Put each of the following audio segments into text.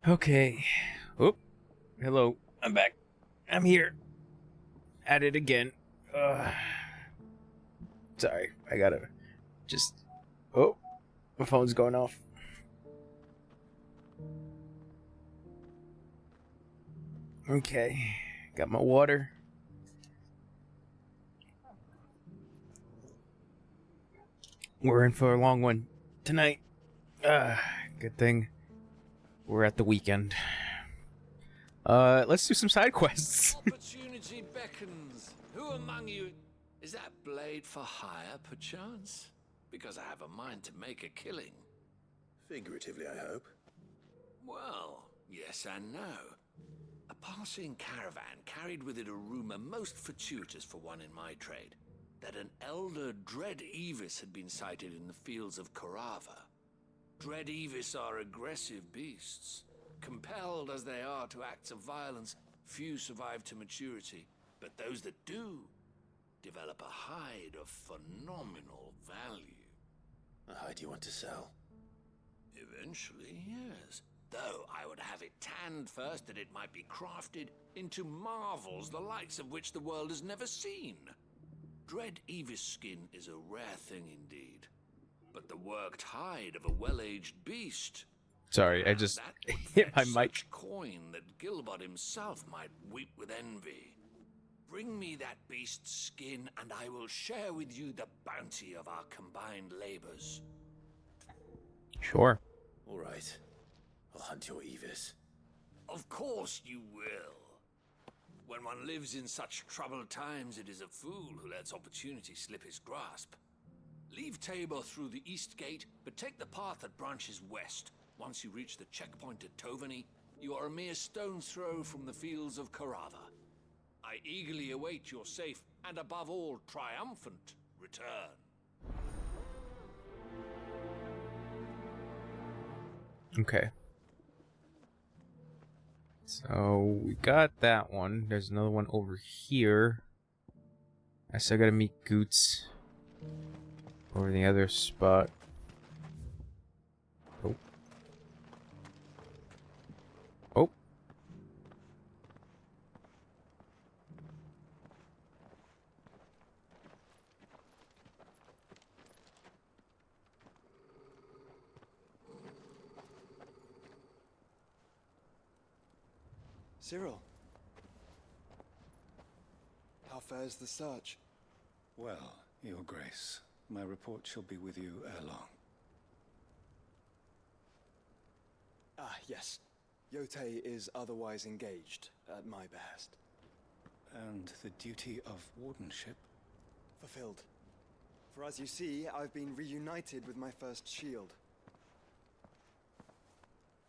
Okay. Oh, hello. I'm back. I'm here. At it again. Sorry. I gotta just. Oh, my phone's going off. Okay. Got my water. We're in for a long one tonight. Good thing we're at the weekend. Let's do some side quests. Opportunity beckons. Who among you... Is that blade for hire, perchance? Because I have a mind to make a killing. Figuratively, I hope. Well, yes and no. A passing caravan carried with it a rumor most fortuitous for one in my trade, that an elder Dread Evis had been sighted in the fields of Korava. Dread Evis are aggressive beasts. Compelled as they are to acts of violence, few survive to maturity, but those that do develop a hide of phenomenal value. A hide you want to sell? Eventually, yes. Though I would have it tanned first that it might be crafted into marvels the likes of which the world has never seen. Dread Evis skin is a rare thing indeed. But the worked hide of a well-aged beast... Sorry, I just that would hit my fetch mic. such coin that Gilbert himself might weep with envy. Bring me that beast's skin, and I will share with you the bounty of our combined labors. Sure. All right. I'll hunt your Evis. Of course you will. When one lives in such troubled times, it is a fool who lets opportunity slip his grasp. Leave Tabor through the east gate, but take the path that branches west. Once you reach the checkpoint at Tovany, you are a mere stone's throw from the fields of Korava. I eagerly await your safe, and above all, triumphant return. Okay. So we got that one. There's another one over here. I still gotta meet Goots over the other spot. Oh. Oh. Cyril, how fares the search? Well, Your Grace, my report shall be with you ere long. Ah, yes. Yotei is otherwise engaged, at my behest. And the duty of wardenship? Fulfilled. For as you see, I've been reunited with my first shield.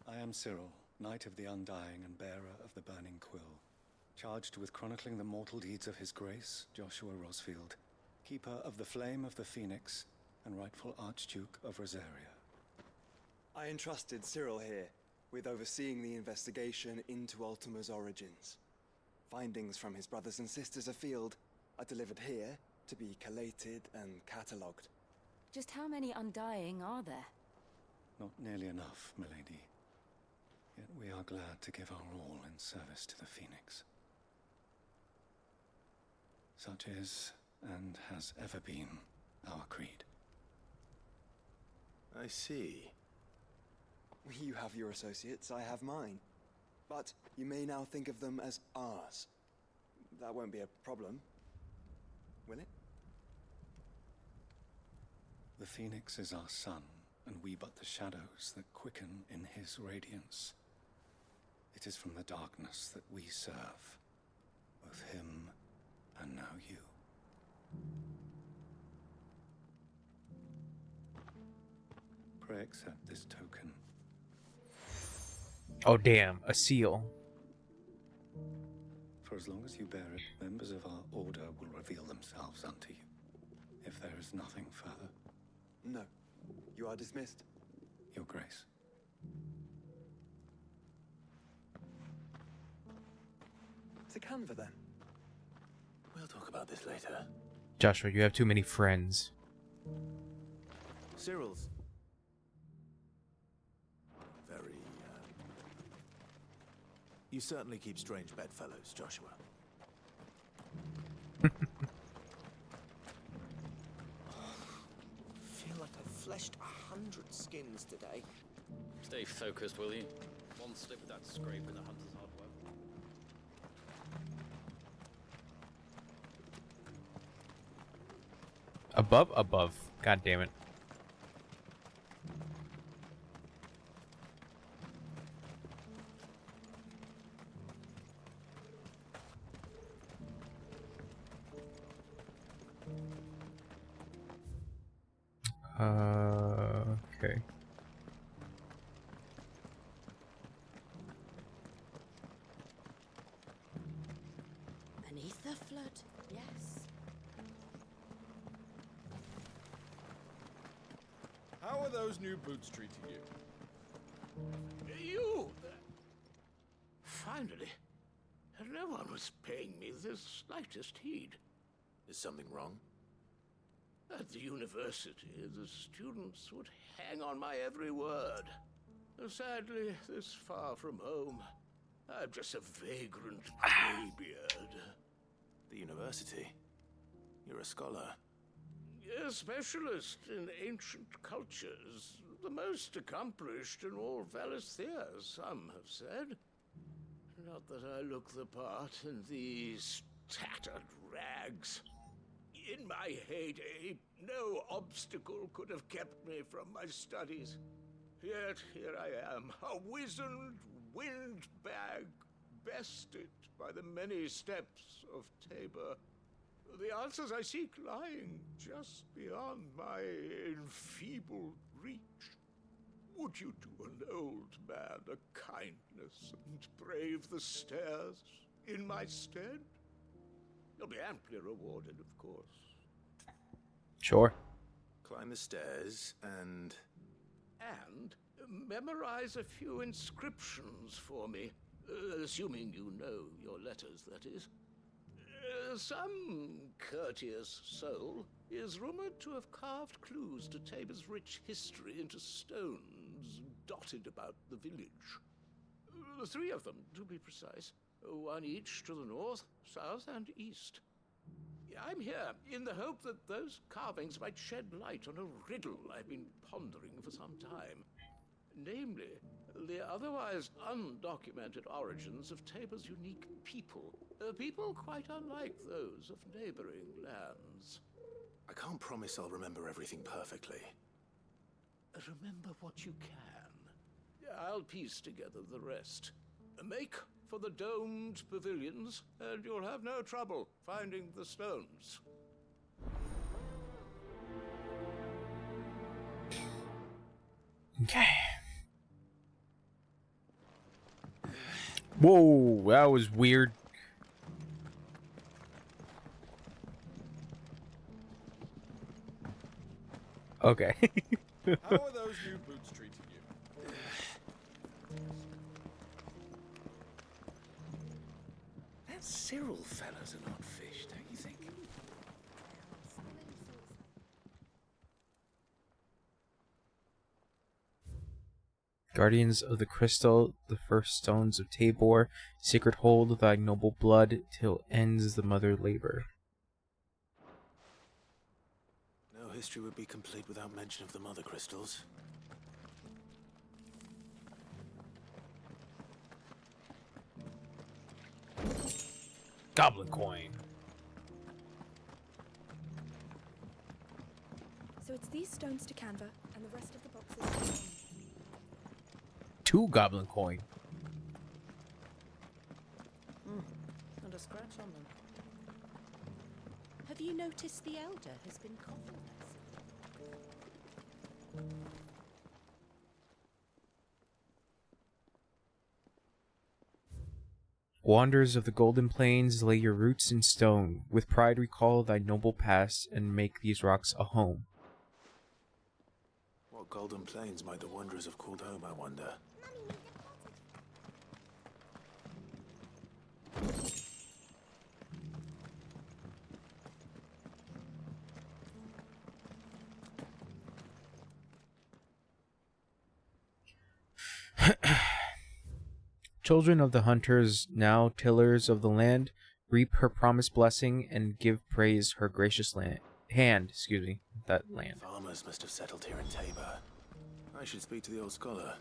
I am Cyril, Knight of the Undying and bearer of the Burning Quill, charged with chronicling the mortal deeds of His Grace, Joshua Rosfield, keeper of the Flame of the Phoenix and rightful Archduke of Rosaria. I entrusted Cyril here with overseeing the investigation into Ultima's origins. Findings from his brothers and sisters afield are delivered here to be collated and catalogued. Just how many Undying are there? Not nearly enough, milady. Yet we are glad to give our all in service to the Phoenix. Such is, and has ever been, our creed. I see. You have your associates, I have mine. But you may now think of them as ours. That won't be a problem, will it? The Phoenix is our sun, and we but the shadows that quicken in his radiance. It is from the darkness that we serve, both him and now you. Pray accept this token. Oh damn, a seal. For as long as you bear it, members of our order will reveal themselves unto you. If there is nothing further. No. You are dismissed. Your Grace. To Canva, then. We'll talk about this later. Joshua, you have too many friends. Cyril's. You certainly keep strange bedfellows, Joshua. Feel like I've fleshed 100 skins today. Stay focused, will you? One slip with that scrape in the hunter's hard work. Above. God damn it. Okay. Beneath the flood, yes. How are those new boots treating you? You! Finally. No one was paying me the slightest heed. Is something wrong? At the university, the students would hang on my every word. Sadly, this far from home, I'm just a vagrant greybeard. The university? You're a scholar. A specialist in ancient cultures. The most accomplished in all Valisthea, some have said. Not that I look the part in these tattered rags. In my heyday, no obstacle could have kept me from my studies. Yet here I am, a wizened windbag, bested by the many steps of Tabor. The answers I seek lying just beyond my enfeebled reach. Would you do an old man a kindness and brave the stairs in my stead? You'll be amply rewarded, of course. Sure. Climb the stairs and... And memorize a few inscriptions for me, assuming you know your letters, that is. Some courteous soul is rumored to have carved clues to Tabor's rich history into stones dotted about the village. 3 of them, to be precise. 1 each to the north, south, and east. I'm here in the hope that those carvings might shed light on a riddle I've been pondering for some time. Namely, the otherwise undocumented origins of Tabor's unique people. People quite unlike those of neighboring lands. I can't promise I'll remember everything perfectly. Remember what you can. I'll piece together the rest. Make for the domed pavilions, and you'll have no trouble finding the stones. Okay. Whoa, that was weird. Okay. How are those new boots treating you? That Cyril fella's an odd fish, don't you think? Guardians of the Crystal, the first stones of Tabor, sacred hold thy noble blood till ends the mother labor. No history would be complete without mention of the mother crystals. Goblin coin. So it's these stones to Canva, and the rest of the boxes. 2 goblin coin. Not a scratch on them. Have you noticed the elder has been coffin-less? Wanderers of the Golden Plains, lay your roots in stone. With pride recall thy noble past, and make these rocks a home. What golden plains might the wanderers have called home, I wonder? children of the hunters, now tillers of the land, reap her promised blessing and give praise her gracious hand. That land. Farmers must have settled here in Tabor. I should speak to the old scholar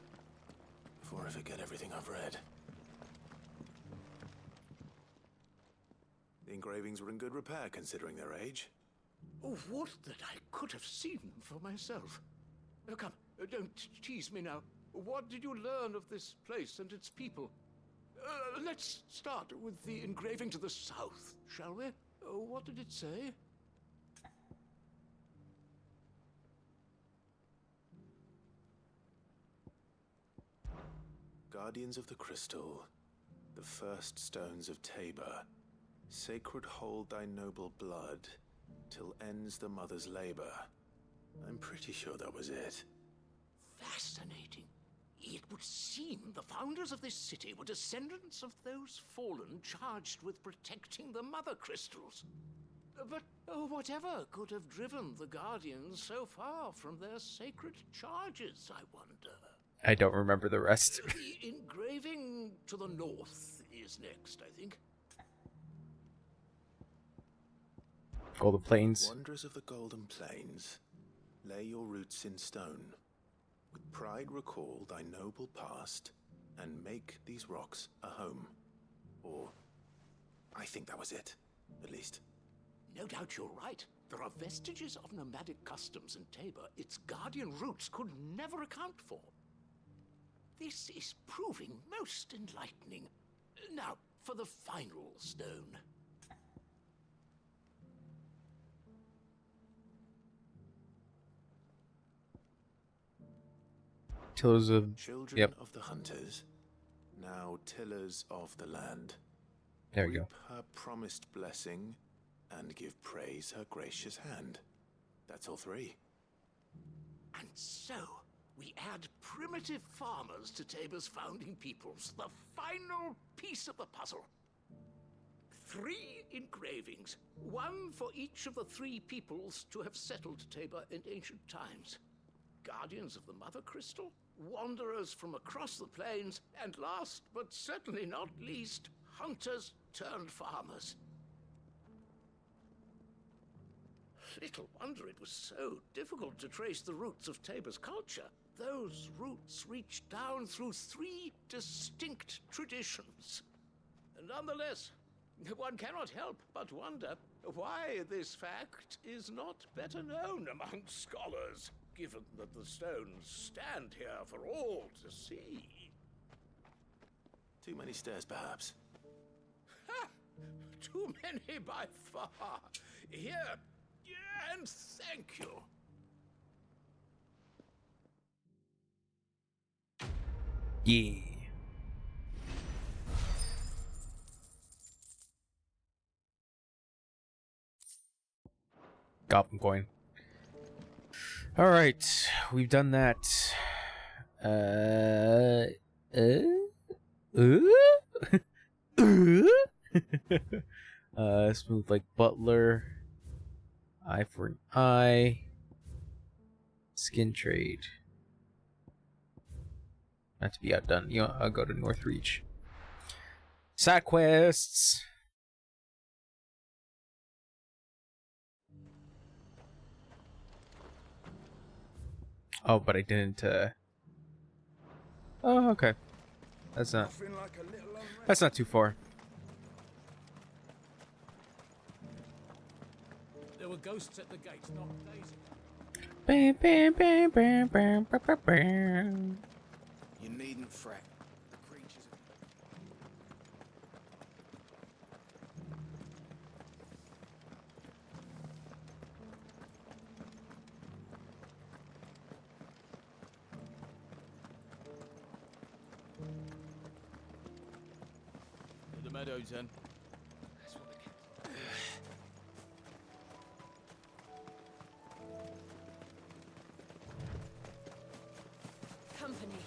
before I forget everything I've read. The engravings were in good repair considering their age. Oh, would that I could have seen for myself. Oh, come, don't tease me now. What did you learn of this place and its people? Let's start with the engraving to the south, shall we? What did it say? Guardians of the Crystal, the first stones of Tabor, sacred hold thy noble blood, till ends the mother's labor. I'm pretty sure that was it. Fascinating. It would seem the founders of this city were descendants of those fallen charged with protecting the mother crystals. But whatever could have driven the Guardians so far from their sacred charges, I wonder? I don't remember the rest. The engraving to the north is next, I think. Golden Plains. Wanderers of the Golden Plains, lay your roots in stone. With pride recall thy noble past, and make these rocks a home. Or, I think that was it, at least. No doubt you're right. There are vestiges of nomadic customs in Tabor its guardian roots could never account for. This is proving most enlightening. Now, for the final stone. Tillers of... Children of the hunters, now tillers of the land. There we go. Reap her promised blessing, and give praise her gracious hand. That's all three. And so, we add primitive farmers to Tabor's founding peoples, the final piece of the puzzle. 3 engravings, one for each of the 3 peoples to have settled Tabor in ancient times. Guardians of the Mother Crystal, wanderers from across the plains, and last but certainly not least, hunters turned farmers. Little wonder it was so difficult to trace the roots of Tabor's culture. Those roots reach down through 3 distinct traditions. Nonetheless, one cannot help but wonder why this fact is not better known among scholars, given that the stones stand here for all to see. Too many stairs, perhaps. Ha! Too many by far. Here, and thank you. Yeah. Goblin coin. Alright, we've done that. Smooth like butler. Eye for an eye. Skin trade. Not to be outdone. You know, I'll go to Northreach. Side quests. Oh, but I didn't, Oh, okay. That's not too far. There were ghosts at the gates, not days ago. Bam, bam, bam, bam, bam, bam, bam, bam. You needn't fret. The creatures The meadows, then. Company.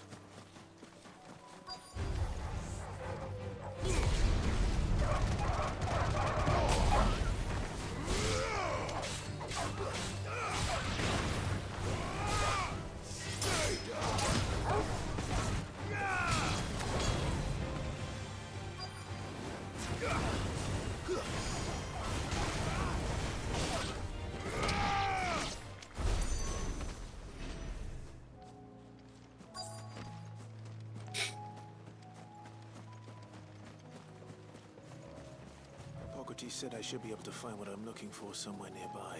XVI said I should be able to find what I'm looking for somewhere nearby.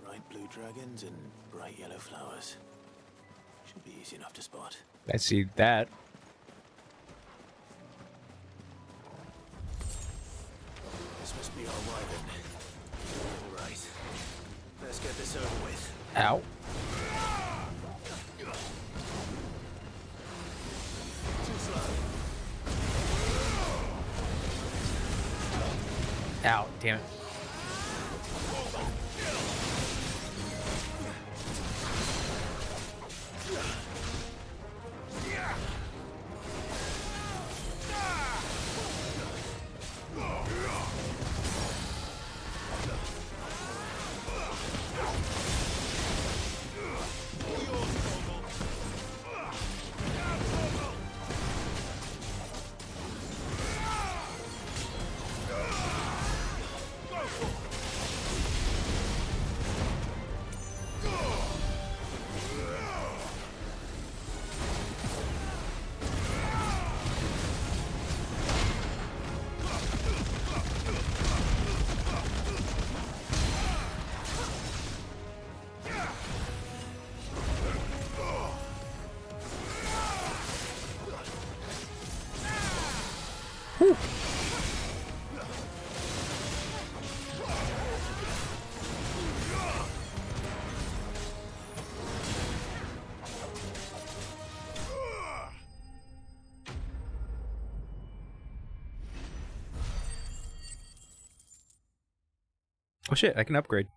Bright blue dragons and bright yellow flowers. Should be easy enough to spot. I see that. This must be our wyvern. All right. Let's get this over with. Ow. Too slow. Ow, damn it. Oh shit, I can upgrade.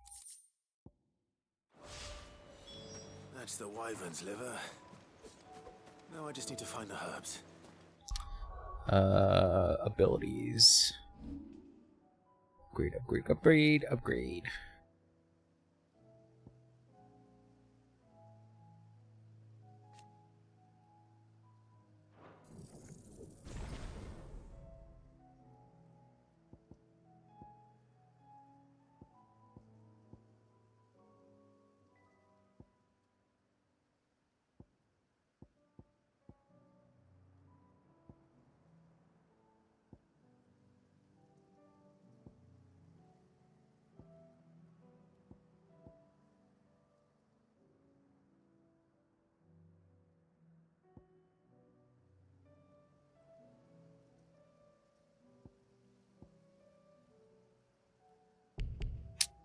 That's the wyvern's liver. Now I just need to find the herbs. Abilities. Upgrade, upgrade, upgrade, upgrade.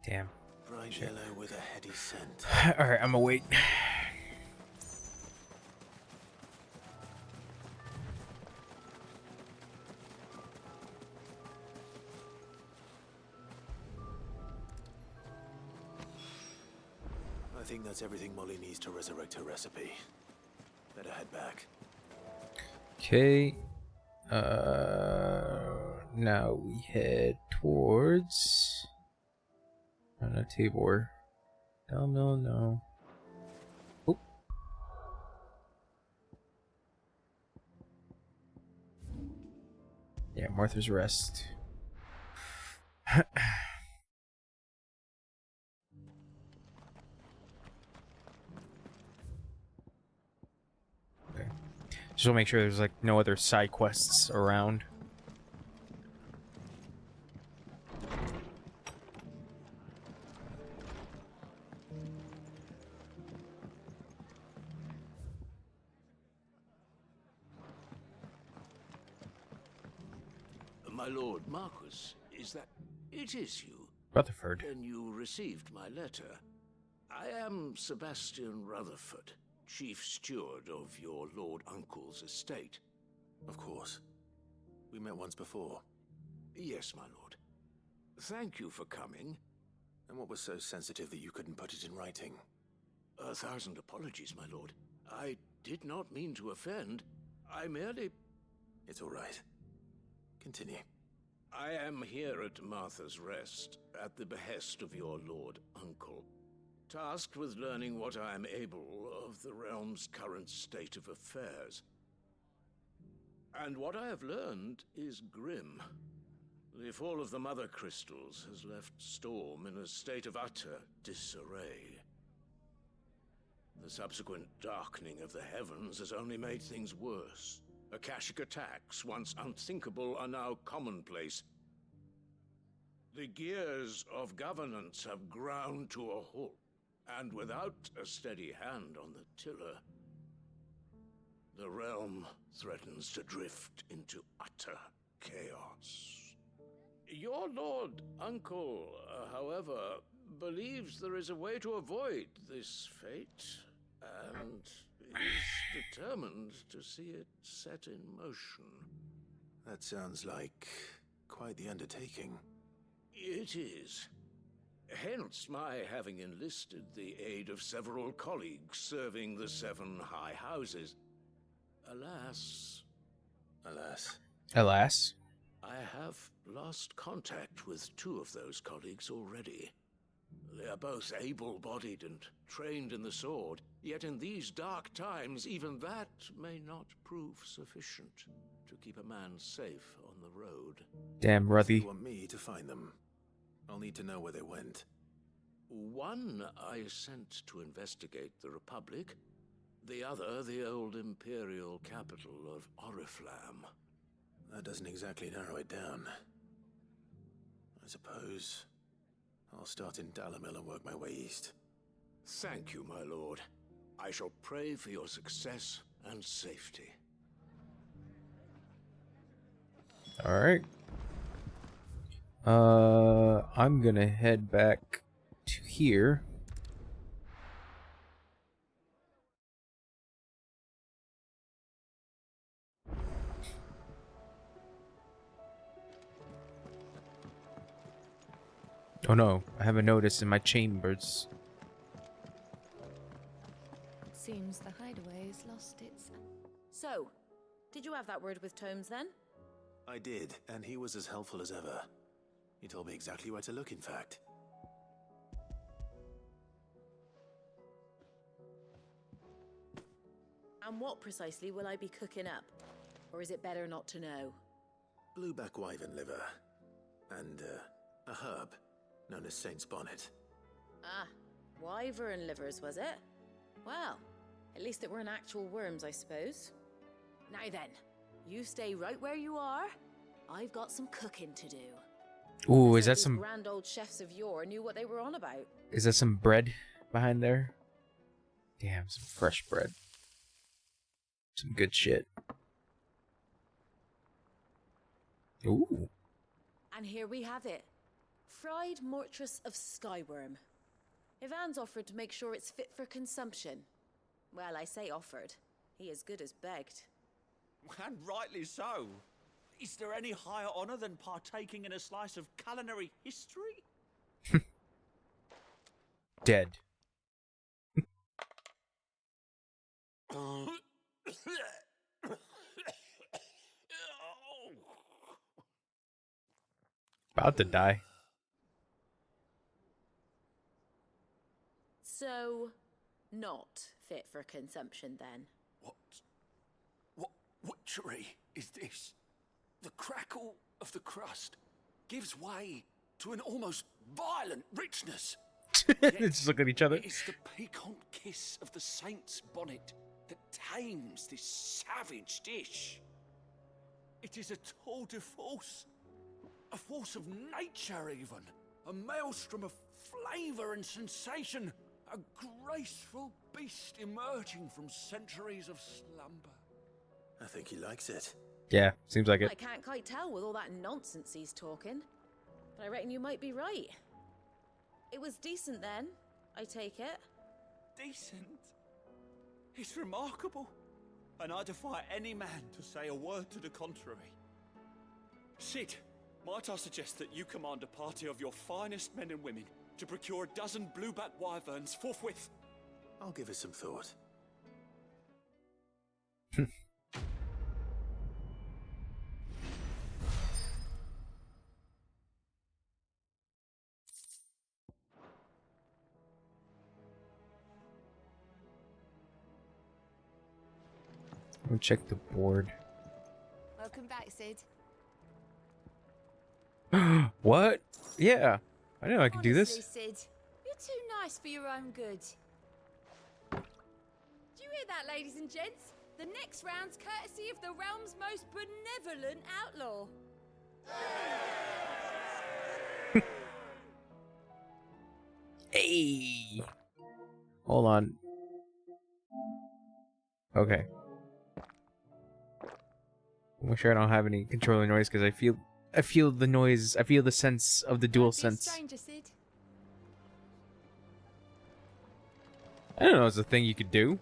Damn. Bright yellow with a heady scent. Alright, I'm gonna wait. I think that's everything Molly needs to resurrect her recipe. Better head back. Okay. Now we head towards Tabor. No. Oop. Yeah, Martha's Rest. Okay. Just want to make sure there's like no other side quests around. My lord Marquis, is that... It is you. Rutherford. Then you received my letter. I am Sebastian Rutherford, chief steward of your lord uncle's estate. Of course. We met once before. Yes, my lord. Thank you for coming. And what was so sensitive that you couldn't put it in writing? 1,000 apologies, my lord. I did not mean to offend. I merely... It's all right. Continue. I am here at Martha's Rest, at the behest of your lord uncle, tasked with learning what I am able of the realm's current state of affairs. And what I have learned is grim. The fall of the Mother Crystals has left Storm in a state of utter disarray. The subsequent darkening of the heavens has only made things worse. Akashic attacks, once unthinkable, are now commonplace. The gears of governance have ground to a halt, and without a steady hand on the tiller, the realm threatens to drift into utter chaos. Your Lord Uncle, however, believes there is a way to avoid this fate, and is determined to see it set in motion. That sounds like quite the undertaking. It is. Hence my having enlisted the aid of several colleagues serving the 7 high houses. Alas, Alas. I have lost contact with 2 of those colleagues already. They are both able-bodied and trained in the sword, yet in these dark times, even that may not prove sufficient to keep a man safe on the road. Damn, Ruthy. You want me to find them? I'll need to know where they went. One I sent to investigate the Republic, the other the old Imperial capital of Oriflamme. That doesn't exactly narrow it down. I suppose I'll start in Dalamil and work my way east. Thank you, my lord. I shall pray for your success and safety. Alright. I'm gonna head back to here. Oh no, I have a notice in my chambers. Seems the hideaway has lost its... So, did you have that word with Tomes then? I did, and he was as helpful as ever. He told me exactly where to look, in fact. And what precisely will I be cooking up? Or is it better not to know? Blueback wyvern liver. And, a herb known as Saint's Bonnet. Ah, wyvern livers, was it? Well, at least it weren't actual worms, I suppose. Now then, you stay right where you are. I've got some cooking to do. Ooh, is that These some... grand old chefs of yore knew what they were on about. Is that some bread behind there? Damn, some fresh bread. Some good shit. Ooh. And here we have it. Fried mortress of skyworm. Ivan's offered to make sure it's fit for consumption. Well, I say offered. He as good as begged. And rightly so. Is there any higher honor than partaking in a slice of culinary history? Dead. About to die. So, not fit for consumption then? What witchery is this? The crackle of the crust gives way to an almost violent richness. They just look at each other. It is the piquant kiss of the saint's bonnet that tames this savage dish. It is a tour de force. A force of nature, even. A maelstrom of flavor and sensation. A graceful beast emerging from centuries of slumber. I think he likes it. Yeah, seems like it. I can't quite tell with all that nonsense he's talking. But I reckon you might be right. It was decent then, I take it. Decent? It's remarkable. And I defy any man to say a word to the contrary. Sid, might I suggest that you command a party of your finest men and women to procure a dozen blueback wyverns forthwith? I'll give it some thought. We'll check the board. Welcome back, Sid. What? Yeah. I know I can do this. Honestly, Sid, you're too nice for your own good. Do you hear that, ladies and gents? The next round's courtesy of the realm's most benevolent outlaw. Hey! Hold on. Okay. Make sure I don't have any controlling noise because I feel the noise. I feel the sense of the dual sense. Stranger, Sid. I don't know. It's a thing you could do.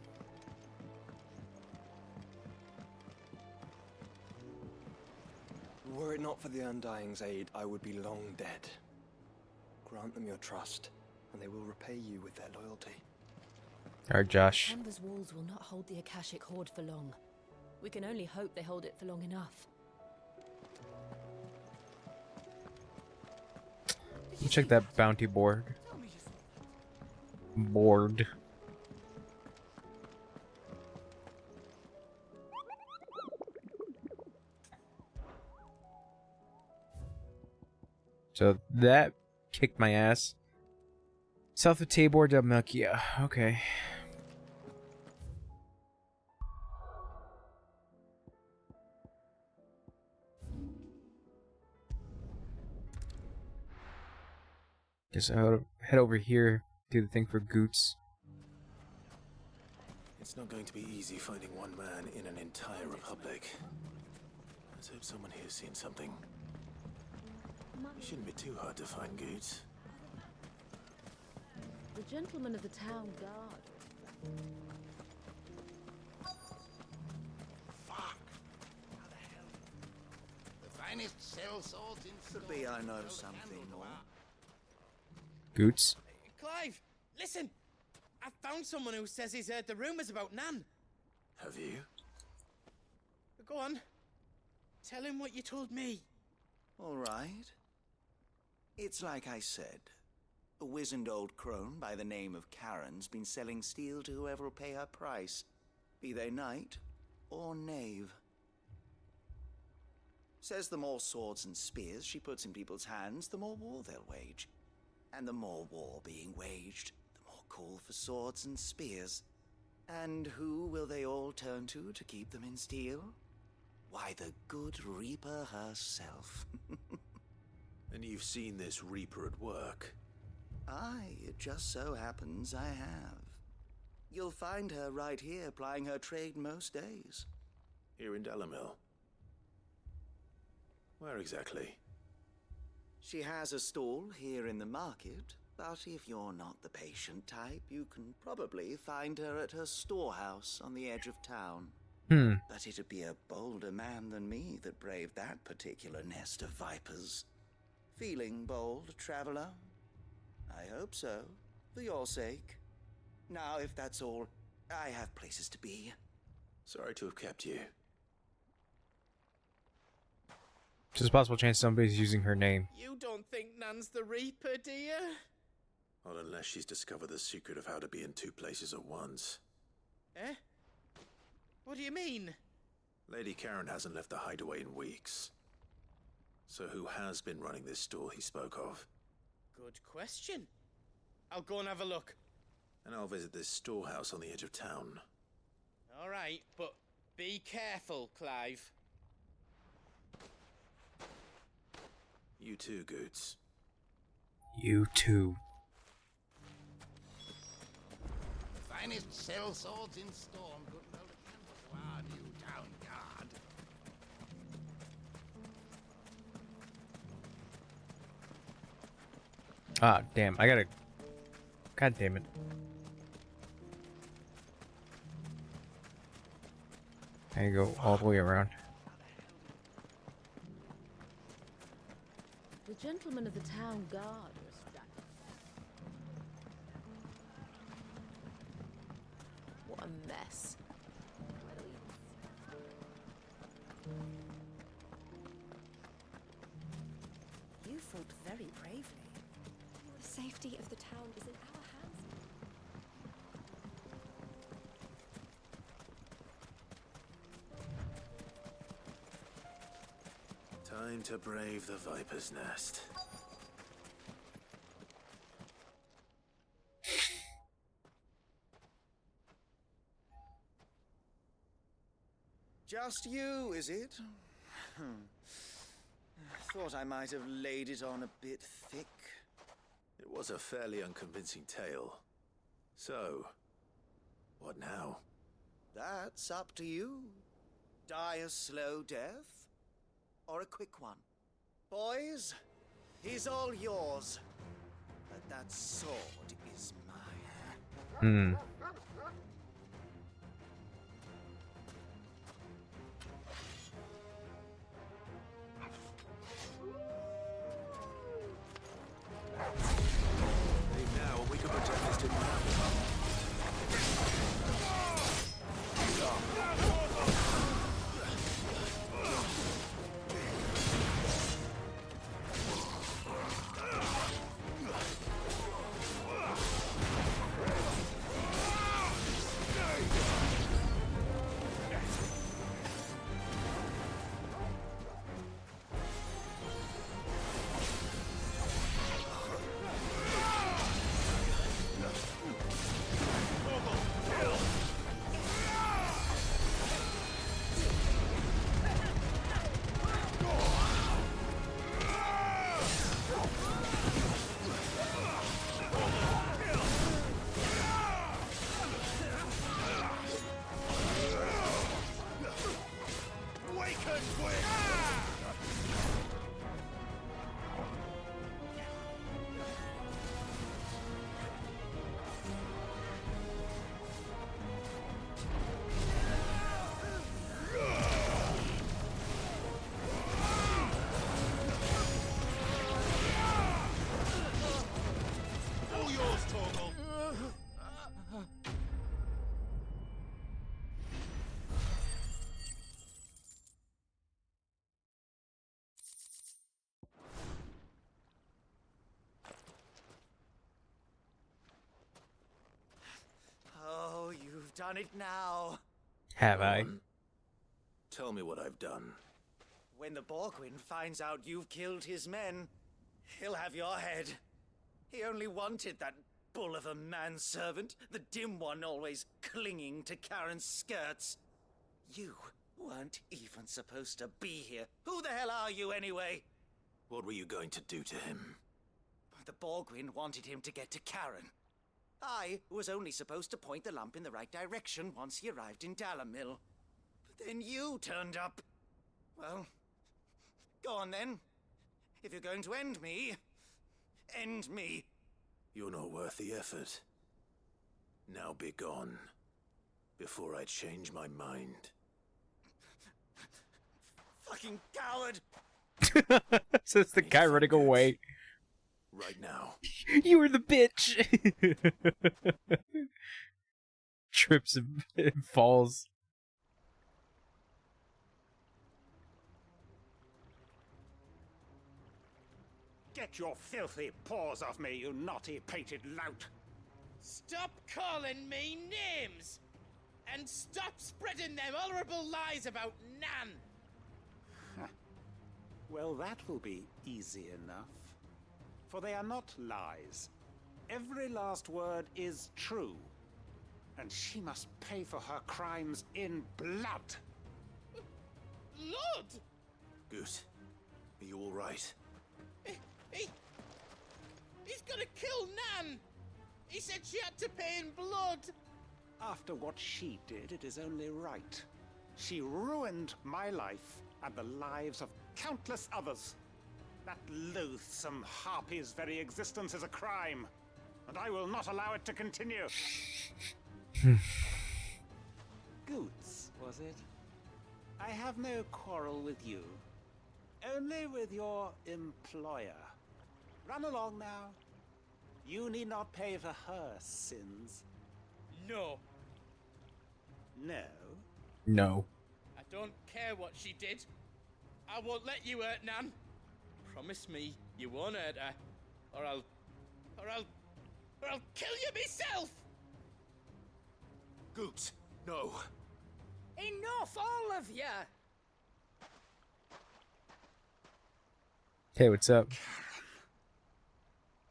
Were it not for the Undying's aid, I would be long dead. Grant them your trust, and they will repay you with their loyalty. Alright, Josh. Canva's walls will not hold the Akashic Horde for long. We can only hope they hold it for long enough. Check that bounty board. So that kicked my ass. South of Tabor del Melchia. Okay. Guess I'll head over here, do the thing for Goots. It's not going to be easy finding one man in an entire republic. Let's hope someone here's seen something. It shouldn't be too hard to find Goots. The gentleman of the town guard. Fuck! How the hell? The finest cell swords in Could be I know something more. Goots? Clive, listen! I found someone who says he's heard the rumors about Nan. Have you? Go on. Tell him what you told me. All right. It's like I said. A wizened old crone by the name of Karen's been selling steel to whoever will pay her price, be they knight or knave. Says the more swords and spears she puts in people's hands, the more war they'll wage. And the more war being waged, the more call for swords and spears. And who will they all turn to keep them in steel? Why, the good Reaper herself. And you've seen this Reaper at work? Aye, it just so happens I have. You'll find her right here plying her trade most days. Here in Delamil? Where exactly? She has a stall here in the market, but if you're not the patient type, you can probably find her at her storehouse on the edge of town. But it'd be a bolder man than me that braved that particular nest of vipers. Feeling bold, traveler? I hope so, for your sake. Now, if that's all, I have places to be. Sorry to have kept you. There's a possible chance somebody's using her name. You don't think Nan's the Reaper, do you? Not unless she's discovered the secret of how to be in two places at once. Eh? What do you mean? Lady Karen hasn't left the hideaway in weeks. So who has been running this store he spoke of? Good question. I'll go and have a look. And I'll visit this storehouse on the edge of town. All right, but be careful, Clive. You too, Goots. You too. The finest cell swords in Storm. Good old Canvas, you town guard. Ah, damn. I gotta... God damn it. I go all the way around. The gentleman of the town guard was strapped. What a mess. You fought very bravely. The safety of the town is in our hands. Time to brave the Viper's Nest. Just you, is it? Thought I might have laid it on a bit thick. It was a fairly unconvincing tale. So, what now? That's up to you. Die a slow death, or a quick one. Boys, he's all yours. But that sword is mine. Leave now, and we can pretend this didn't happen. Oh, you've done it now. Have I? Tell me what I've done. When the Borgwyn finds out you've killed his men, he'll have your head. He only wanted that bull of a manservant, the dim one always clinging to Karen's skirts. You weren't even supposed to be here. Who the hell are you anyway? What were you going to do to him? The Borgwyn wanted him to get to Karen. I was only supposed to point the lamp in the right direction once he arrived in Dalamil. But then you turned up. Well, go on then. If you're going to end me, end me. You're not worth the effort. Now be gone, before I change my mind. Fucking coward! Says the guy running away. Right now. You were the bitch! Trips and falls. Get your filthy paws off me, you naughty-pated lout! Stop calling me names! And stop spreading them horrible lies about Nan! Well, that will be easy enough. For they are not lies. Every last word is true. And she must pay for her crimes in blood. Blood? Goose, are you all right? He's gonna kill Nan! He said she had to pay in blood! After what she did, it is only right. She ruined my life and the lives of countless others. That loathsome harpy's very existence is a crime, and I will not allow it to continue. Goots, was it? I have no quarrel with you. Only with your employer. Run along now. You need not pay for her sins. No. No? No. I don't care what she did. I won't let you hurt Nan. Promise me you won't hurt her, or I'll kill you myself! Goots, no. Enough, all of you! Hey, what's up?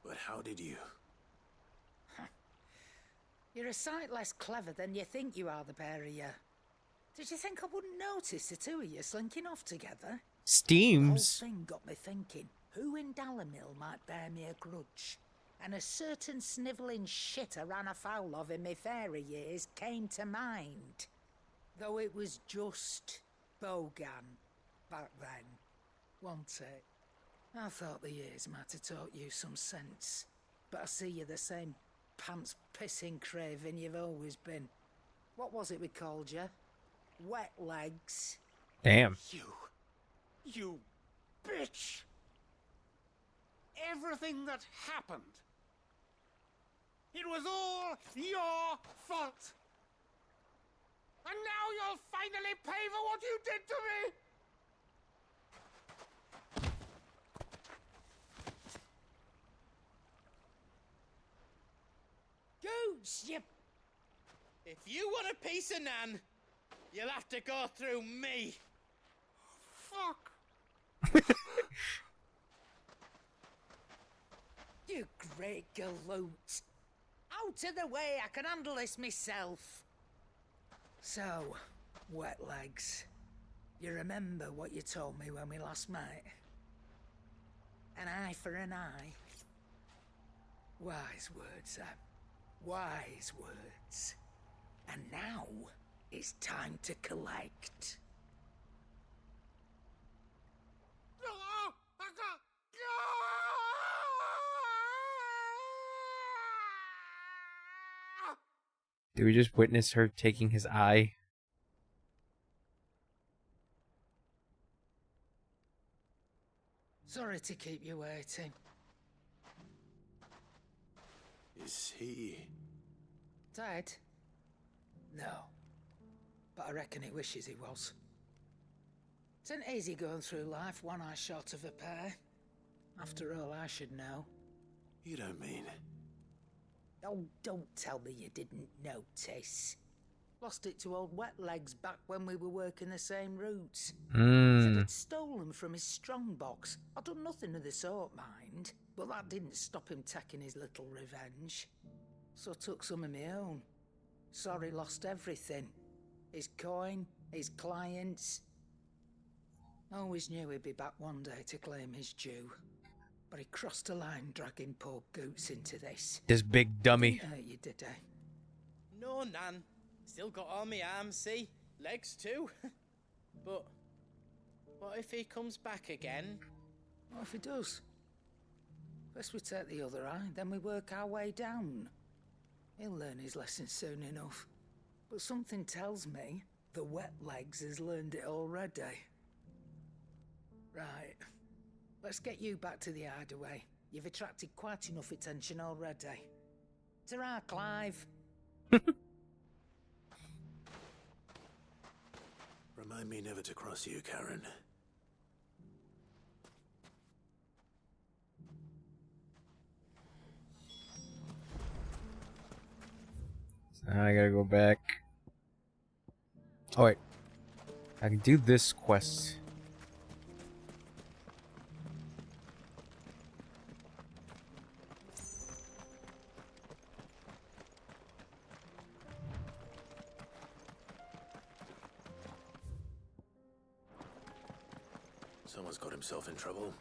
But how did you? You're a sight less clever than you think you are, the pair of you. Did you think I wouldn't notice the two of you slinking off together? Steams. The whole thing got me thinking, who in Dalamil might bear me a grudge? And a certain snivelling shit I ran afoul of in my fairy years came to mind. Though it was just Bogan back then, wasn't it? I thought the years might have taught you some sense, but I see you're the same pants-pissing craven you've always been. What was it we called you? Wet legs. Damn. You bitch! Everything that happened, it was all your fault! And now you'll finally pay for what you did to me! Goots, you... If you want a piece of Nan, you'll have to go through me. Fuck! You great galoot. Out of the way, I can handle this myself. So, wet legs. You remember what you told me when we last met? An eye for an eye. Wise words, Sam. Wise words. And now, it's time to collect. Did we just witness her taking his eye? Sorry to keep you waiting. Is he... Dead? No. But I reckon he wishes he was. It isn't easy going through life one eye short of a pair. After all, I should know. You don't mean... Oh, don't tell me you didn't notice. Lost it to old Wet Legs back when we were working the same routes. Said I'd stolen from his strongbox. I'd done nothing of the sort, mind. But that didn't stop him taking his little revenge. So I took some of my own. Sorry, lost everything. His coin, his clients. Always knew he'd be back one day to claim his due. But he crossed a line dragging poor Goots into this. This big dummy. Didn't hurt you, did I? No, Nan. Still got all my arms, see? Legs too. But what if he comes back again? What if he does? First we take the other eye, then we work our way down. He'll learn his lesson soon enough. But something tells me the Wet Legs has learned it already. Right. Let's get you back to the hideaway. You've attracted quite enough attention already. Ta-ra, Clive. Remind me never to cross you, Karen. So now I gotta go back. Oh wait. I can do this quest. Someone's got himself in trouble.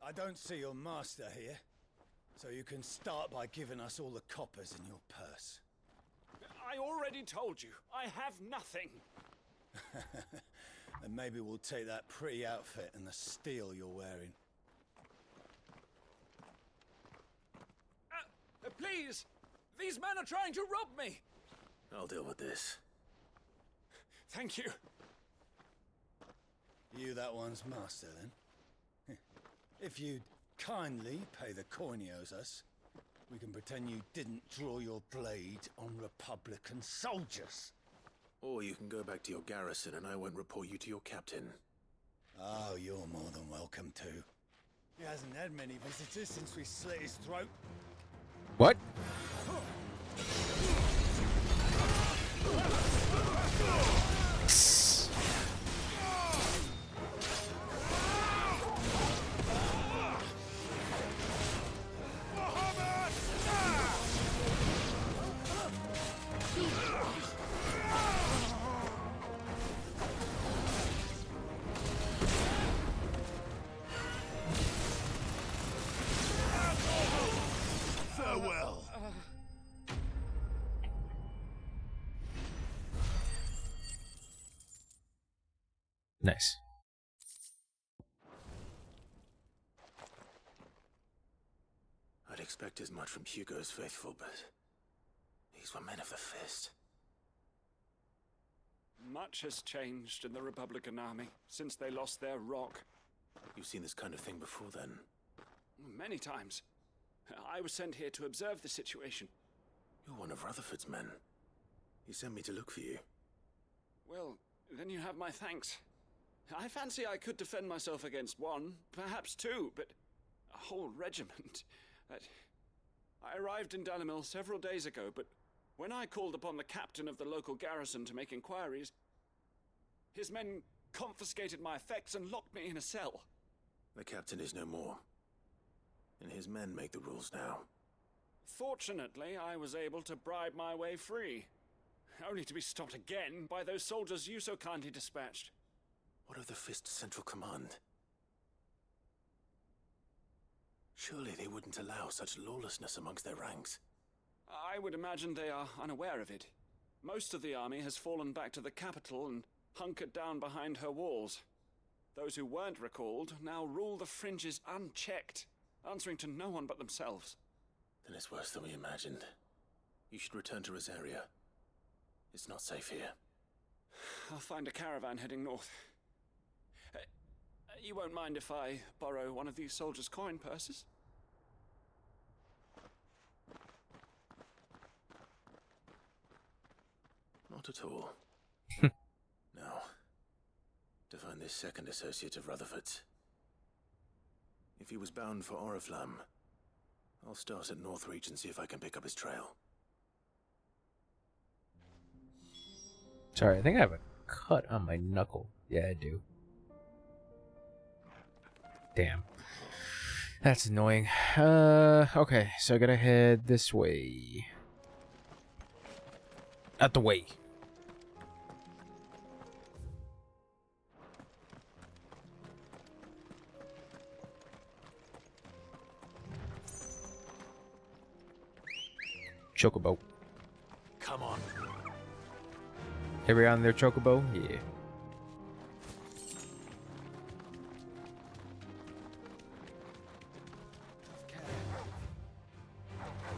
I don't see your master here, so you can start by giving us all the coppers in your purse. I already told you, I have nothing. And maybe we'll take that pretty outfit and the steel you're wearing. Please! These men are trying to rob me! I'll deal with this. Thank you. You that one's master, then? If you'd kindly pay the coin he owes us, we can pretend you didn't draw your blade on Republican soldiers. Or you can go back to your garrison and I won't report you to your captain. Oh, you're more than welcome to. He hasn't had many visitors since we slit his throat. What? Nice. I'd expect as much from Hugo's faithful, but these were men of the fist. Much has changed in the Republican army since they lost their rock. You've seen this kind of thing before, then? Many times. I was sent here to observe the situation. You're one of Rutherford's men. He sent me to look for you. Well, then you have my thanks. I fancy I could defend myself against one, perhaps two, but a whole regiment. I arrived in Dalimil several days ago, but when I called upon the captain of the local garrison to make inquiries, his men confiscated my effects and locked me in a cell. The captain is no more, and his men make the rules now. Fortunately, I was able to bribe my way free, only to be stopped again by those soldiers you so kindly dispatched. What of the Fist's Central Command? Surely they wouldn't allow such lawlessness amongst their ranks. I would imagine they are unaware of it. Most of the army has fallen back to the capital and hunkered down behind her walls. Those who weren't recalled now rule the fringes unchecked, answering to no one but themselves. Then it's worse than we imagined. You should return to Rosaria. It's not safe here. I'll find a caravan heading north. You won't mind if I borrow one of these soldiers' coin purses? Not at all. Now, to find this second associate of Rutherford's. If he was bound for Oriflamme, I'll start at Northreach and see if I can pick up his trail. Sorry, I think I have a cut on my knuckle. Yeah, I do. Damn. That's annoying. Okay, so I gotta head this way. Out the way. Chocobo. Come on. Everybody on their chocobo? Yeah.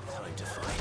Time to fight.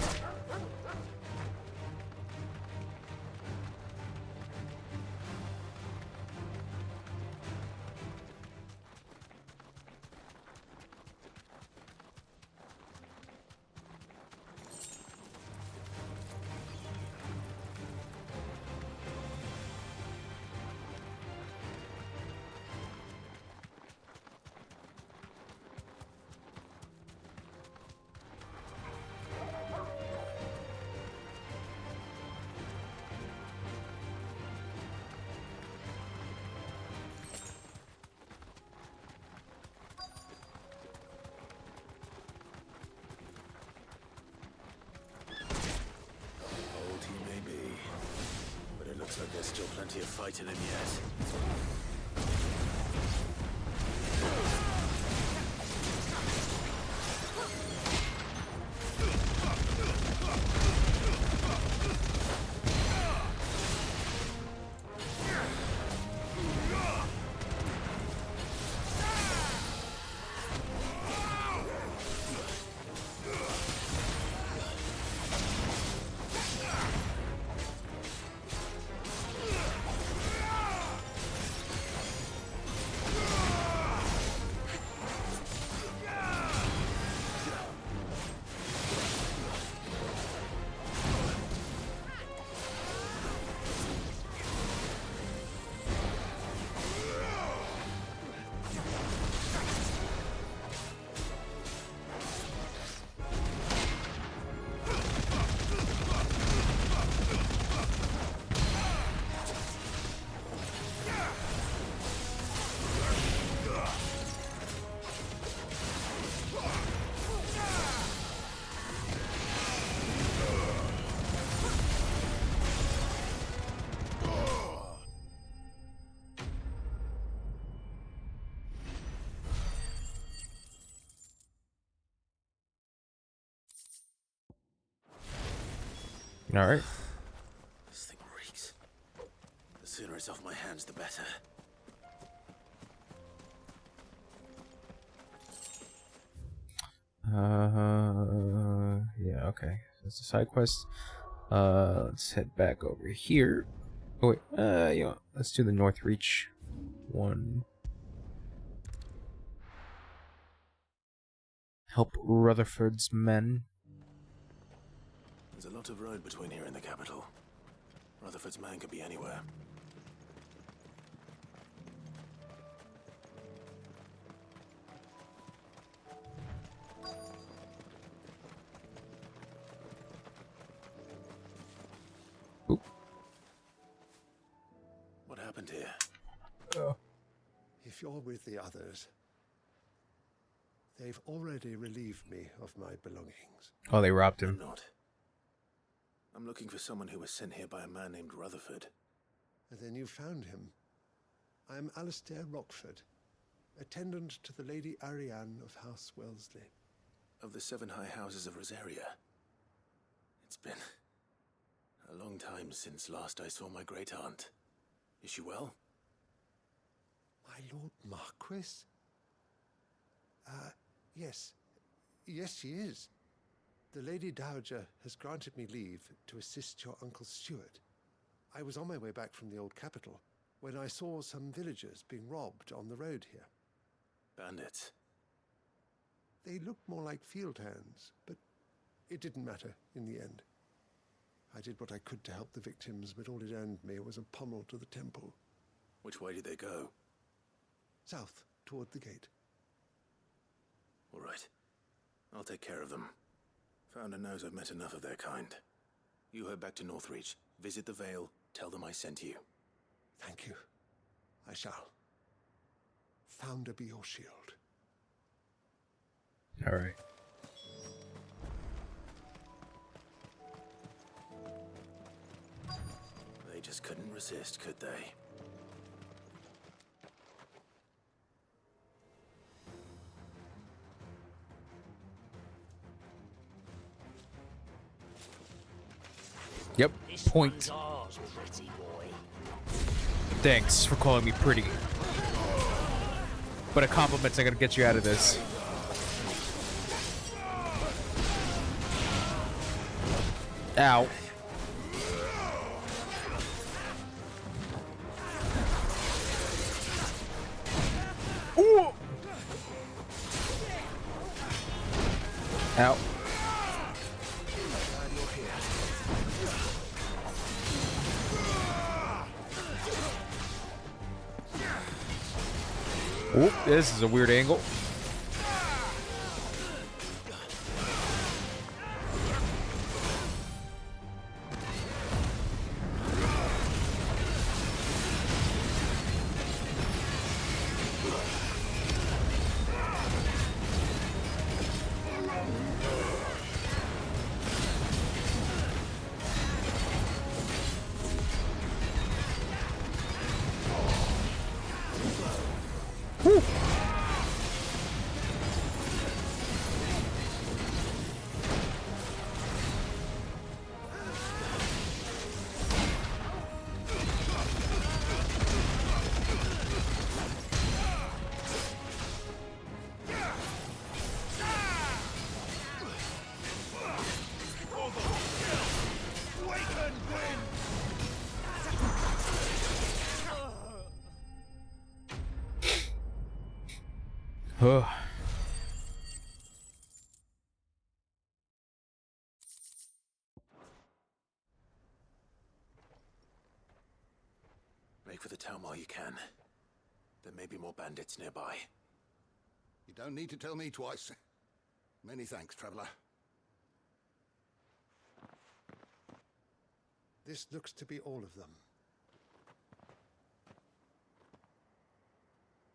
Looks like there's still plenty of fight in him yet. All right. This thing reeks. The sooner it's off my hands, the better. Yeah, okay. That's a side quest. Let's head back over here. Oh wait, you know, let's do the North Reach one. Help Rutherford's men. There's a lot of road between here and the capital. Rutherford's man could be anywhere. Oop. What happened here? If you're with the others, they've already relieved me of my belongings. Oh, they robbed him. I'm not. I'm looking for someone who was sent here by a man named Rutherford. And then you found him. I am Alistair Rockford, attendant to the Lady Ariane of House Wellesley. Of the 7 high houses of Rosaria. It's been a long time since last I saw my great-aunt. Is she well? My Lord Marquis? Yes. Yes, she is. The Lady Dowager has granted me leave to assist your Uncle Stuart. I was on my way back from the old capital when I saw some villagers being robbed on the road here. Bandits? They looked more like field hands, but it didn't matter in the end. I did what I could to help the victims, but all it earned me was a pommel to the temple. Which way did they go? South, toward the gate. All right. I'll take care of them. Founder knows I've met enough of their kind. You head back to Northreach, visit the Vale, tell them I sent you. Thank you. I shall. Founder be your shield. All right. They just couldn't resist, could they? Yep. Point. Ours, pretty boy. Thanks for calling me pretty. But a compliment's not gonna get you out of this. Ow. Ooh. Ow. Oop, this is a weird angle. Whew. Ugh. Make for the town while you can. There may be more bandits nearby. You don't need to tell me twice. Many thanks, traveler. This looks to be all of them.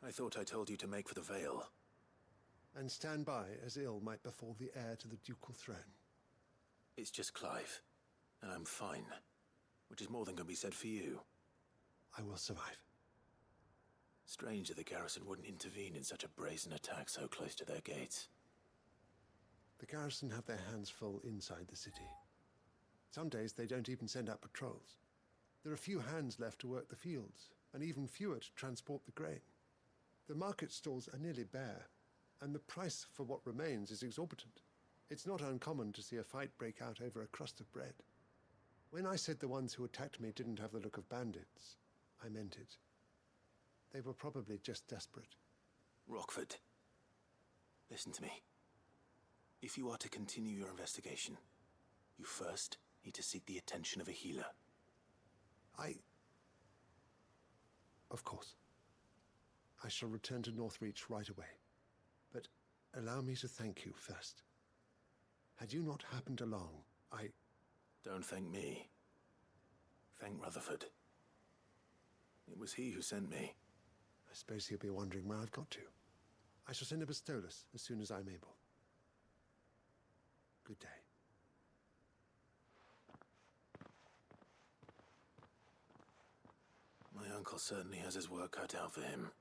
I thought I told you to make for the Vale. And stand by as ill might befall the heir to the ducal throne. It's just Clive, and I'm fine. Which is more than can be said for you. I will survive. Strange that the garrison wouldn't intervene in such a brazen attack so close to their gates. The garrison have their hands full inside the city. Some days they don't even send out patrols. There are few hands left to work the fields, and even fewer to transport the grain. The market stalls are nearly bare. and the price for what remains is exorbitant. It's not uncommon to see a fight break out over a crust of bread. When I said the ones who attacked me didn't have the look of bandits, I meant it. They were probably just desperate. Rockford, listen to me. If you are to continue your investigation, you first need to seek the attention of a healer. Of course. I shall return to Northreach right away. But allow me to thank you first. Had you not happened along, Don't thank me. Thank Rutherford. It was he who sent me. I suppose he'll be wondering where I've got to. I shall send a Bastolus as soon as I'm able. Good day. My uncle certainly has his work cut out for him.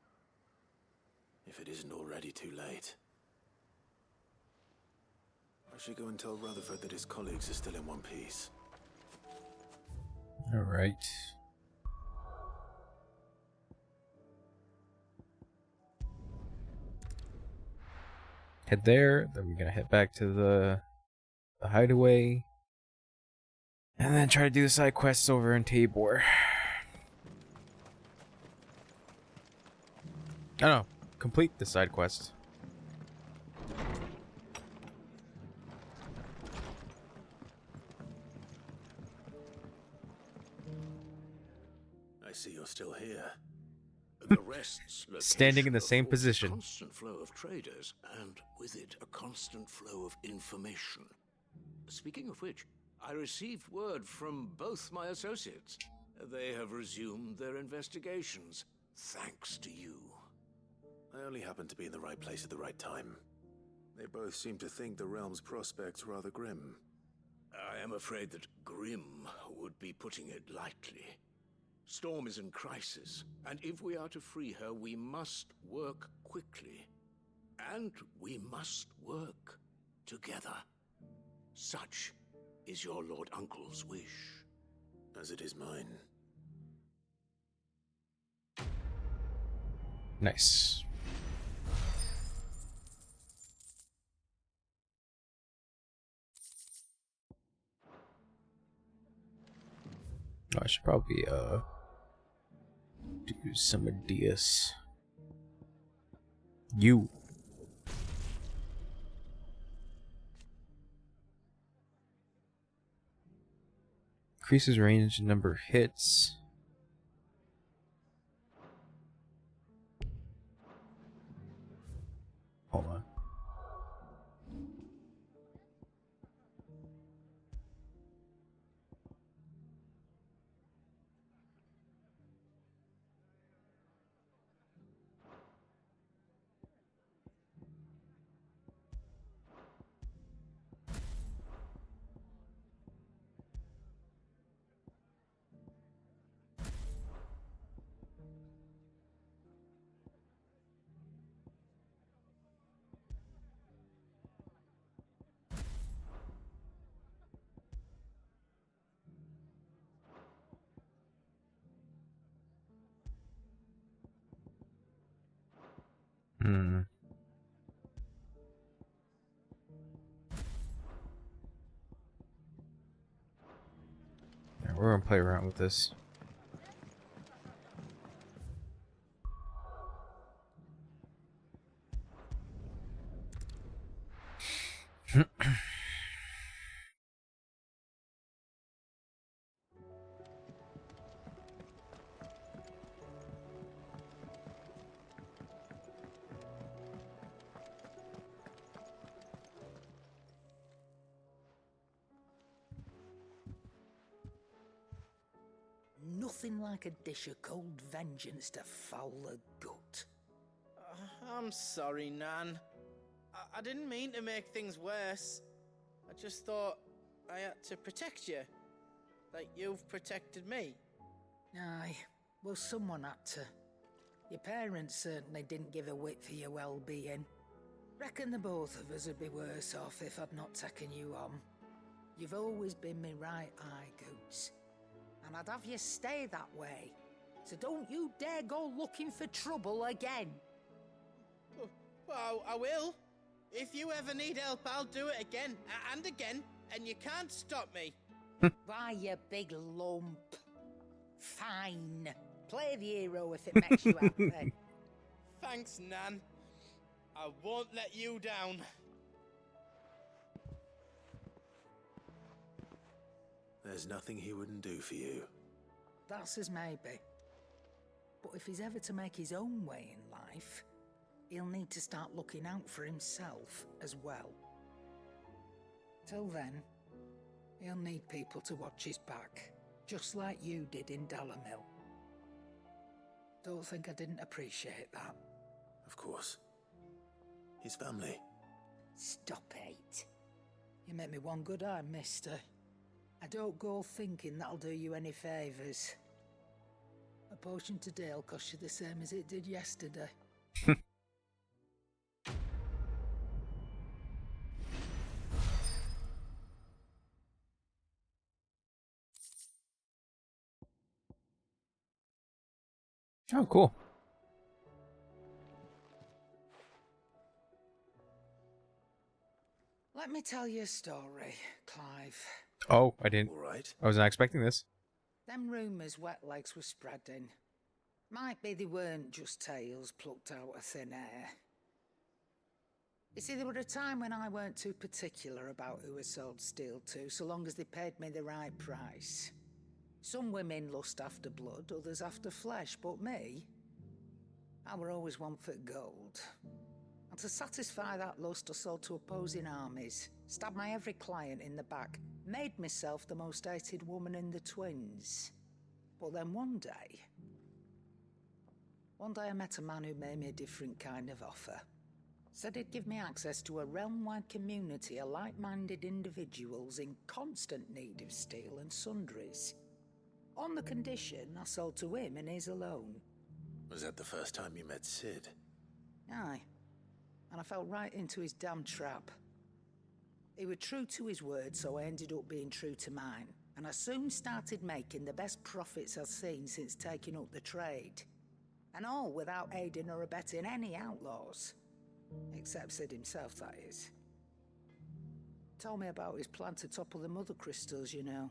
If it isn't already too late. I should go and tell Rutherford that his colleagues are still in one piece. All right. Head there, then we're gonna head back to the hideaway. And then try to do the side quests over in Tabor. Oh no, complete the side quest. I see you're still here. The rest's Standing in the same affords position. A constant flow of traders, and with it, a constant flow of information. Speaking of which, I received word from both my associates. They have resumed their investigations, thanks to you. I only happened to be in the right place at the right time. They both seem to think the realm's prospects rather grim. I am afraid that grim would be putting it lightly. Storm is in crisis, and if we are to free her, we must work quickly. And we must work together. Such is your Lord Uncle's wish. As it is mine. Nice. Oh, I should probably do some ideas. You. Increases range and number of hits. Hold on. Yeah, we're gonna play around with this. Nothing like a dish of cold vengeance to foul the gut. I'm sorry, Nan. I didn't mean to make things worse. I just thought I had to protect you. Like you've protected me. Aye, well, someone had to. Your parents certainly didn't give a whit for your well-being. Reckon the both of us would be worse off if I'd not taken you on. You've always been me right eye, Goots. And I'd have you stay that way. So don't you dare go looking for trouble again. Well, I will. If you ever need help, I'll do it again and again, and you can't stop me. Why, you big lump. Fine. Play the hero if it makes you happy. Thanks, Nan. I won't let you down. There's nothing he wouldn't do for you. That's as maybe. But if he's ever to make his own way in life, he'll need to start looking out for himself as well. Till then, he'll need people to watch his back, just like you did in Dalamil. Don't think I didn't appreciate that. Of course. His family. Stop it. You make me one good eye, mister. I don't go thinking that'll do you any favours. A potion today will cost you the same as it did yesterday. Oh, cool. Let me tell you a story, Clive. Oh, I didn't. All right. I was not expecting this. Them rumours wet legs were spreading. Might be they weren't just tales plucked out of thin air. You see, there were a time when I weren't too particular about who I sold steel to, so long as they paid me the right price. Some women lust after blood, others after flesh, but me, I were always one for gold. And to satisfy that lust, I sold to opposing armies, stabbed my every client in the back, made myself the most hated woman in the twins. But then one day I met a man who made me a different kind of offer. Said he'd give me access to a realm-wide community of like-minded individuals in constant need of steel and sundries. On the condition I sold to him and his alone. Was that the first time you met Sid? Aye. And I fell right into his damn trap. He was true to his word, so I ended up being true to mine. And I soon started making the best profits I've seen since taking up the trade. And all without aiding or abetting any outlaws. Except Sid himself, that is. Told me about his plan to topple the mother crystals, you know.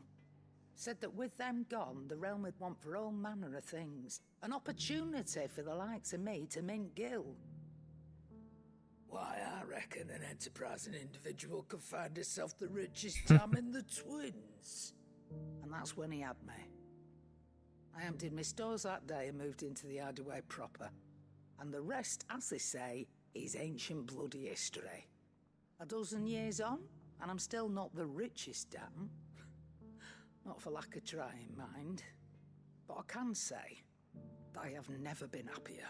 Said that with them gone, the realm would want for all manner of things. An opportunity for the likes of me to mint gil. Why, I reckon an enterprising individual could find himself the richest tam in the twins. And that's when he had me. I emptied my stores that day and moved into the hideaway proper. And the rest, as they say, is ancient bloody history. A dozen years on, and I'm still not the richest dam. Not for lack of trying, mind. But I can say that I have never been happier.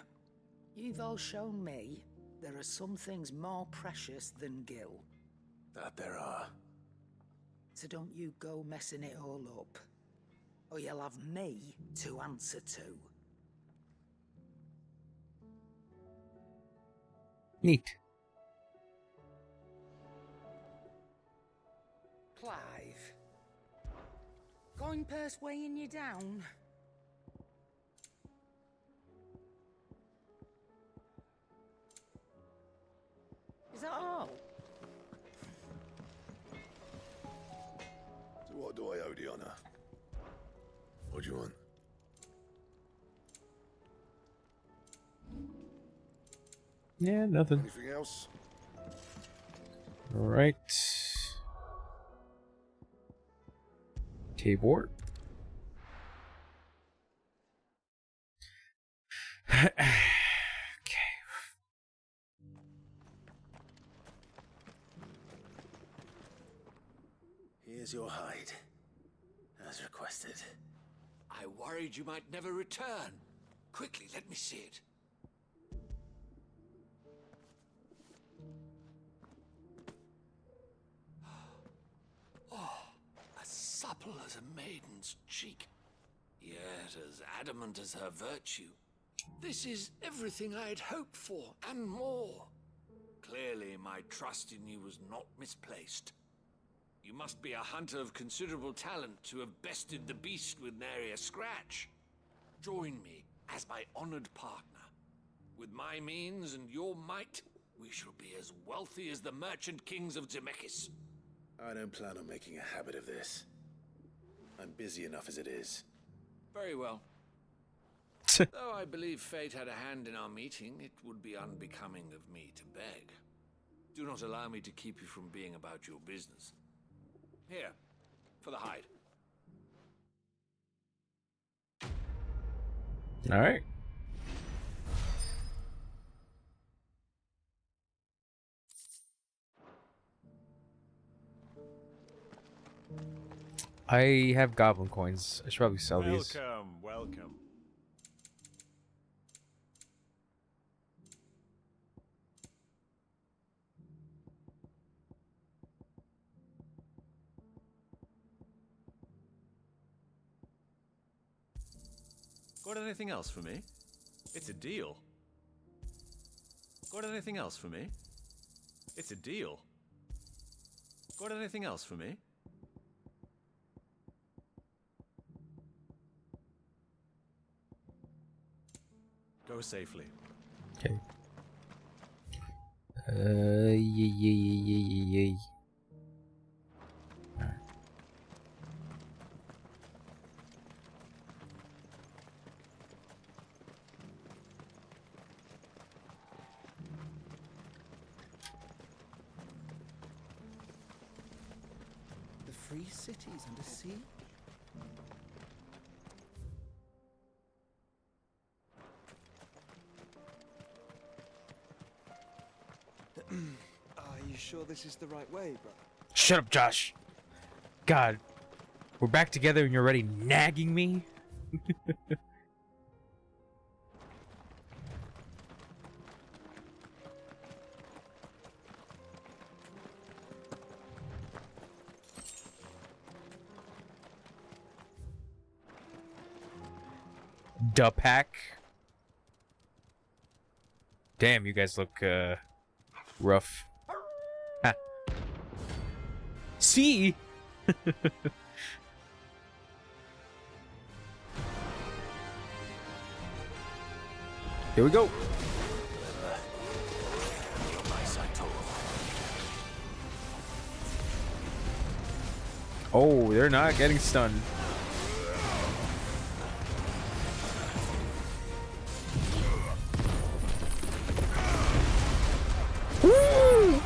You've all shown me there are some things more precious than gil. That there are. So don't you go messing it all up, or you'll have me to answer to. Neat. Clive. Coin purse weighing you down? Is that all? So what do I owe the honor? What do you want? Yeah, nothing. Anything else? All right. Tabor. Okay. Here's your hide, as requested. I worried you might never return. Quickly, let me see it. Oh, as supple as a maiden's cheek, yet as adamant as her virtue. This is everything I had hoped for, and more. Clearly, my trust in you was not misplaced. You must be a hunter of considerable talent to have bested the beast with nary a scratch. Join me as my honored partner. With my means and your might, we shall be as wealthy as the merchant kings of Zemeckis. I don't plan on making a habit of this. I'm busy enough as it is. Very well. Though I believe fate had a hand in our meeting, it would be unbecoming of me to beg. Do not allow me to keep you from being about your business. Here, for the hide. All right. I have goblin coins. I should probably sell these. Welcome, welcome. Got anything else for me? It's a deal. Got anything else for me? It's a deal. Got anything else for me? Go safely. Okay. Yay. The free cities under siege? Are you sure this is the right way, brother? Shut up, Josh. God, we're back together and you're already nagging me? Duh pack. Damn, you guys look rough. Ha. See? Here we go. Oh, they're not getting stunned. Woo!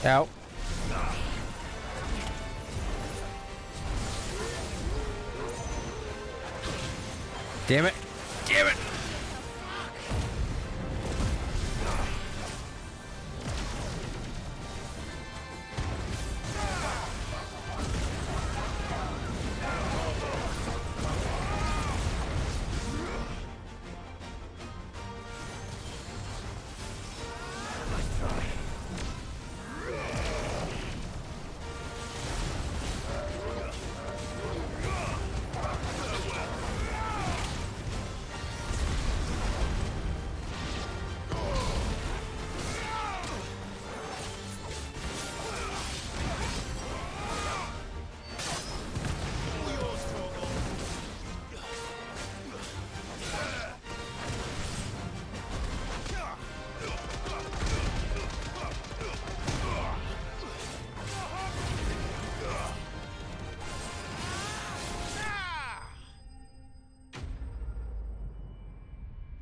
Out. Damn it. Damn it.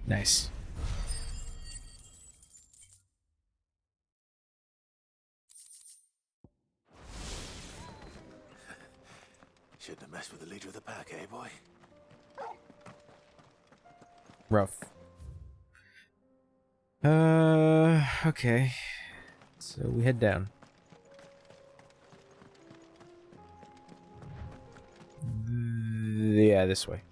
Nice. Should Mess with the leader of the pack, eh, boy? Rough. Okay. So we head down. Yeah, this way.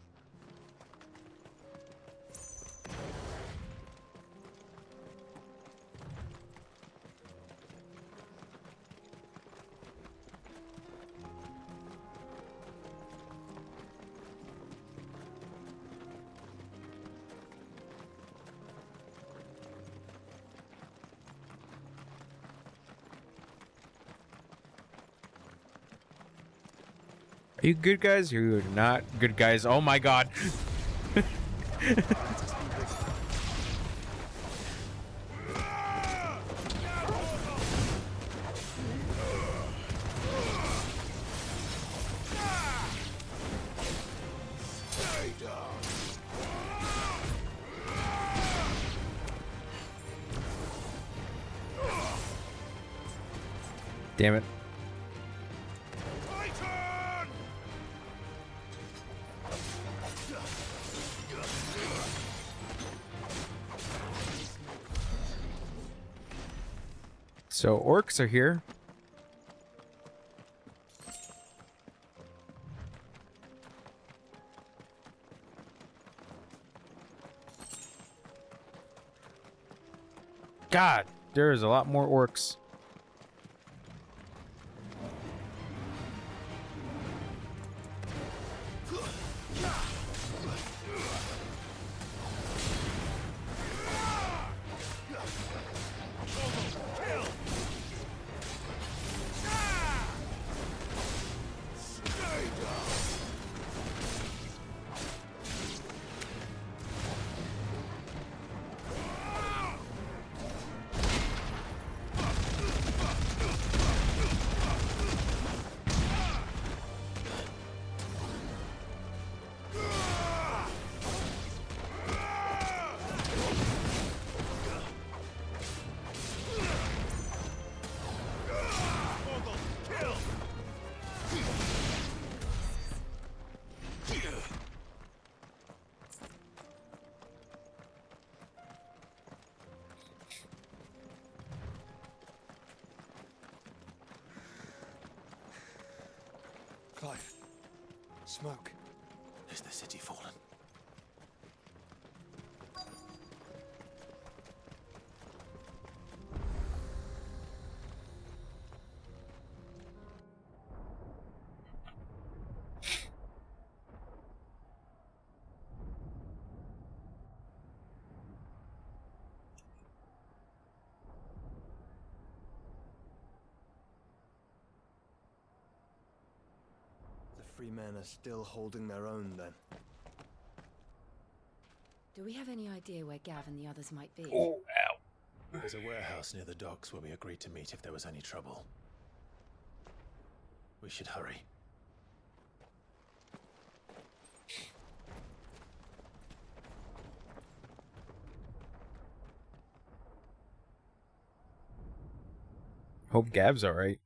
Are you good guys? You're not good guys. Oh my god. Damn it. So orcs are here. God, there's a lot more orcs. Clive. Smoke. Is the city fallen? Free men are still holding their own, then. Do we have any idea where Gav and the others might be? Oh, ow. There's a warehouse near the docks where we agreed to meet if there was any trouble. We should hurry. Hope Gav's alright.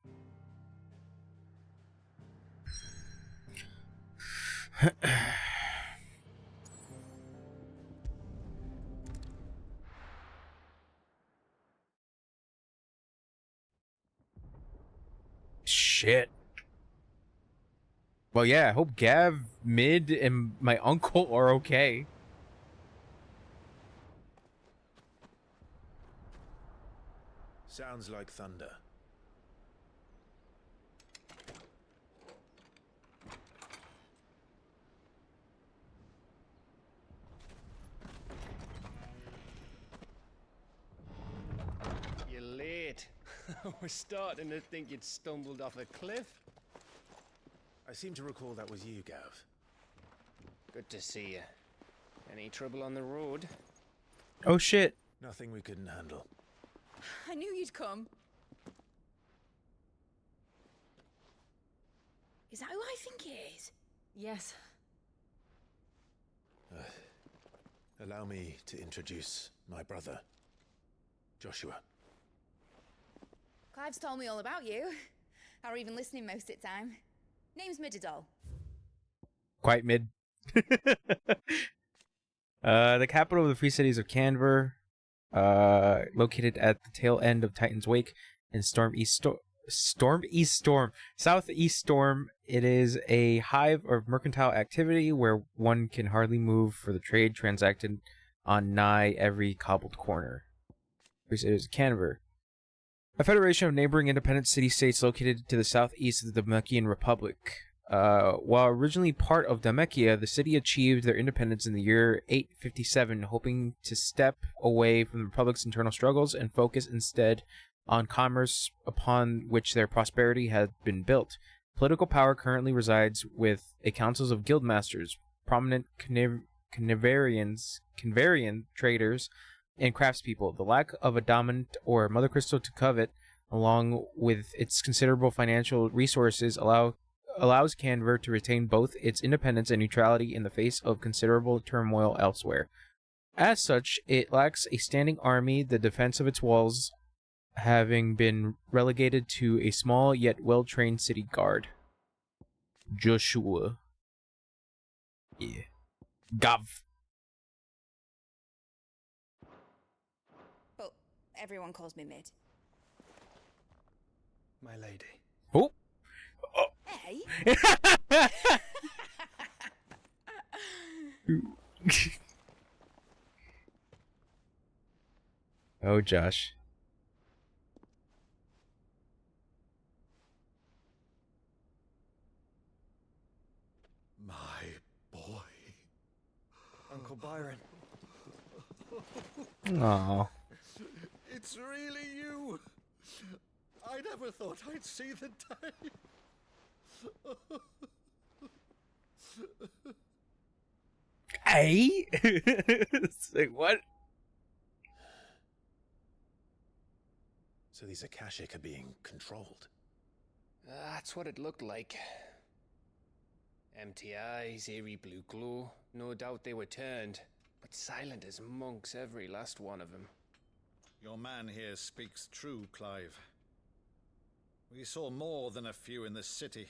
Shit. Well, yeah, I hope Gav, Mid, and my uncle are okay. Sounds like thunder. You're late. We're starting to think you'd stumbled off a cliff. I seem to recall that was you, Gav. Good to see you. Any trouble on the road? Oh shit. Nothing we couldn't handle. I knew you'd come. Is that who I think it is? Yes. Allow me to introduce my brother, Joshua. Clive's told me all about you. Or even listening most of the time. Name's Midadol. Quite mid. The capital of the Free Cities of Canver, located at the tail end of Titan's Wake in Southeast Storm. It is a hive of mercantile activity where one can hardly move for the trade transacted on nigh every cobbled corner. Free Cities of Canver, a federation of neighboring independent city-states located to the southeast of the Damekian Republic. While originally part of Damekia, the city achieved their independence in the year 857, hoping to step away from the Republic's internal struggles and focus instead on commerce upon which their prosperity had been built. Political power currently resides with a council of guildmasters, prominent Canvarian traders, and craftspeople. The lack of a dominant or mother crystal to covet, along with its considerable financial resources, allows Canver to retain both its independence and neutrality in the face of considerable turmoil elsewhere. As such, it lacks a standing army, the defense of its walls having been relegated to a small yet well-trained city guard. Joshua. Yeah. Gav. But everyone calls me Mid. My lady. Oh. Hey? Oh, Josh. My boy. Uncle Byron. Aww. It's really you. I never thought I'd see the day. Hey? It's like, what? So these Akashic are being controlled. That's what it looked like. Empty eyes, eerie blue glow. No doubt they were turned, but silent as monks, every last one of them. Your man here speaks true, Clive. We saw more than a few in this city.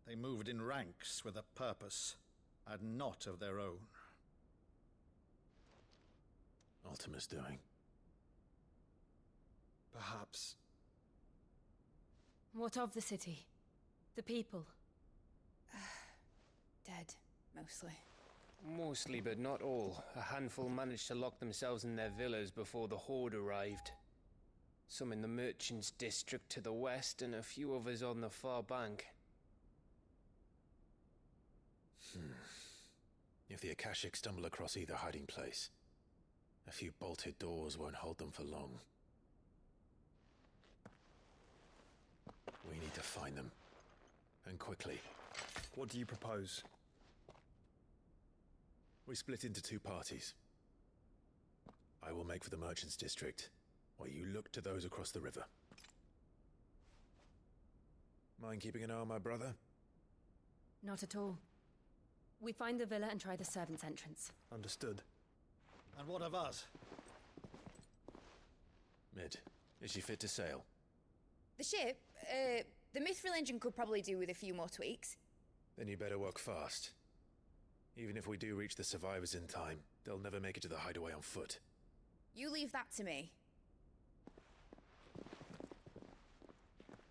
They moved in ranks with a purpose, and not of their own. Ultima's doing. Perhaps. What of the city? The people? Dead, mostly. Mostly, but not all. A handful managed to lock themselves in their villas before the Horde arrived. Some in the Merchants' District to the west, and a few others on the far bank. If the Akashic stumble across either hiding place, a few bolted doors won't hold them for long. We need to find them. And quickly. What do you propose? We split into two parties. I will make for the Merchants' District, while you look to those across the river. Mind keeping an eye on my brother? Not at all. We find the villa and try the servants' entrance. Understood. And what of us? Mid, is she fit to sail? The ship, the Mithril engine could probably do with a few more tweaks. Then you better work fast. Even if we do reach the survivors in time, they'll never make it to the hideaway on foot. You leave that to me.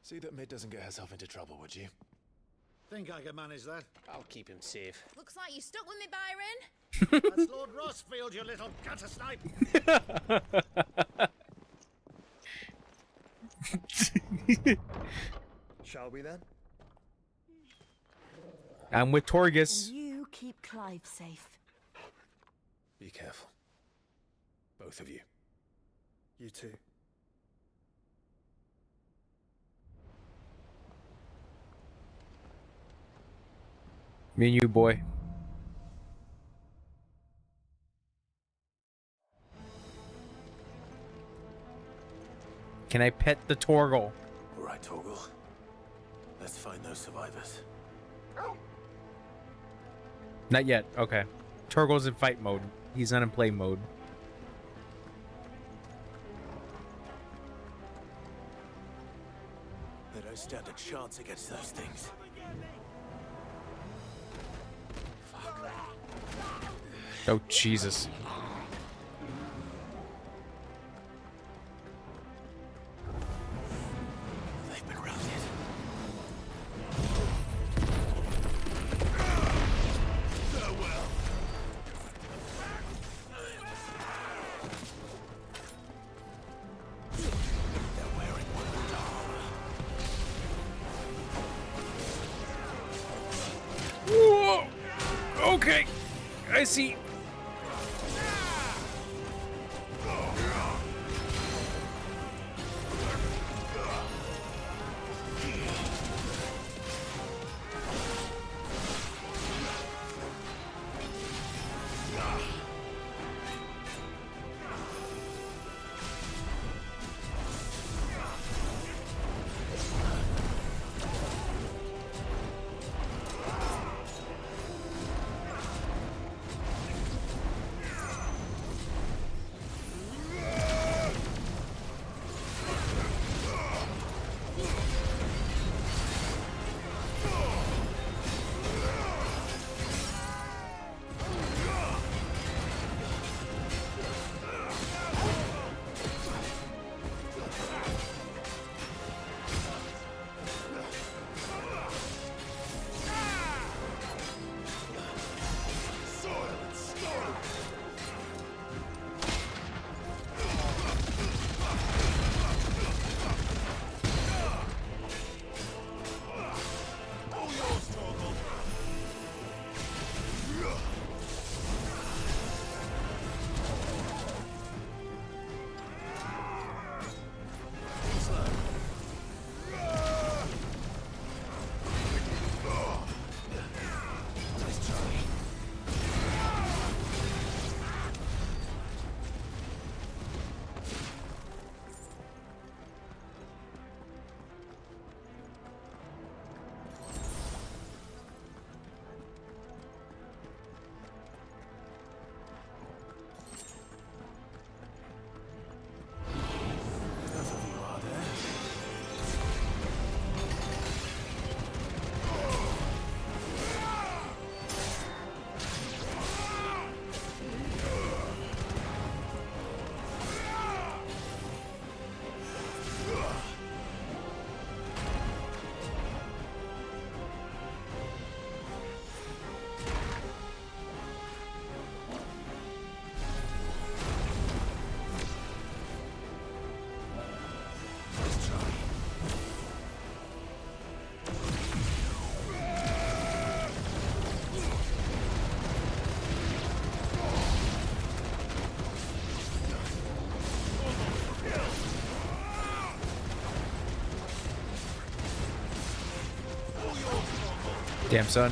See that Mid doesn't get herself into trouble, would you? Think I can manage that? I'll keep him safe. Looks like you stuck with me, Byron. That's Lord Rossfield, you little gutter snipe! Shall we then? I'm with Torgus. And you keep Clive safe. Be careful. Both of you. You too. Me and you, boy. Can I pet the Torgal? All right, Torgal. Let's find those survivors. Not yet. Okay. Torgal's in fight mode. He's not in play mode. They don't stand a chance against those things. Oh, Jesus. They've been routed. Farewell. They're wearing wood armor. Whoa! Okay, I see. Damn, son.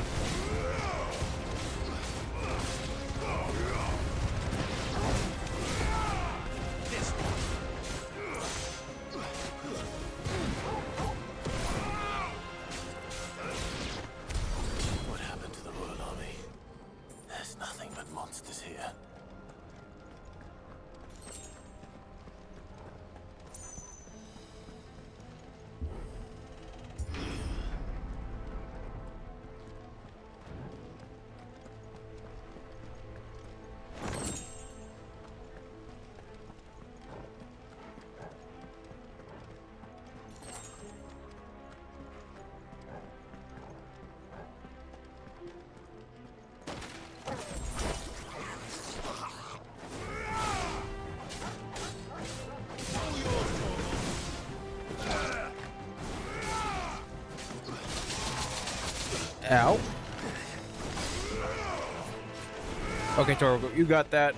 What happened to the Royal Army? There's nothing but monsters here. Ow. Okay, Toro, you got that.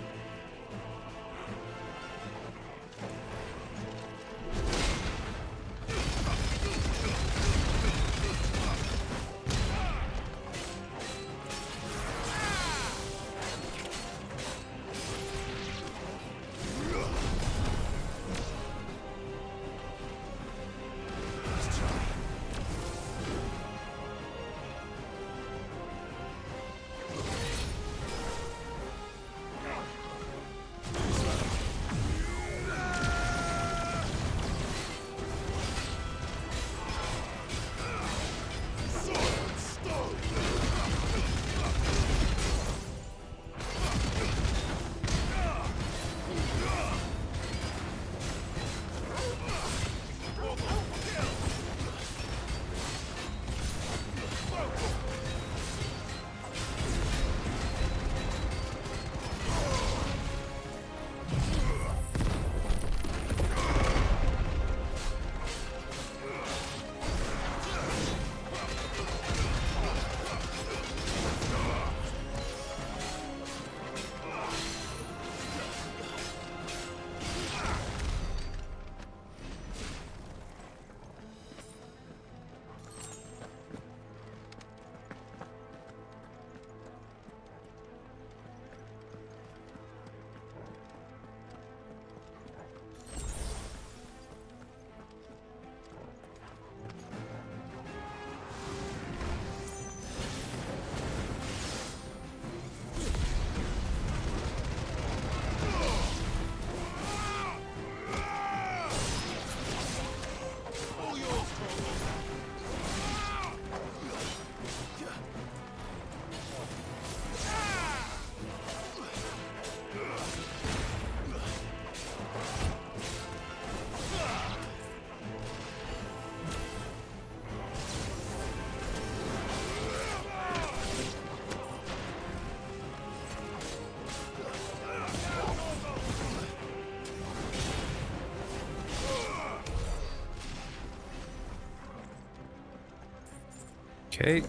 Okay.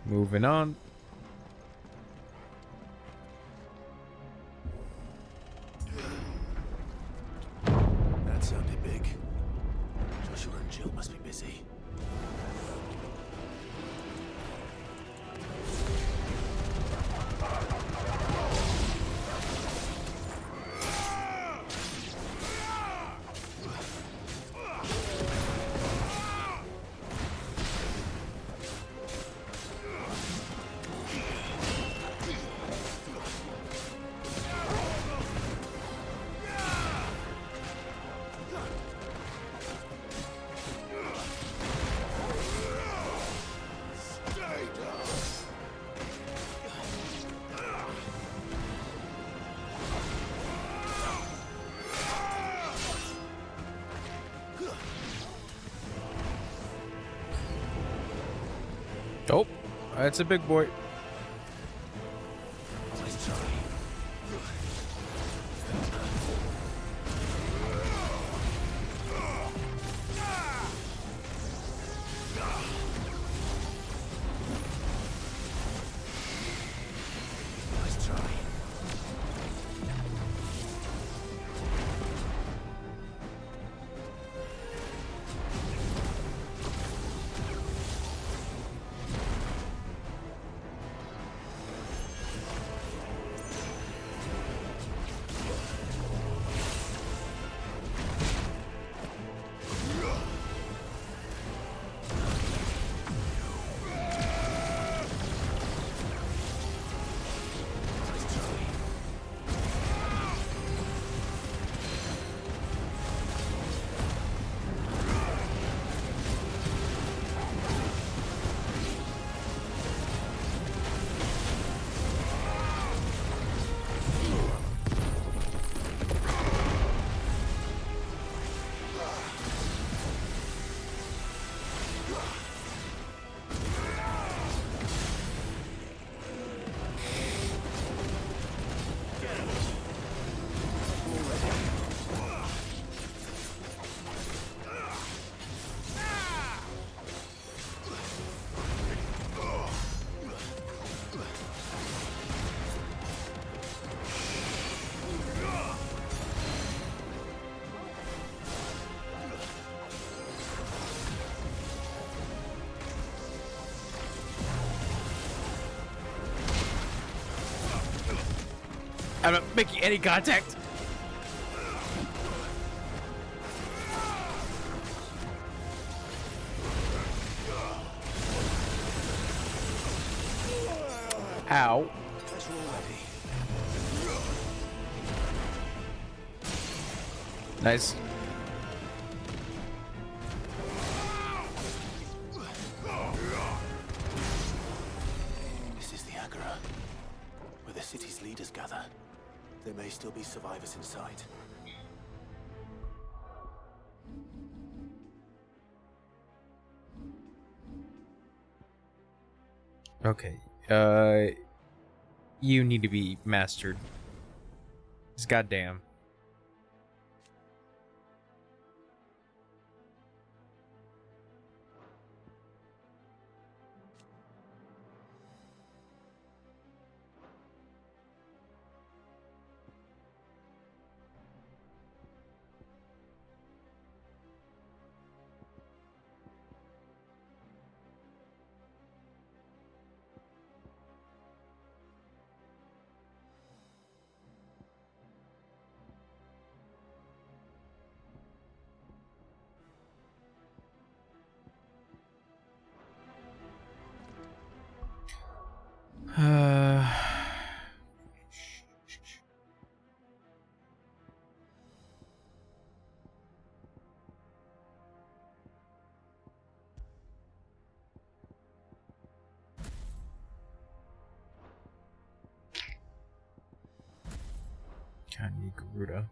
Moving on. That sounded big. Joshua and Jill must be busy. Oh, that's a big boy. I'm not making any contact. Ow. Nice. This is the Agora, where the city's leaders gather. There may still be survivors inside. Okay. You need to be mastered. It's goddamn. Kanye Garuda.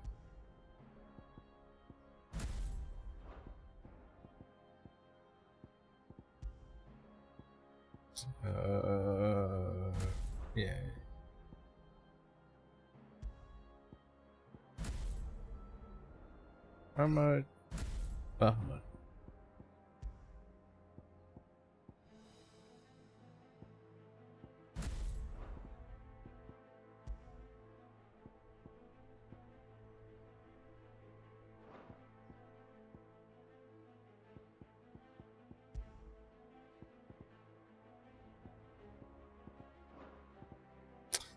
Yeah. I'm a Bahama.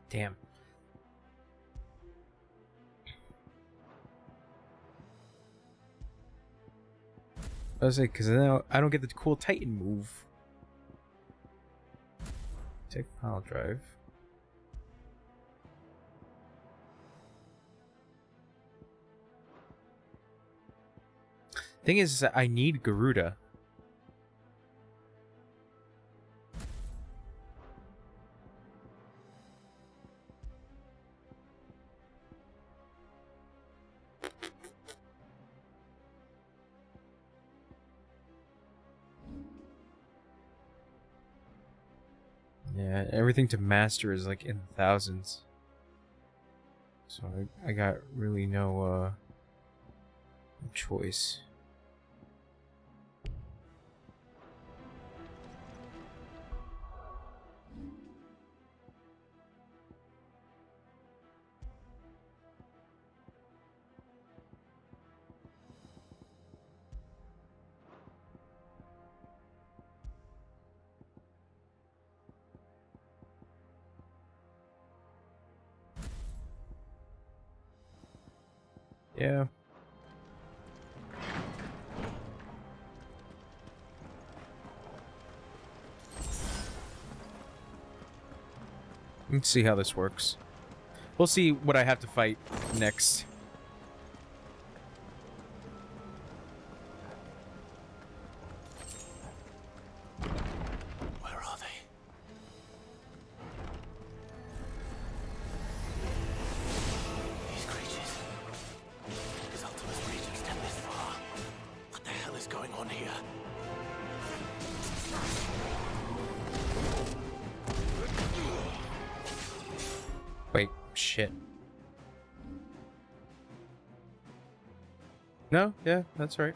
Damn. I was like, because now I don't get the cool Titan move. Take pile drive. Thing is that I need Garuda. Yeah, everything to master is like in the thousands. So I got really no choice. Yeah. Let's see how this works. We'll see what I have to fight next. Where are they? These creatures. His Ultima's reach extend this far. What the hell is going on here? Wait, shit. No, yeah, that's right.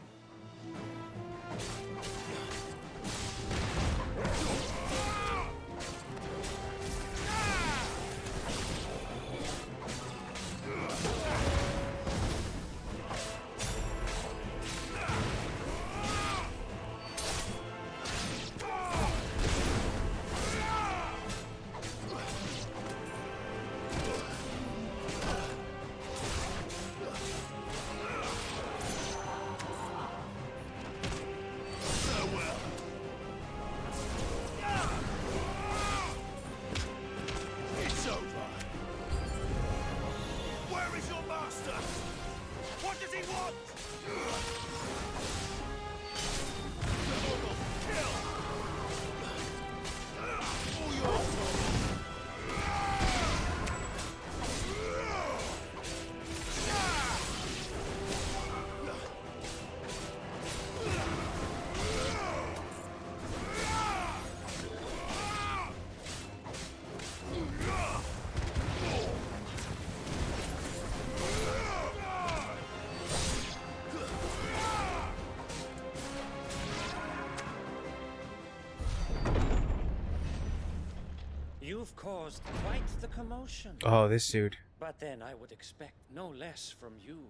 You've caused quite the commotion. Oh, this dude. But then I would expect no less from you,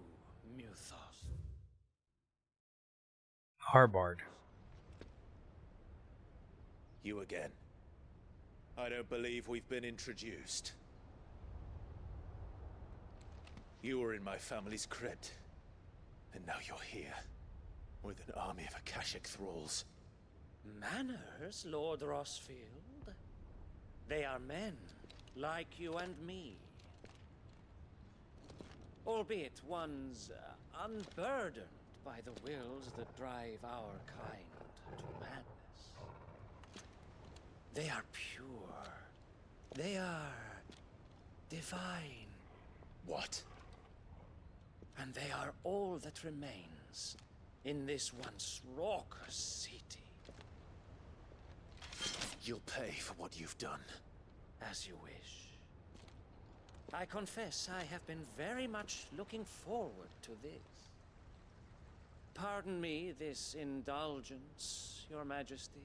Muthos. Harbard. You again. I don't believe we've been introduced. You were in my family's crypt, and now you're here, with an army of Akashic thralls. Manners, Lord Rosfield? They are men, like you and me. Albeit ones unburdened by the wills that drive our kind to madness. They are pure. They are divine. What? And they are all that remains in this once raucous city. You'll pay for what you've done. As you wish. I confess I have been very much looking forward to this. Pardon me this indulgence, Your Majesty.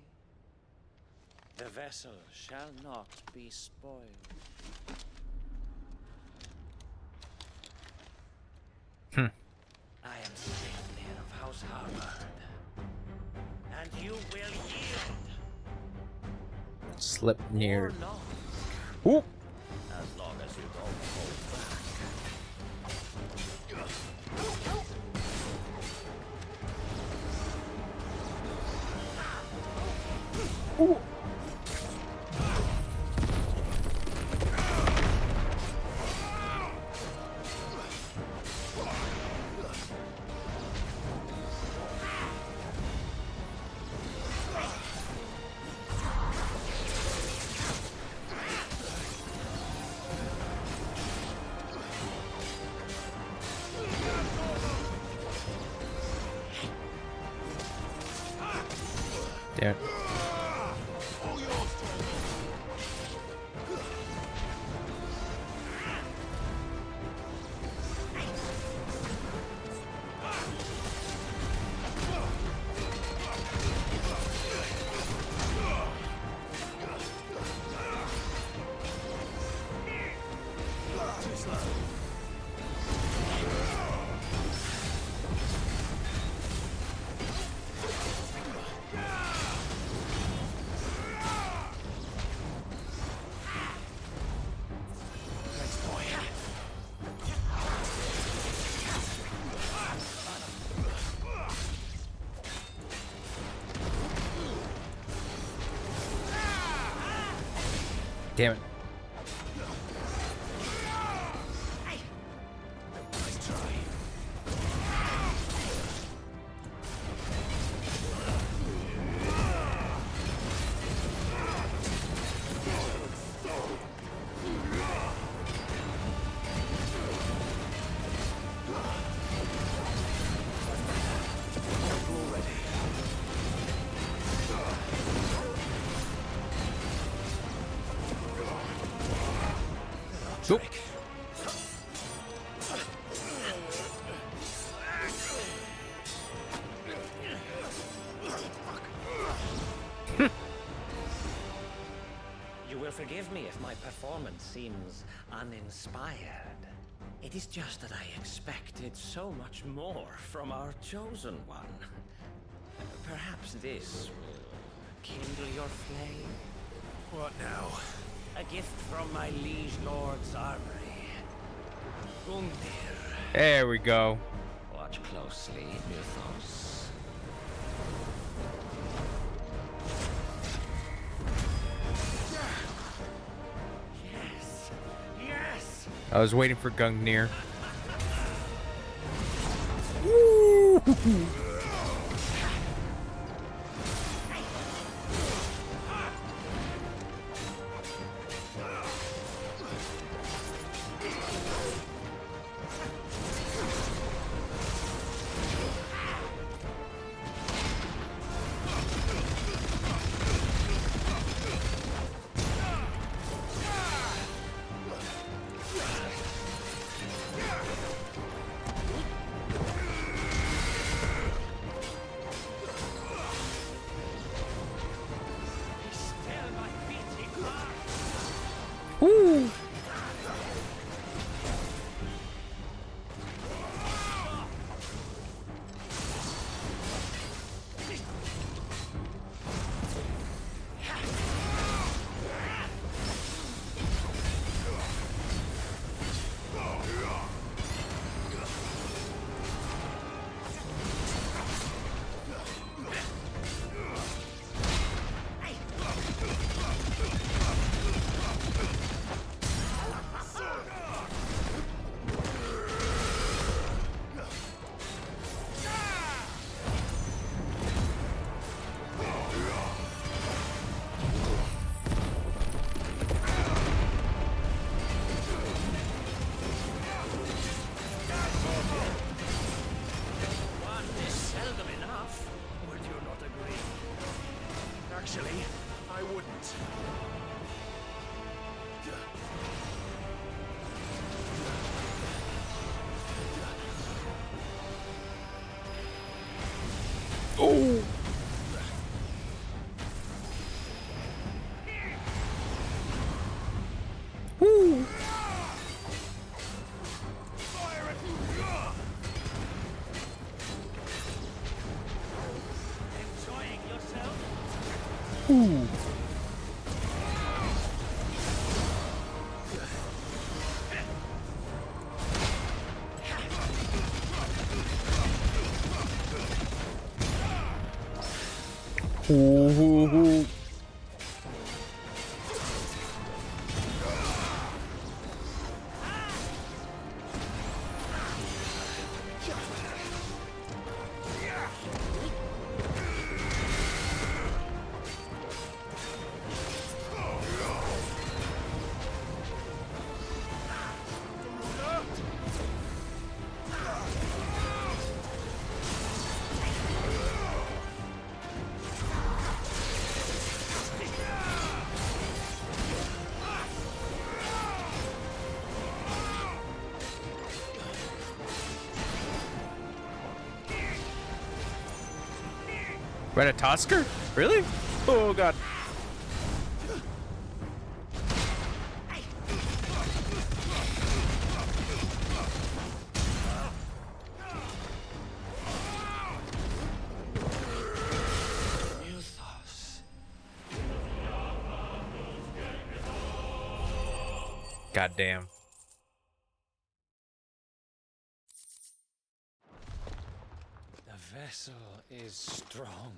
The vessel shall not be spoiled. I am Sleipnir of House Harbard, and you will yield. Sleipnir. Or not. Ooh. As long Damn it. Damn it. Nope. You will forgive me if my performance seems uninspired. It is just that I expected so much more from our chosen one. Perhaps this will kindle your flame? What now? A gift from my liege lord's armory. Gungnir. There we go. Watch closely, Mythos. Yes! Yes! I was waiting for Gungnir. Woo! Woo! Actually, I wouldn't. Oh! Woo! Enjoying yourself? Ooh. Ooh. Ratatosker? Really? Oh god. God damn. The vessel is strong.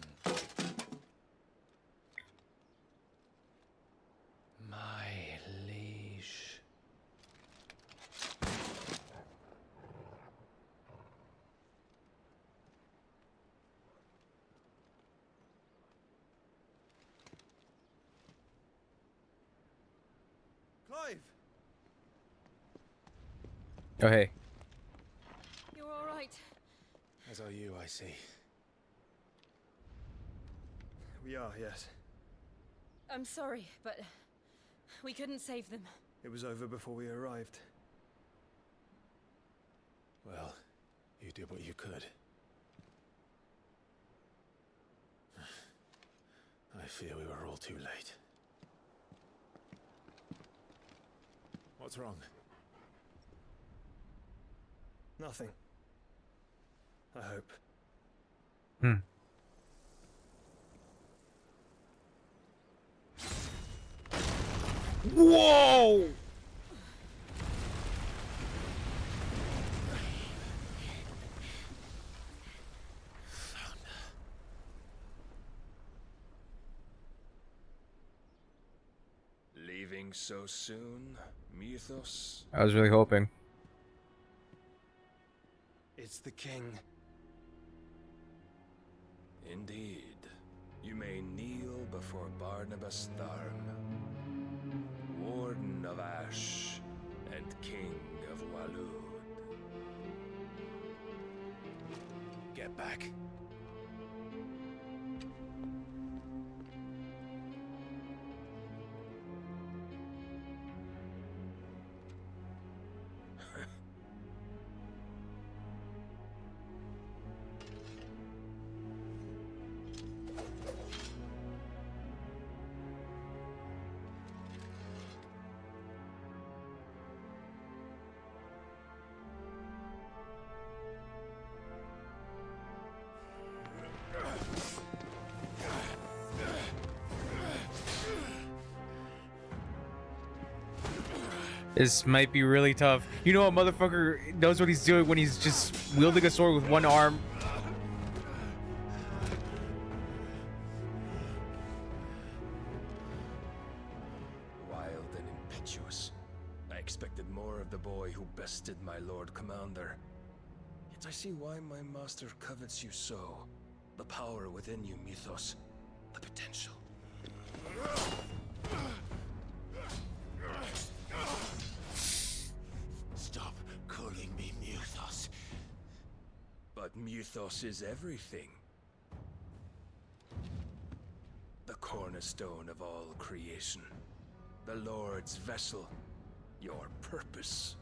My liege. Clive! Oh, hey. You're all right. As are you, I see. We are, yes. I'm sorry, but we couldn't save them. It was over before we arrived. Well, you did what you could. I fear we were all too late. What's wrong? Nothing. I hope. Whoa! Leaving so soon, Mythos? I was really hoping. It's the king. Indeed. You may kneel before Barnabas Tharm, Warden of Ash and King of Walud. Get back. This might be really tough. You know, a motherfucker knows what he's doing when he's just wielding a sword with one arm. Wild and impetuous. I expected more of the boy who bested my Lord Commander. Yet I see why my master covets you so. The power within you, Mythos. The potential. Stop calling me Mythos. But Mythos is everything. The cornerstone of all creation. The Lord's vessel. Your purpose.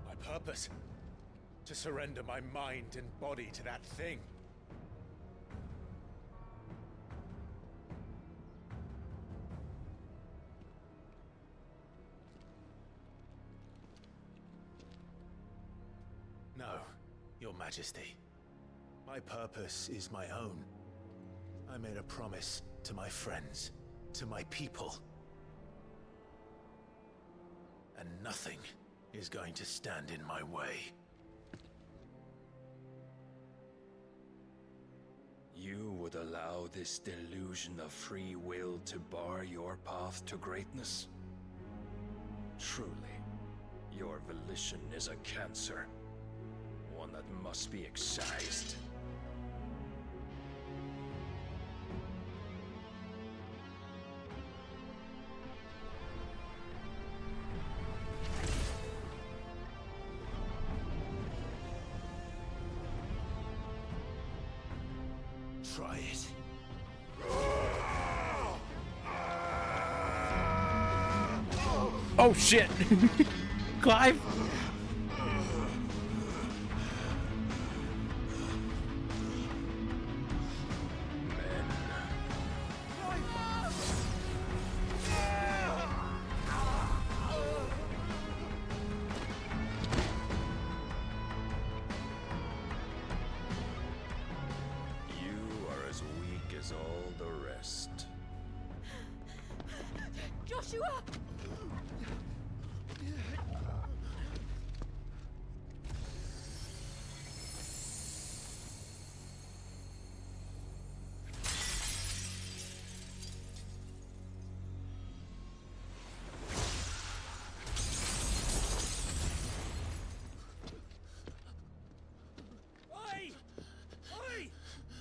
My purpose? To surrender my mind and body to that thing. No, Your Majesty. My purpose is my own. I made a promise to my friends, to my people. And nothing is going to stand in my way. You would allow this delusion of free will to bar your path to greatness? Truly, your volition is a cancer. One that must be excised. Try it. Oh shit! Clive? Joshua! Oi! Oi!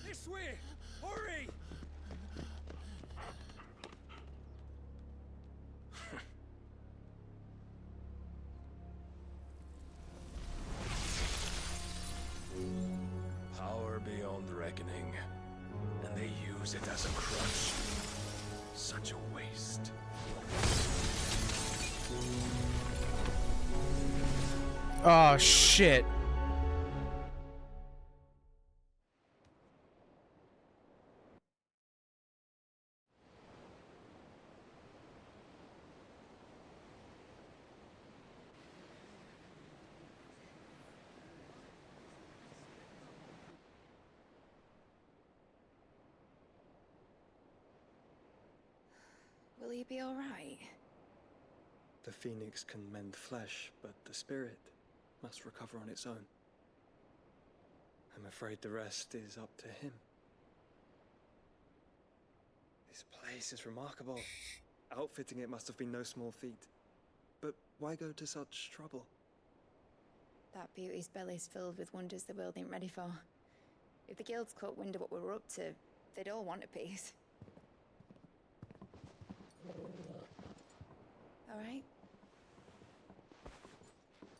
This way! Hurry! Power beyond reckoning, and they use it as a crutch. Such a waste. Oh shit. Will he be all right? The phoenix can mend flesh, but the spirit must recover on its own. I'm afraid the rest is up to him. This place is remarkable. Outfitting it must have been no small feat. But why go to such trouble? That beauty's belly's filled with wonders the world ain't ready for. If the guilds caught wind of what we were up to, they'd all want a piece. All right?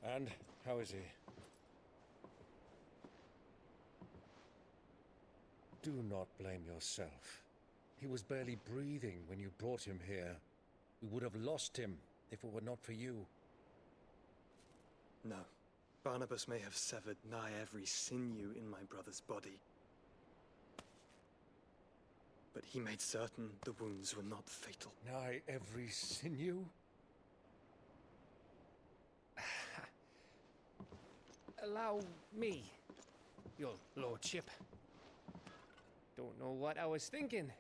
And how is he? Do not blame yourself. He was barely breathing when you brought him here. We would have lost him if it were not for you. No. Barnabas may have severed nigh every sinew in my brother's body. But he made certain the wounds were not fatal. Nigh every sinew? Allow me, your lordship. Don't know what I was thinking,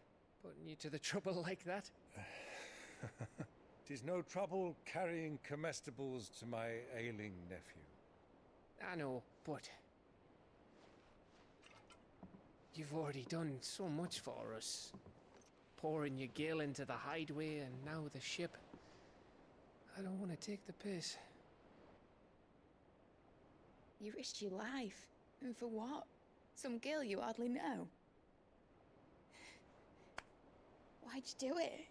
putting you to the trouble like that. 'Tis no trouble carrying comestibles to my ailing nephew. I know, but you've already done so much for us. Pouring your gale into the hideaway and now the ship. I don't want to take the piss. You risked your life. And for what? Some girl you hardly know. Why'd you do it?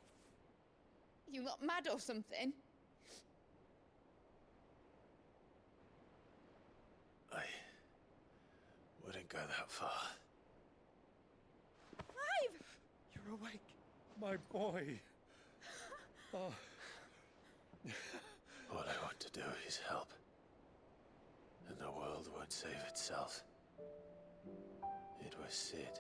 You not mad or something? I wouldn't go that far. Clive! You're awake, my boy. Oh. All I want to do is help. And the world won't save itself. It was Sid.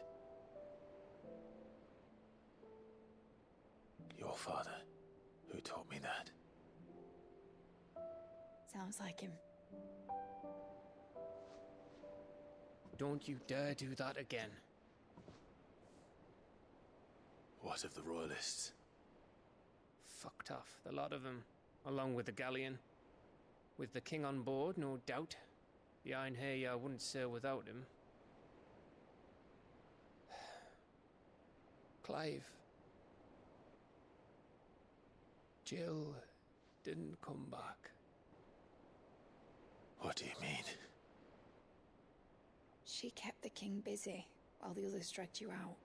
Your father, who taught me that. Sounds like him. Don't you dare do that again. What of the royalists? Fucked off, the lot of them, along with the galleon. With the king on board, no doubt. Behind here, I wouldn't sail without him. Clive. Jill didn't come back. What do you mean? She kept the king busy while the others dragged you out.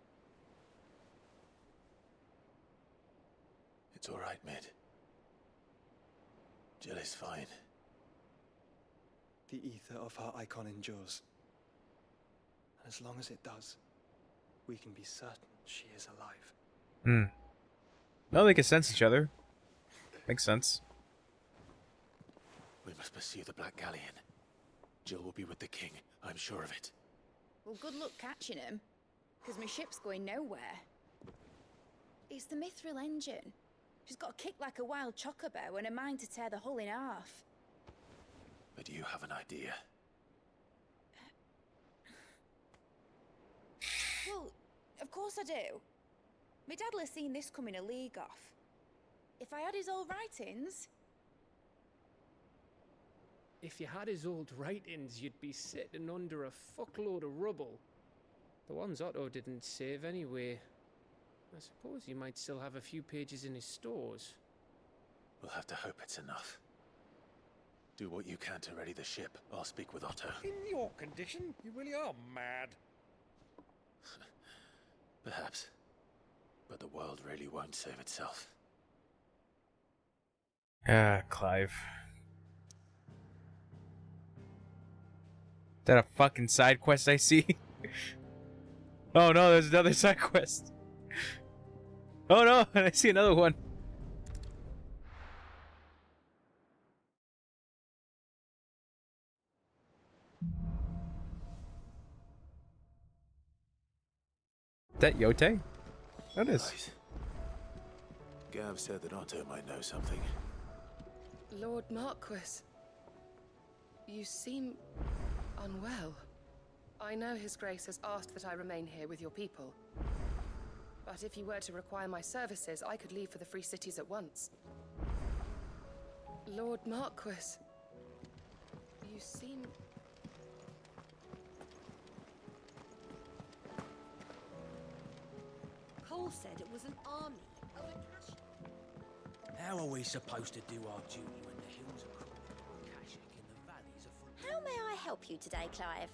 It's all right, Mid. Jill is fine. The ether of her icon endures. And as long as it does, we can be certain she is alive. No, they can sense each other. Makes sense. We must pursue the Black Galleon. Jill will be with the king, I'm sure of it. Well, good luck catching him, because my ship's going nowhere. It's the Mithril engine. She's got a kick like a wild chocobo and a mind to tear the hull in half. But do you have an idea? Well, of course I do. My dad will have seen this coming a league off. If I had his old writings... If you had his old writings, you'd be sitting under a fuckload of rubble. The ones Otto didn't save anyway. I suppose you might still have a few pages in his stores. We'll have to hope it's enough. Do what you can to ready the ship. I'll speak with Otto. In your condition, you really are mad. Perhaps. But the world really won't save itself. Ah, Clive. Is that a fucking side quest I see? Oh no, there's another side quest. Oh no, I see another one. Is that Yote? That is. Right. Gav said that Otto might know something. Lord Marquis, you seem unwell. I know His Grace has asked that I remain here with your people. But if you were to require my services, I could leave for the Free Cities at once. Lord Marquis, you seem... Cole said it was an army of Akashic. How are we supposed to do our duty when the hills are crawling with Akashic and the valleys are full? How may I help you today, Clive?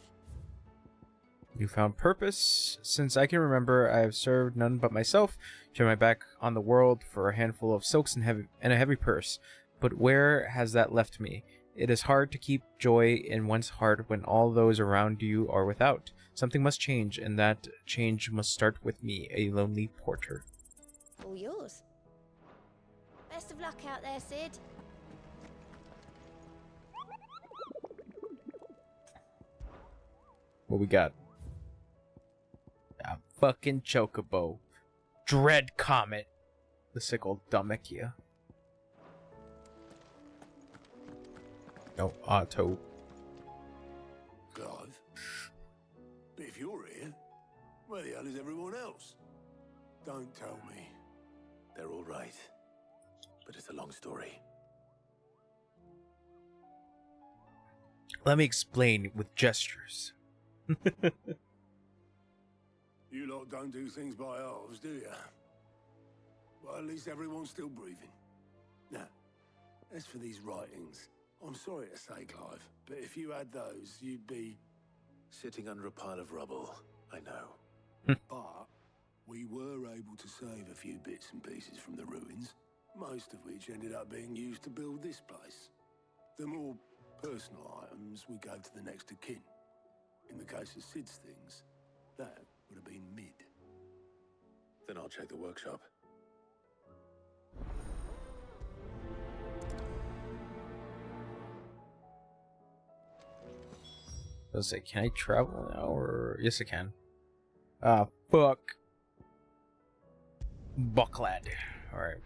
You found purpose. Since I can remember, I have served none but myself, turned my back on the world for a handful of silks and a heavy purse. But where has that left me? It is hard to keep joy in one's heart when all those around you are without. Something must change, and that change must start with me, a lonely porter. All yours. Best of luck out there, Sid. What we got? A fucking chocobo. Dread Comet. The sick old Dhalmekia. No, Otto. Clive? But if you're here, where the hell is everyone else? Don't tell me. They're all right. But it's a long story. Let me explain with gestures. You lot don't do things by halves, do you? Well, at least everyone's still breathing. Now, as for these writings, I'm sorry to say, Clive, but if you had those, you'd be... Sitting under a pile of rubble, I know. But we were able to save a few bits and pieces from the ruins, most of which ended up being used to build this place. The more personal items we gave to the next of kin. In the case of Sid's things, that would have been mid. Then I'll check the workshop. I was like, can I travel now? Or yes, I can. Ah, fuck. Bucklad. Alright.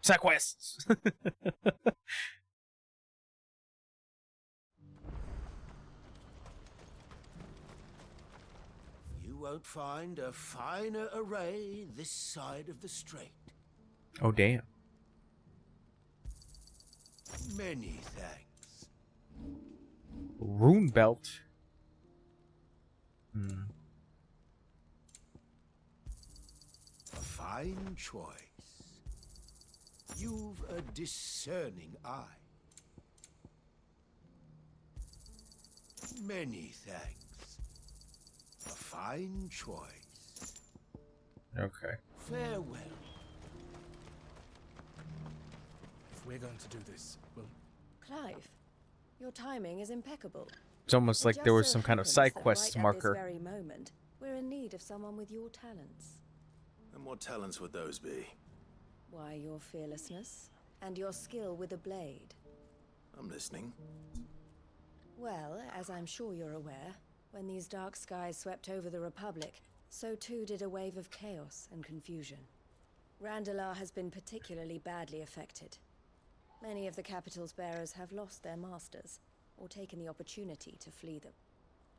Side quests! You won't find a finer array this side of the strait. Oh, damn. Many thanks. Rune belt. A fine choice. You've a discerning eye. Many thanks. A fine choice. Okay. Farewell. If we're going to do this, we'll... Clive, your timing is impeccable. It's almost like there was some kind of side quest marker. At this very moment, we're in need of someone with your talents. And what talents would those be? Why, your fearlessness and your skill with a blade. I'm listening. Well, as I'm sure you're aware, when these dark skies swept over the Republic, so too did a wave of chaos and confusion. Randalar has been particularly badly affected. Many of the capital's bearers have lost their masters, or taken the opportunity to flee them.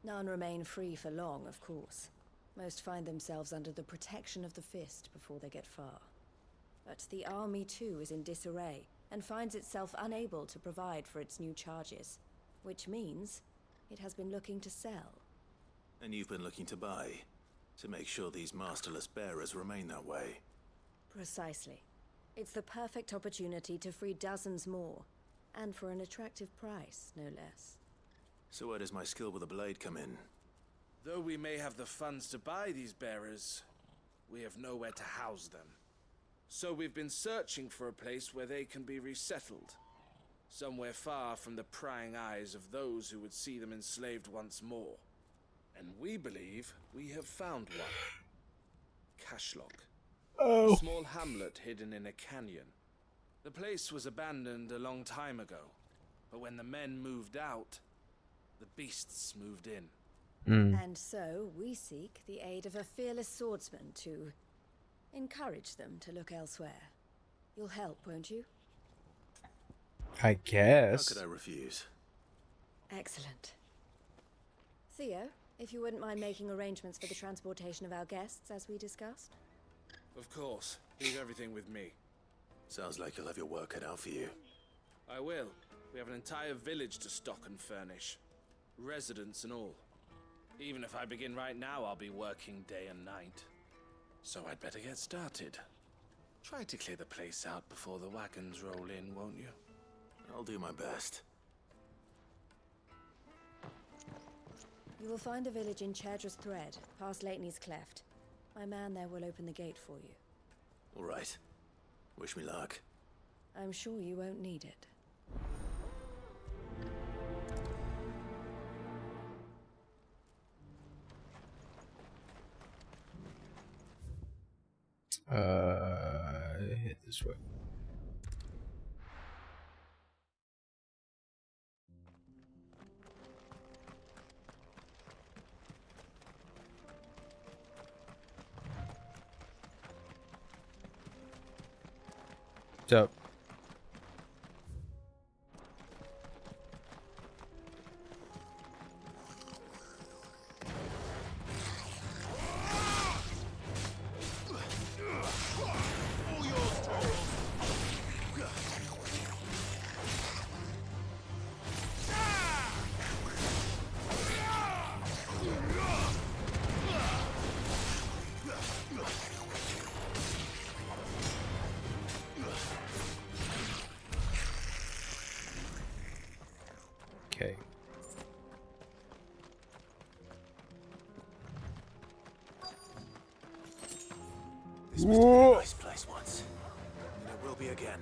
None remain free for long, of course. Most find themselves under the protection of the Fist before they get far. But the army too is in disarray and finds itself unable to provide for its new charges, which means it has been looking to sell. And you've been looking to buy, to make sure these masterless bearers remain that way. Precisely. It's the perfect opportunity to free dozens more, and for an attractive price, no less. So where does my skill with a blade come in? Though we may have the funds to buy these bearers, we have nowhere to house them. So we've been searching for a place where they can be resettled. Somewhere far from the prying eyes of those who would see them enslaved once more. And we believe we have found one. Cashlock. A small hamlet hidden in a canyon. The place was abandoned a long time ago, but when the men moved out, the beasts moved in. And so we seek the aid of a fearless swordsman to encourage them to look elsewhere. You'll help, won't you? I guess. How could I refuse? Excellent. Theo, if you wouldn't mind making arrangements for the transportation of our guests, as we discussed. Of course. Leave everything with me. Sounds like you'll have your work cut out for you. I will. We have an entire village to stock and furnish. Residents and all. Even if I begin right now, I'll be working day and night. So I'd better get started. Try to clear the place out before the wagons roll in, won't you? I'll do my best. You will find a village in Chadra's Thread, past Lateney's Cleft. My man there will open the gate for you. All right. Wish me luck. I'm sure you won't need it. Hit this way. What's up? Okay. This must have been a nice place once. And it will be again.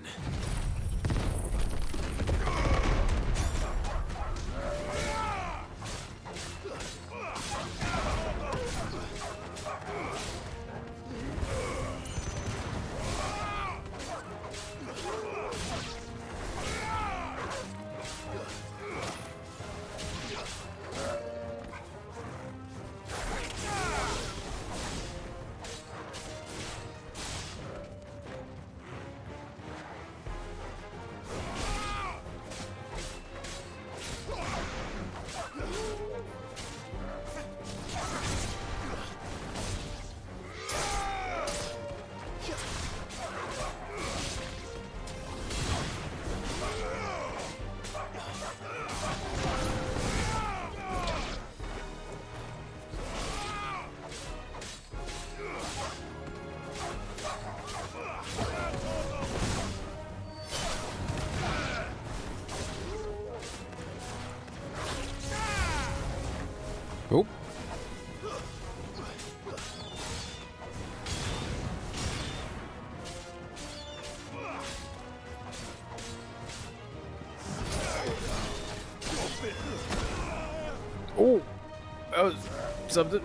Oh. Oh, that was something.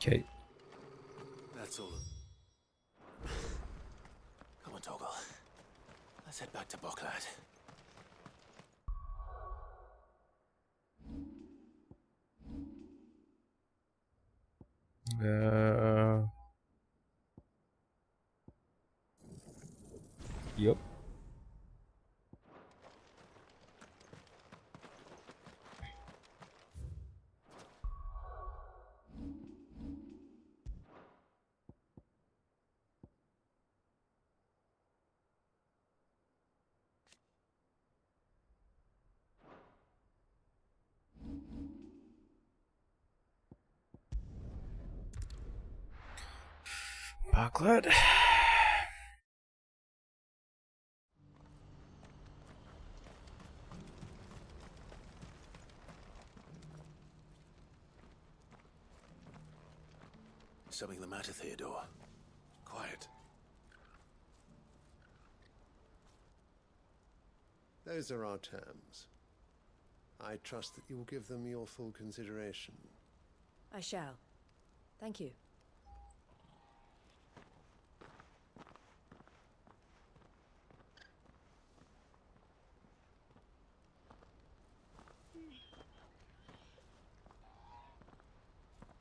Okay. That's all. Come on, Toggle. Let's head back to Boklad. Yep. Boklad. Something the matter, Theodore? Quiet. Those are our terms. I trust that you will give them your full consideration. I shall. Thank you.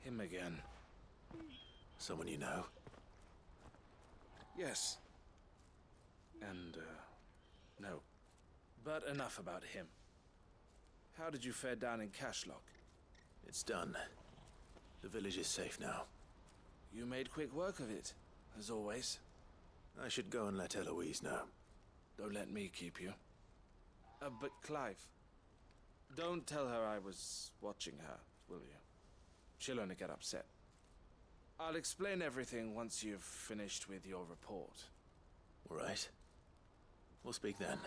Him again. Someone you know? Yes. And, no. But enough about him. How did you fare down in Cashlock? It's done. The village is safe now. You made quick work of it, as always. I should go and let Eloise know. Don't let me keep you. But Clive, don't tell her I was watching her, will you? She'll only get upset. I'll explain everything once you've finished with your report. All right. We'll speak then.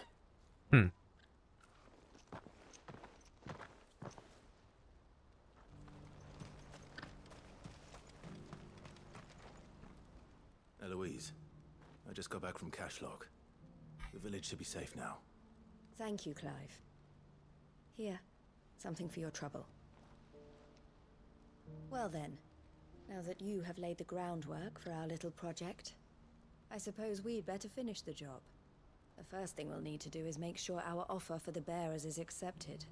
Eloise, I just got back from Cashlock. The village should be safe now. Thank you, Clive. Here, something for your trouble. Well then, now that you have laid the groundwork for our little project, I suppose we'd better finish the job. The first thing we'll need to do is make sure our offer for the bearers is accepted.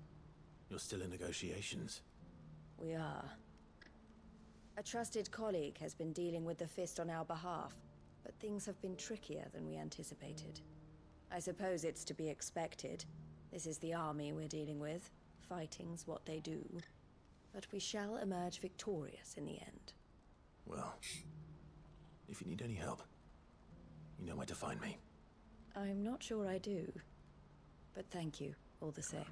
You're still in negotiations? We are. A trusted colleague has been dealing with the Fist on our behalf, but things have been trickier than we anticipated. I suppose it's to be expected. This is the army we're dealing with. Fighting's what they do. But we shall emerge victorious in the end. Well, if you need any help, you know where to find me. I'm not sure I do, but thank you all the same.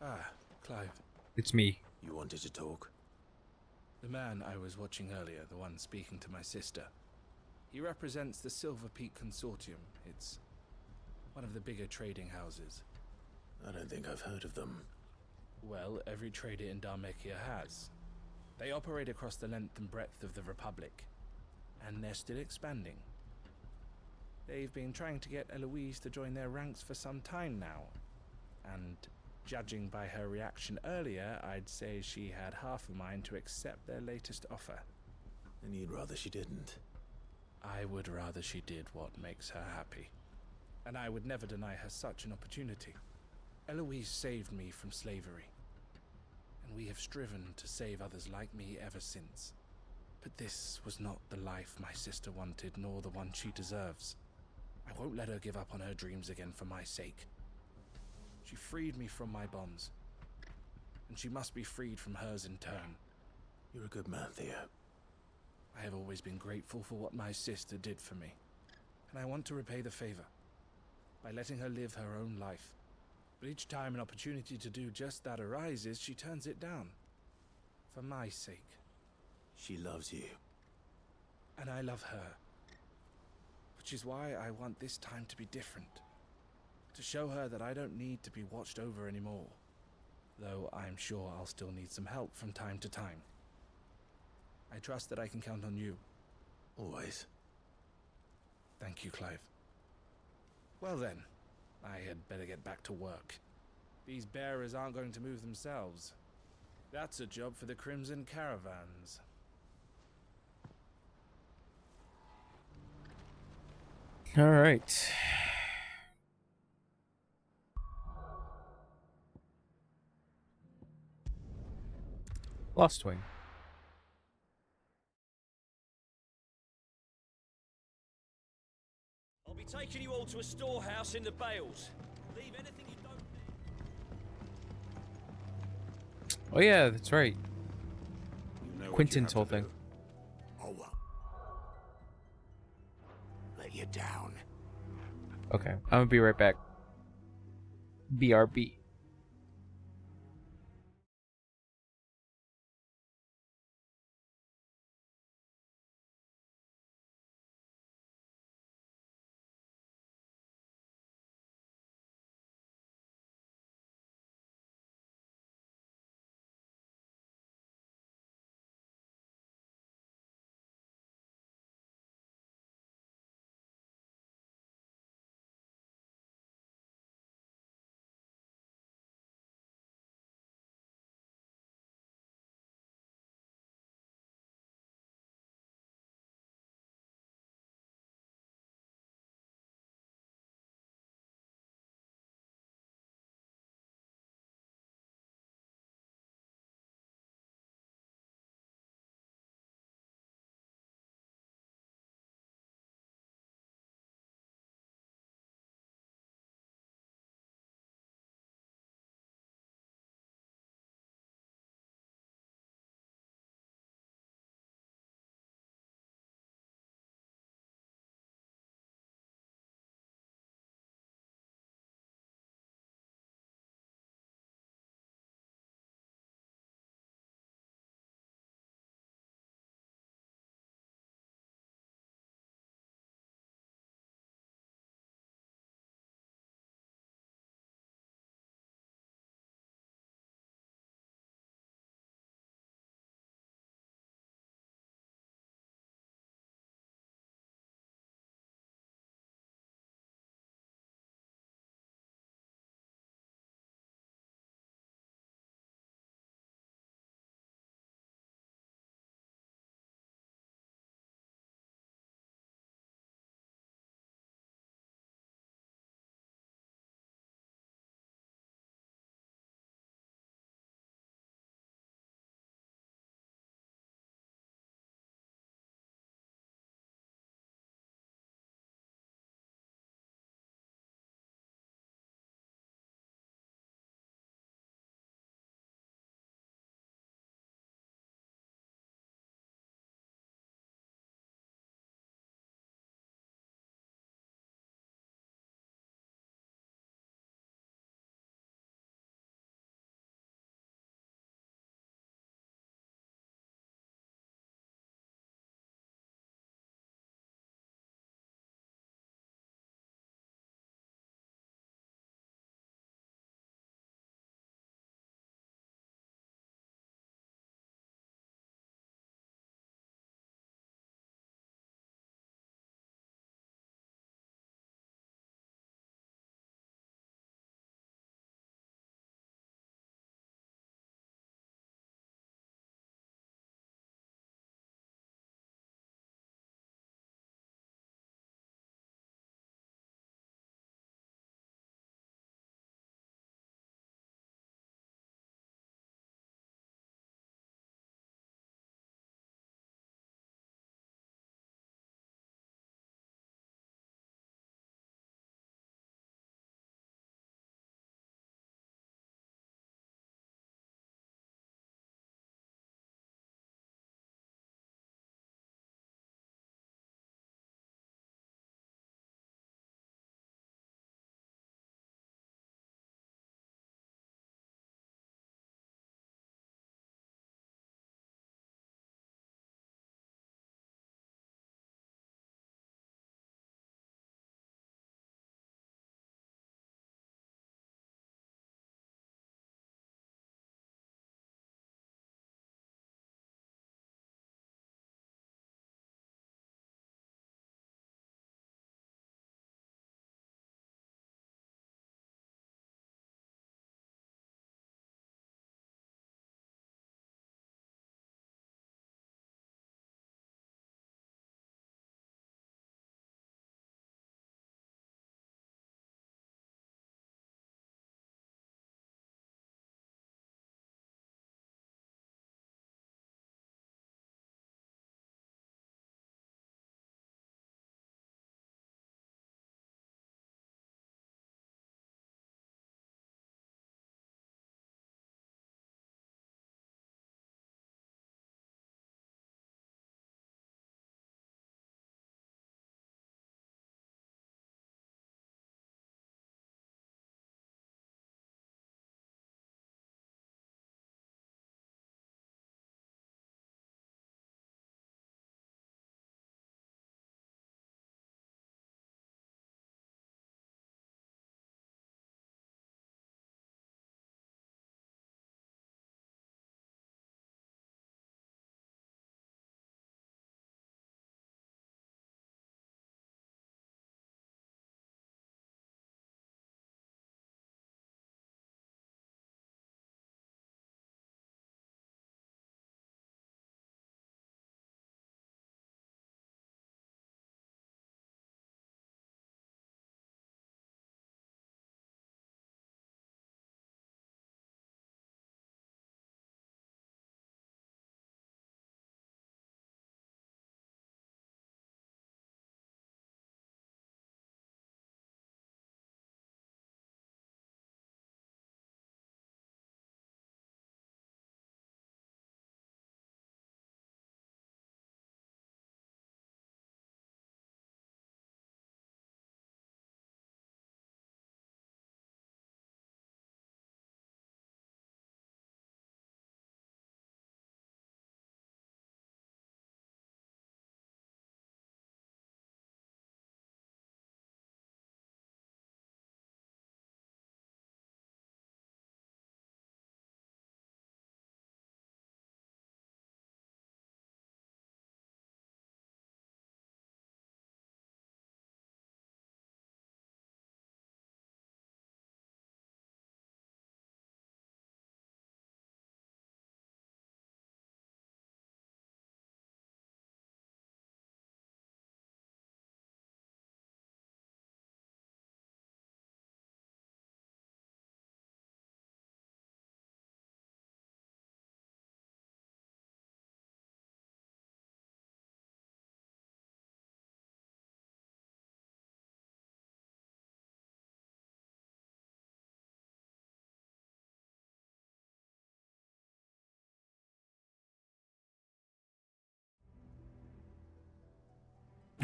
Ah, Clive. It's me. You wanted to talk? The man I was watching earlier, the one speaking to my sister. He represents the Silver Peak Consortium. It's one of the bigger trading houses. I don't think I've heard of them. Well, every trader in Dharmekia has. They operate across the length and breadth of the Republic, and they're still expanding. They've been trying to get Eloise to join their ranks for some time now, and judging by her reaction earlier, I'd say she had half a mind to accept their latest offer. And you'd rather she didn't? I would rather she did what makes her happy. And I would never deny her such an opportunity. Eloise saved me from slavery. And we have striven to save others like me ever since. But this was not the life my sister wanted, nor the one she deserves. I won't let her give up on her dreams again for my sake. She freed me from my bonds, and she must be freed from hers in turn. You're a good man, Theo. I have always been grateful for what my sister did for me, and I want to repay the favor by letting her live her own life. But each time an opportunity to do just that arises, she turns it down. For my sake. She loves you. And I love her. Which is why I want this time to be different. To show her that I don't need to be watched over anymore. though I'm sure I'll still need some help from time to time. I trust that I can count on you. Always. Thank you, Clive. Well then, I had better get back to work. These bearers aren't going to move themselves. That's a job for the Crimson Caravans. All right. Lost Wing. I'll be taking you all to a storehouse in the Bales. Leave anything you don't need. Oh yeah, that's right. You know Quentin's whole what you have thing. to do. Oh well. Let you down. Okay, I'm gonna be right back. BRB.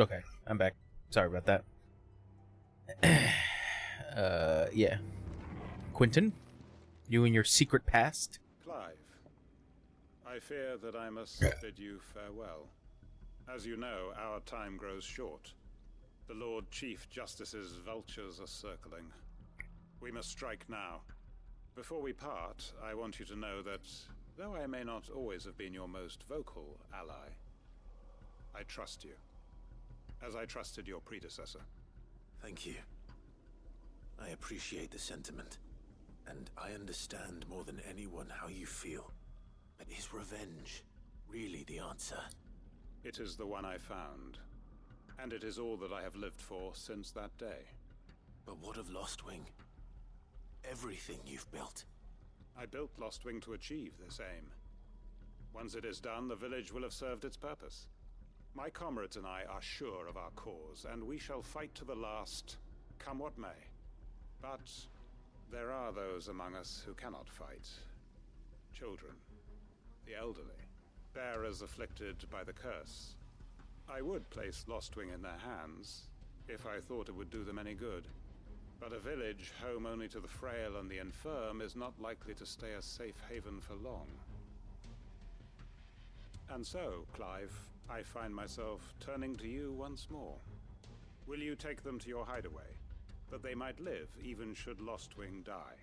Okay, I'm back. Sorry about that. Yeah. Quentin, you and your secret past? Clive, I fear that I must bid you farewell. As you know, our time grows short. The Lord Chief Justice's vultures are circling. We must strike now. Before we part, I want you to know that, though I may not always have been your most vocal ally, I trust you, as I trusted your predecessor. Thank you. I appreciate the sentiment, and I understand more than anyone how you feel. But is revenge really the answer? It is the one I found, and it is all that I have lived for since that day. But what of Lostwing? Everything you've built. I built Lostwing to achieve this aim. Once it is done, the village will have served its purpose. My comrades and I are sure of our cause, and we shall fight to the last, come what may. But there are those among us who cannot fight. Children, the elderly, bearers afflicted by the curse. I would place Lostwing in their hands, if I thought it would do them any good. But a village home only to the frail and the infirm is not likely to stay a safe haven for long. And so, Clive, I find myself turning to you once more. Will you take them to your hideaway, that they might live even should Lostwing die?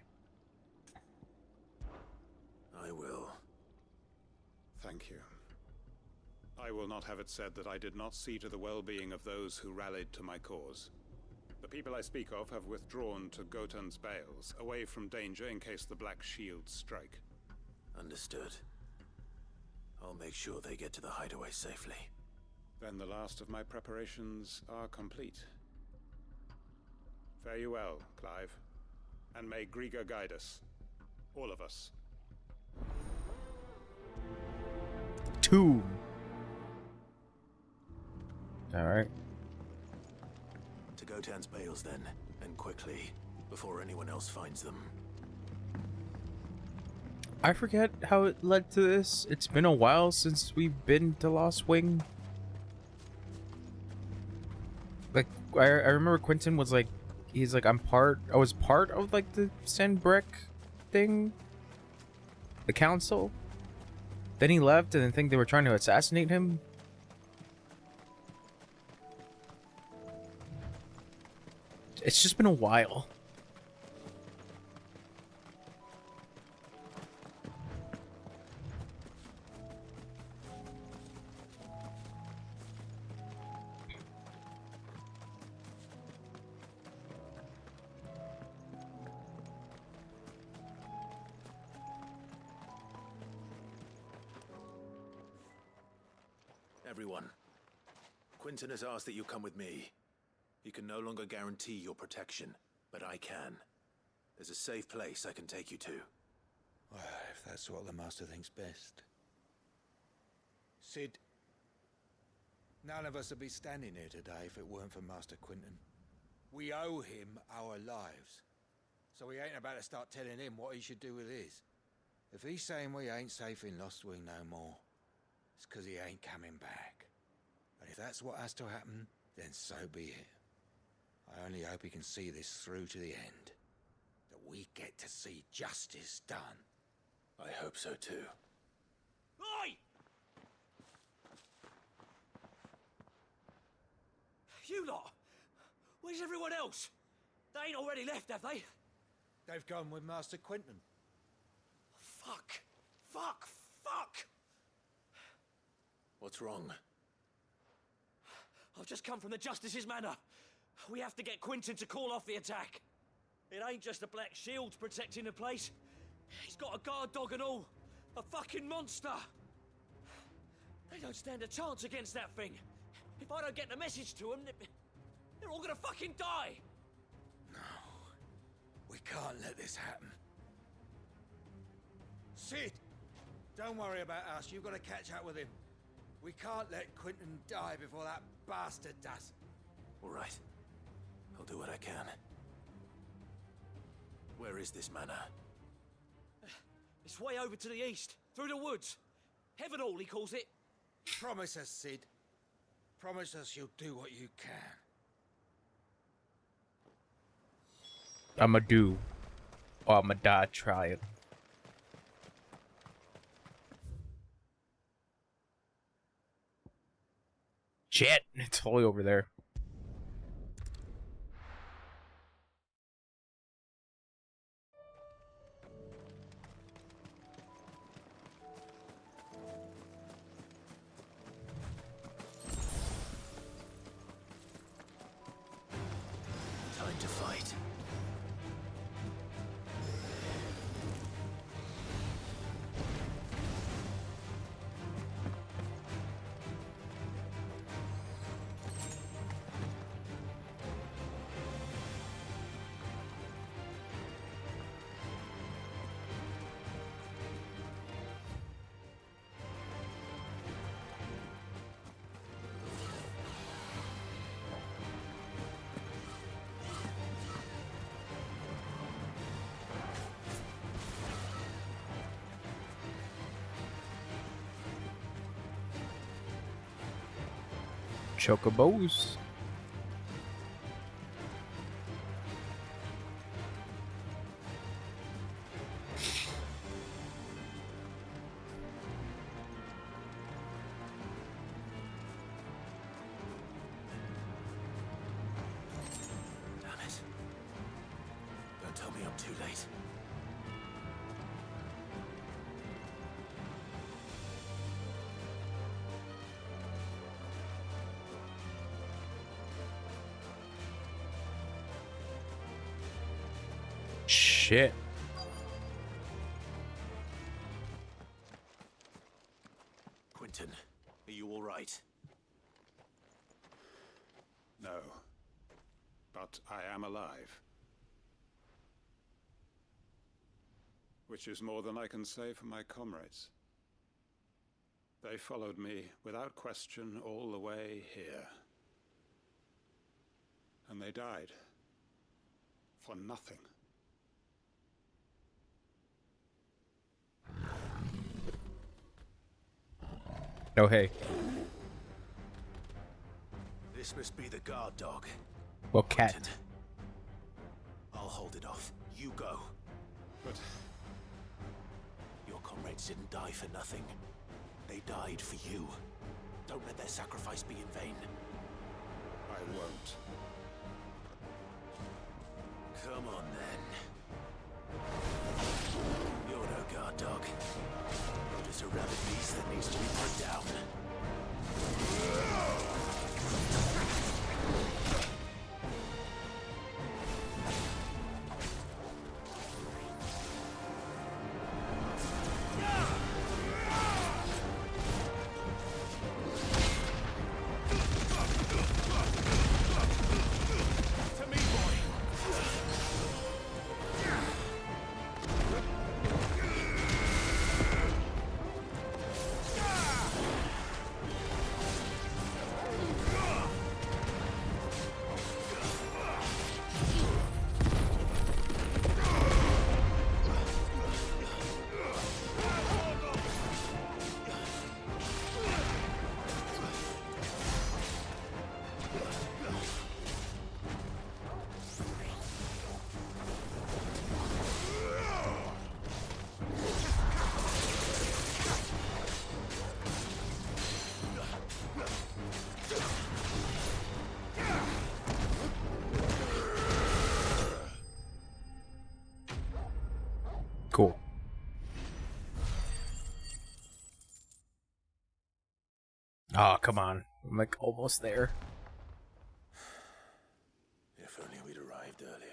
I will. Thank you. I will not have it said that I did not see to the well-being of those who rallied to my cause. The people I speak of have withdrawn to Gotan's Bales, away from danger in case the Black Shields strike. Understood. I'll make sure they get to the hideaway safely. Then the last of my preparations are complete. Fare you well, Clive. And may Griga guide us. All of us. Tomb. Alright. To Gotan's Bales then, and quickly, before anyone else finds them. I forget how it led to this. It's been a while since we've been to Lost Wing. Like, I remember Quentin was like, he's like, I was part of like the Sandbreck thing. The council. Then he left and I think they were trying to assassinate him. It's just been a while. Everyone, Quentin has asked that you come with me. He can no longer guarantee your protection, but I can. There's a safe place I can take you to. Well, if that's what the Master thinks best. Sid, none of us would be standing here today if it weren't for Master Quentin. We owe him our lives. So we ain't about to start telling him what he should do with his. If he's saying we ain't safe in Lostwing no more, it's 'cause he ain't coming back. And if that's what has to happen, then so be it. I only hope he can see this through to the end. That we get to see justice done. I hope so too. Oi! You lot! Where's everyone else? They ain't already left, have they? They've gone with Master Quentin. Fuck! Fuck! Fuck! What's wrong? I've just come from the Justice's manor. We have to get Quentin to call off the attack. It ain't just the Black Shields protecting the place. He's got a guard dog and all. A fucking monster. They don't stand a chance against that thing. If I don't get the message to them, they're all gonna fucking die. No. We can't let this happen. Sid! Don't worry about us. You've got to catch up with him. We can't let Quentin die before that bastard does. All right. I'll do what I can. Where is this manor? It's way over to the east, through the woods. Heaven Hall, he calls it. Promise us, Sid. Promise us you'll do what you can. I'ma do, or I'ma die trying. Shit, it's totally over there. Time to fight. Chocobos. Damn it. Don't tell me I'm too late. Shit. Quentin, are you all right? No. But I am alive. Which is more than I can say for my comrades. They followed me without question all the way here. And they died. For nothing. Oh, hey. This must be the guard dog. Well, cat. Quentin, I'll hold it off. You go. But your comrades didn't die for nothing. They died for you. Don't let their sacrifice be in vain. I won't. Come on, then. You're no guard dog. You're just a rabid beast that needs to be put down. Cool. Oh, come on. I'm like almost there. If only we'd arrived earlier.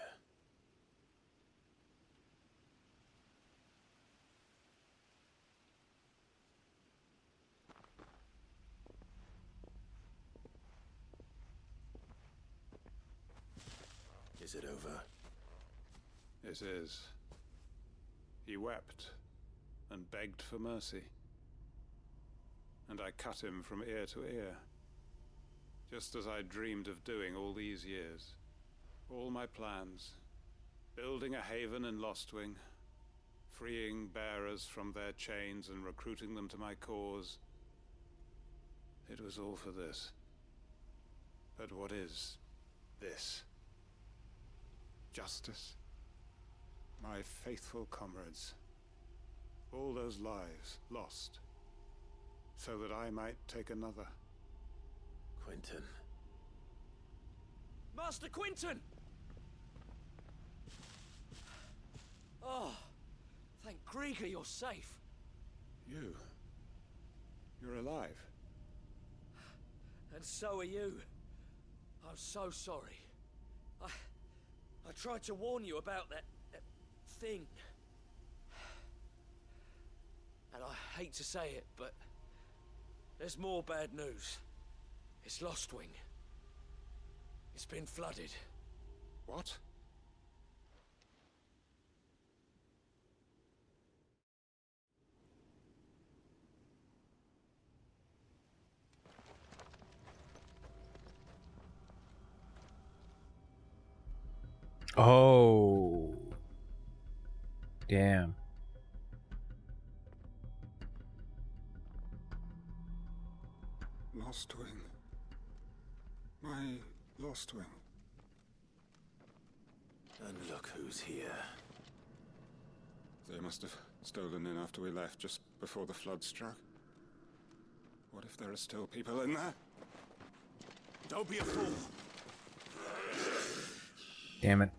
Is it over? it is. He wept and begged for mercy. And I cut him from ear to ear, just as I dreamed of doing all these years. All my plans, building a haven in Lostwing, freeing bearers from their chains and recruiting them to my cause. It was all for this. But what is this? Justice? My faithful comrades. All those lives lost, so that I might take another. Quentin. Master Quentin! Oh, thank Grieger you're safe. You're alive. And so are you. I'm so sorry. I tried to warn you about that thing. And I hate to say it, but there's more bad news. It's Lostwing. It's been flooded. What? Oh. Damn. Lostwing. My Lostwing. And look who's here. They must have stolen in after we left, just before the flood struck. What if there are still people in there? Don't be a fool. Damn it.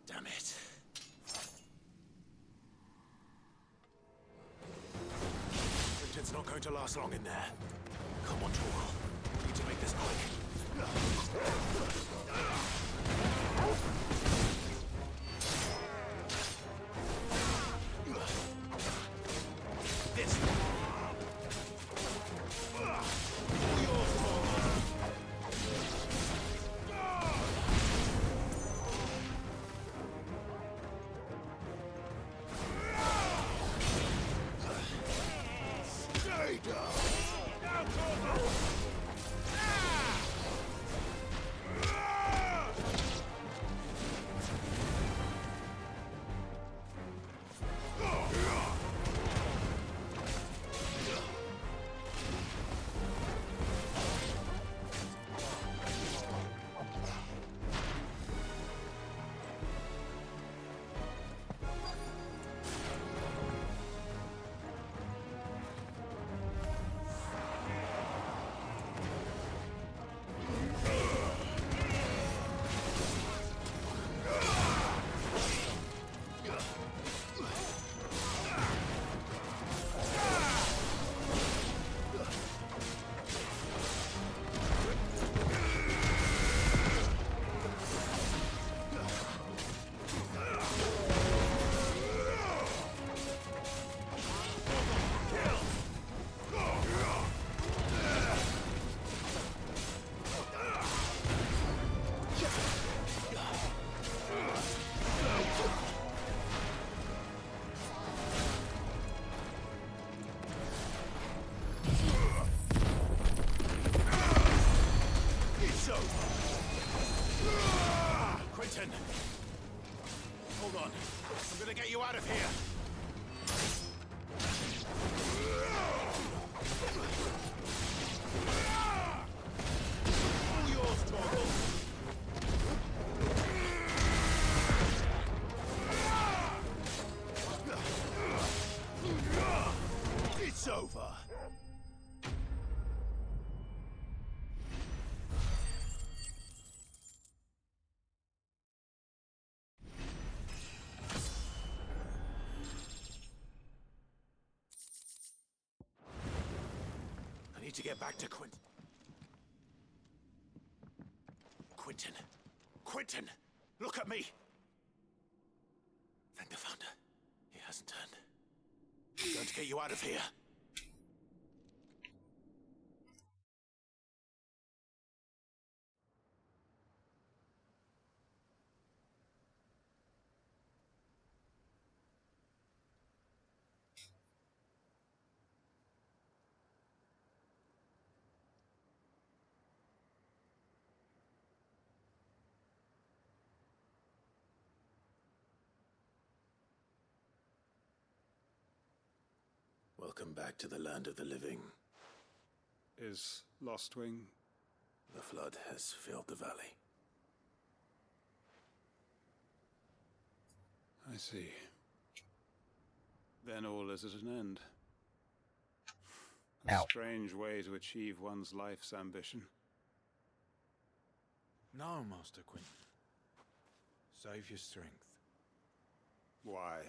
Damn it. Quentin's not going to last long in there. Come on, Torgal. We need to make this quick. This. Stay down. Quentin! Hold on. I'm gonna get you out of here! All yours, Torgal! It's over! I need to get back to Quentin. Quentin! Look at me! Thank the Founder. He hasn't turned. I'm going to get you out of here. Welcome back to the land of the living. Is Lostwing? The flood has filled the valley. I see. Then all is at an end. A strange way to achieve one's life's ambition. No, Master Quinton. Save your strength. Why?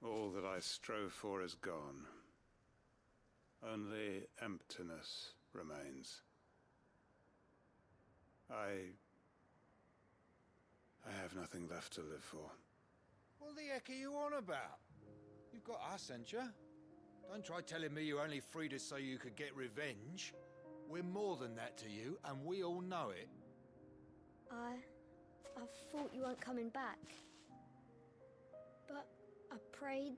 All that I strove for is gone. Only emptiness remains. I have nothing left to live for. What the heck are you on about? You've got us, ain't you? Don't try telling me you only freed us so you could get revenge. We're more than that to you, and we all know it. I thought you weren't coming back. But I prayed,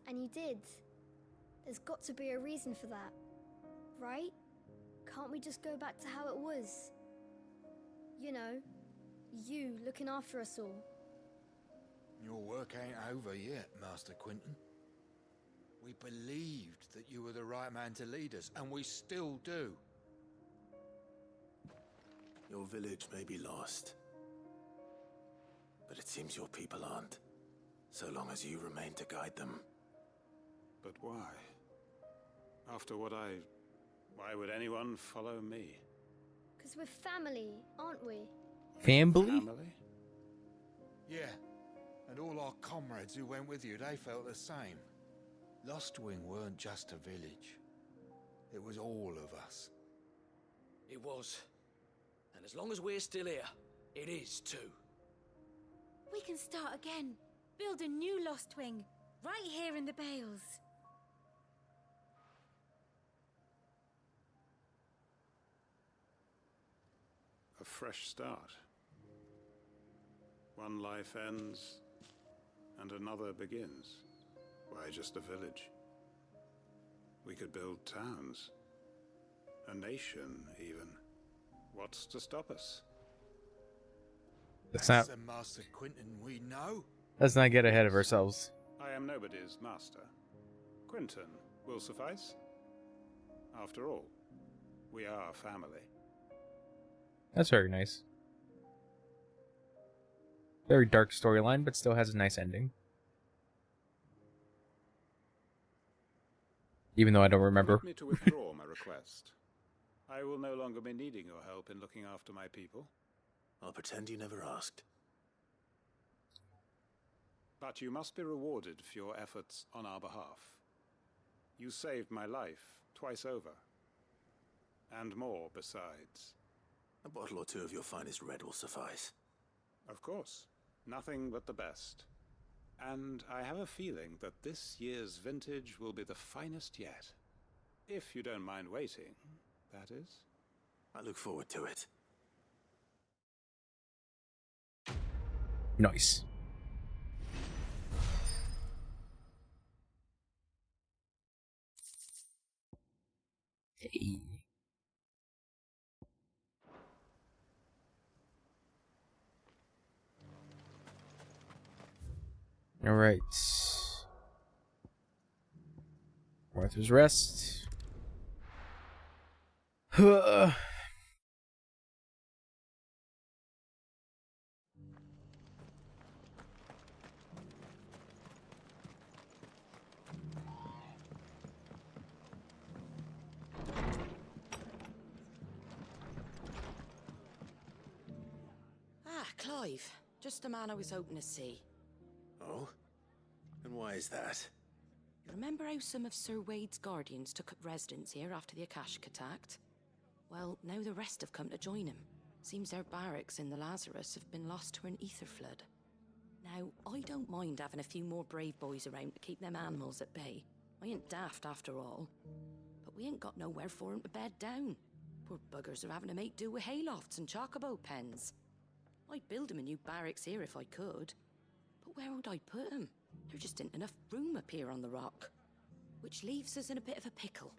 and you did. There's got to be a reason for that, right? Can't we just go back to how it was? You know, you looking after us all. Your work ain't over yet, Master Quinton. We believed that you were the right man to lead us, and we still do. Your village may be lost, but it seems your people aren't, so long as you remain to guide them. But why? After what why would anyone follow me? 'Cause we're family, aren't we? Family? Yeah, and all our comrades who went with you, they felt the same. Lostwing weren't just a village. It was all of us. It was. And as long as we're still here, it is too. We can start again. Build a new Lostwing, right here in the Bales. A fresh start. One life ends, and another begins. Why, just a village. We could build towns. A nation, even. What's to stop us? Let's not, That's the Master Quinton we know. let's not get ahead of ourselves. I am nobody's master. Quinton will suffice. After all, we are family. That's very nice. Very dark storyline, but still has a nice ending. Even though I don't remember. Permit me to withdraw my request. I will no longer be needing your help in looking after my people. I'll pretend you never asked. But you must be rewarded for your efforts on our behalf. You saved my life twice over. And more besides. A bottle or two of your finest red will suffice. Of course. Nothing but the best. And I have a feeling that this year's vintage will be the finest yet. If you don't mind waiting, that is. I look forward to it. Nice. Hey. All right. Arthur's Rest. Ah, Clive. Just the man I was hoping to see. Oh? And why is that? You remember how some of Sir Wade's guardians took up residence here after the Akashic attacked? Well, now the rest have come to join him. Seems their barracks in the Lazarus have been lost to an ether flood. Now, I don't mind having a few more brave boys around to keep them animals at bay. I ain't daft after all. But we ain't got nowhere for 'em to bed down. Poor buggers are having to make do with haylofts and chocobo pens. I'd build 'em a new barracks here if I could. But where would I put 'em? There just ain't enough room up here on the rock. Which leaves us in a bit of a pickle.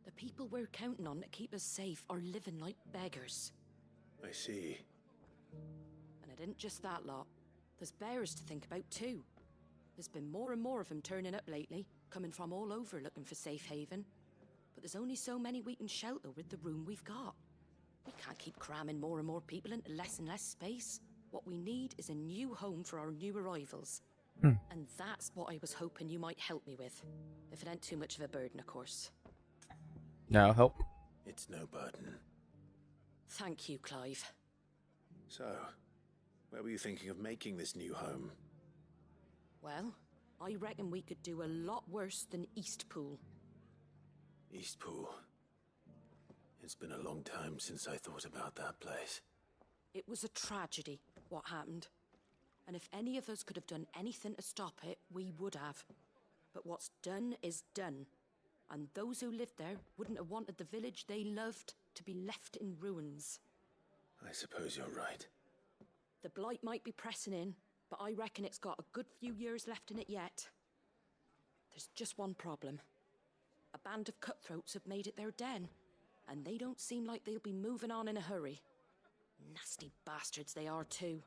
The people we're counting on to keep us safe are living like beggars. I see. And it ain't just that lot. There's bears to think about too. There's been more and more of them turning up lately, coming from all over looking for safe haven. But there's only so many we can shelter with the room we've got. We can't keep cramming more and more people into less and less space. What we need is a new home for our new arrivals. And that's what I was hoping you might help me with. If it ain't too much of a burden, of course. No, I'll help. It's no burden. Thank you, Clive. So, where were you thinking of making this new home? Well, I reckon we could do a lot worse than Eastpool. Eastpool. It's been a long time since I thought about that place. It was a tragedy, what happened. And if any of us could have done anything to stop it, we would have. But what's done is done. And those who lived there wouldn't have wanted the village they loved to be left in ruins. I suppose you're right. The blight might be pressing in, but I reckon it's got a good few years left in it yet. There's just one problem. A band of cutthroats have made it their den, and they don't seem like they'll be moving on in a hurry. Nasty bastards they are too.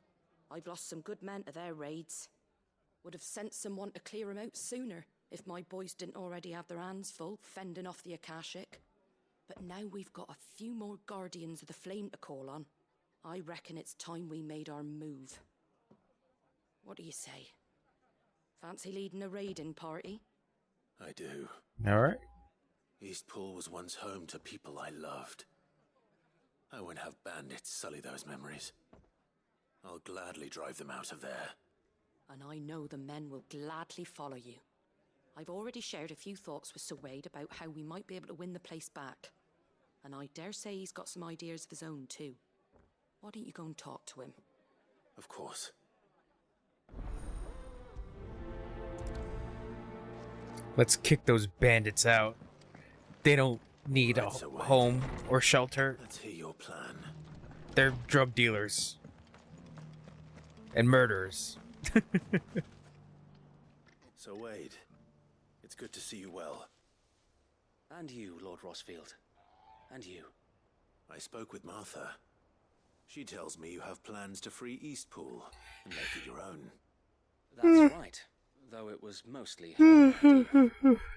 I've lost some good men to their raids. Would have sent someone to clear them out sooner, if my boys didn't already have their hands full fending off the Akashic. But now we've got a few more Guardians of the Flame to call on. I reckon it's time we made our move. What do you say? Fancy leading a raiding party? I do. Alright. Eastpool was once home to people I loved. I won't have bandits sully those memories. I'll gladly drive them out of there. And I know the men will gladly follow you. I've already shared a few thoughts with Sir Wade about how we might be able to win the place back. And I dare say he's got some ideas of his own too. Why don't you go and talk to him? Of course. Let's kick those bandits out. They don't need a home or shelter. Let's hear your plan. They're drug dealers. And murderers. So Wade, it's good to see you well. And you, Lord Rosfield. And you. I spoke with Martha. She tells me you have plans to free Eastpool and make it your own. That's right. Though it was mostly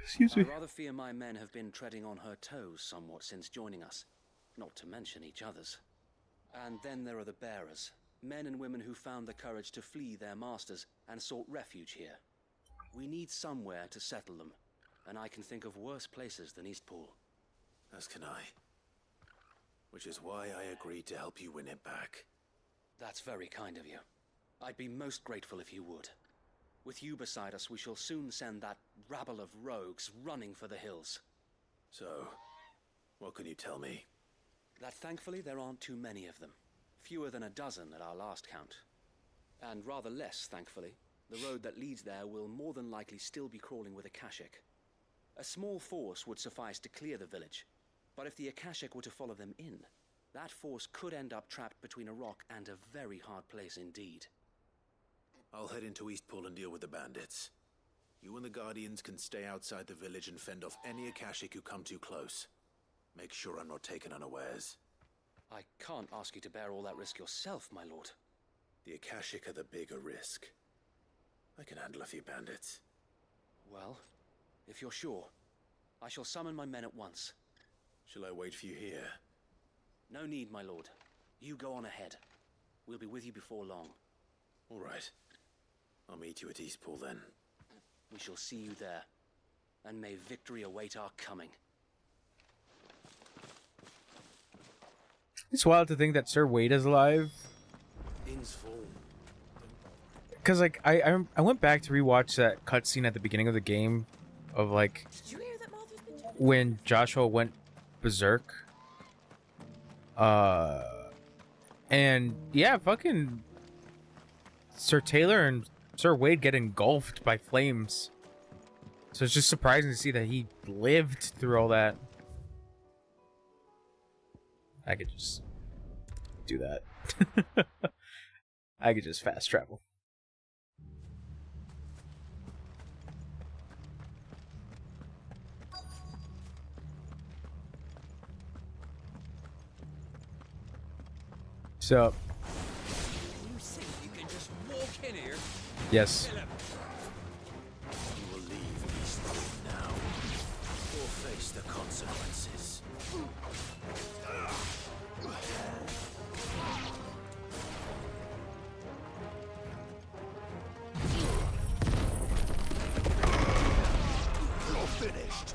Excuse me. I rather fear my men have been treading on her toes somewhat since joining us, not to mention each other's. And then there are the bearers, men and women who found the courage to flee their masters and sought refuge here. We need somewhere to settle them, and I can think of worse places than Eastpool. As can I. Which is why I agreed to help you win it back. That's very kind of you. I'd be most grateful if you would. With you beside us, we shall soon send that rabble of rogues running for the hills. So, what can you tell me? That thankfully there aren't too many of them. Fewer than a dozen at our last count. And rather less, thankfully. The road that leads there will more than likely still be crawling with Akashic. A small force would suffice to clear the village, but if the Akashic were to follow them in, that force could end up trapped between a rock and a very hard place indeed. I'll head into Eastpool and deal with the bandits. You and the Guardians can stay outside the village and fend off any Akashic who come too close. Make sure I'm not taken unawares. I can't ask you to bear all that risk yourself, my lord. The Akashic are the bigger risk. I can handle a few bandits. Well, if you're sure, I shall summon my men at once. Shall I wait for you here? No need, my lord. You go on ahead. We'll be with you before long. All right. I'll meet you at Eastpool then. We shall see you there. And may victory await our coming. It's wild to think that Sir Wade is alive. In's full. Because, like, I went back to rewatch that cutscene at the beginning of the game of, like, when Joshua went berserk. And, yeah, fucking Sir Taylor and Sir Wade get engulfed by flames. So it's just surprising to see that he lived through all that. I could just do that. I could just fast travel. So You see, you can just walk in here Yes. You will leave Eastwood now, or face the consequences. You're finished.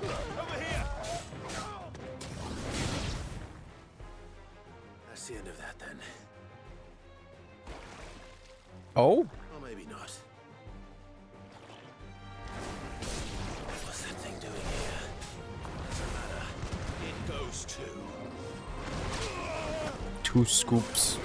Over here. That's the end of that then. Oh? Or maybe not. What's that thing doing here? Doesn't matter. It goes too. 2 scoops.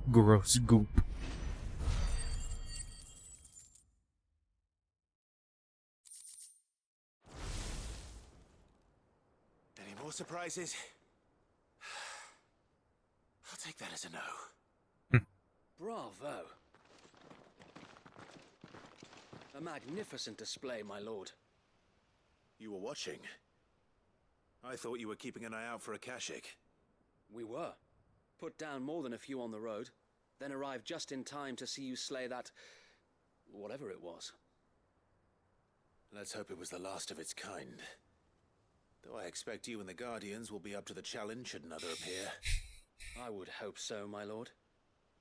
Gross goop. Any more surprises? I'll take that as a no. Bravo. A magnificent display, my lord. You were watching. I thought you were keeping an eye out for a Kashik. We were. Put down more than a few on the road, then arrived just in time to see you slay that... whatever it was. Let's hope it was the last of its kind. Though I expect you and the Guardians will be up to the challenge should another appear. I would hope so, my lord.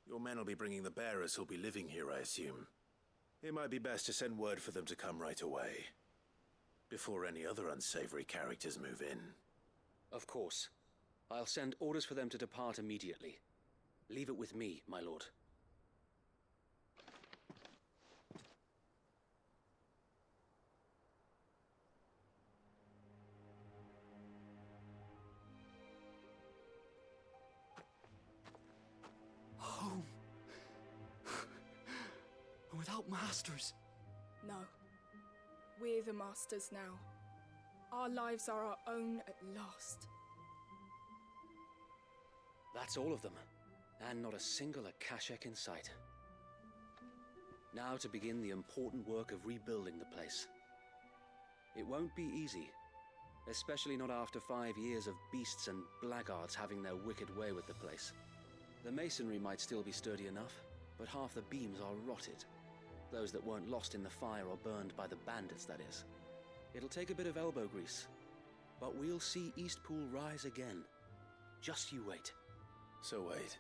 Your men will be bringing the bearers who'll be living here, I assume. It might be best to send word for them to come right away, before any other unsavory characters move in. Of course. I'll send orders for them to depart immediately. Leave it with me, my lord. Home. Without masters. No. We're the masters now. Our lives are our own at last. That's all of them, and not a single Akashek in sight. Now to begin the important work of rebuilding the place. It won't be easy, especially not after 5 years of beasts and blackguards having their wicked way with the place. The masonry might still be sturdy enough, but half the beams are rotted. Those that weren't lost in the fire or burned by the bandits, that is. It'll take a bit of elbow grease, but we'll see Eastpool rise again. Just you wait. So wait.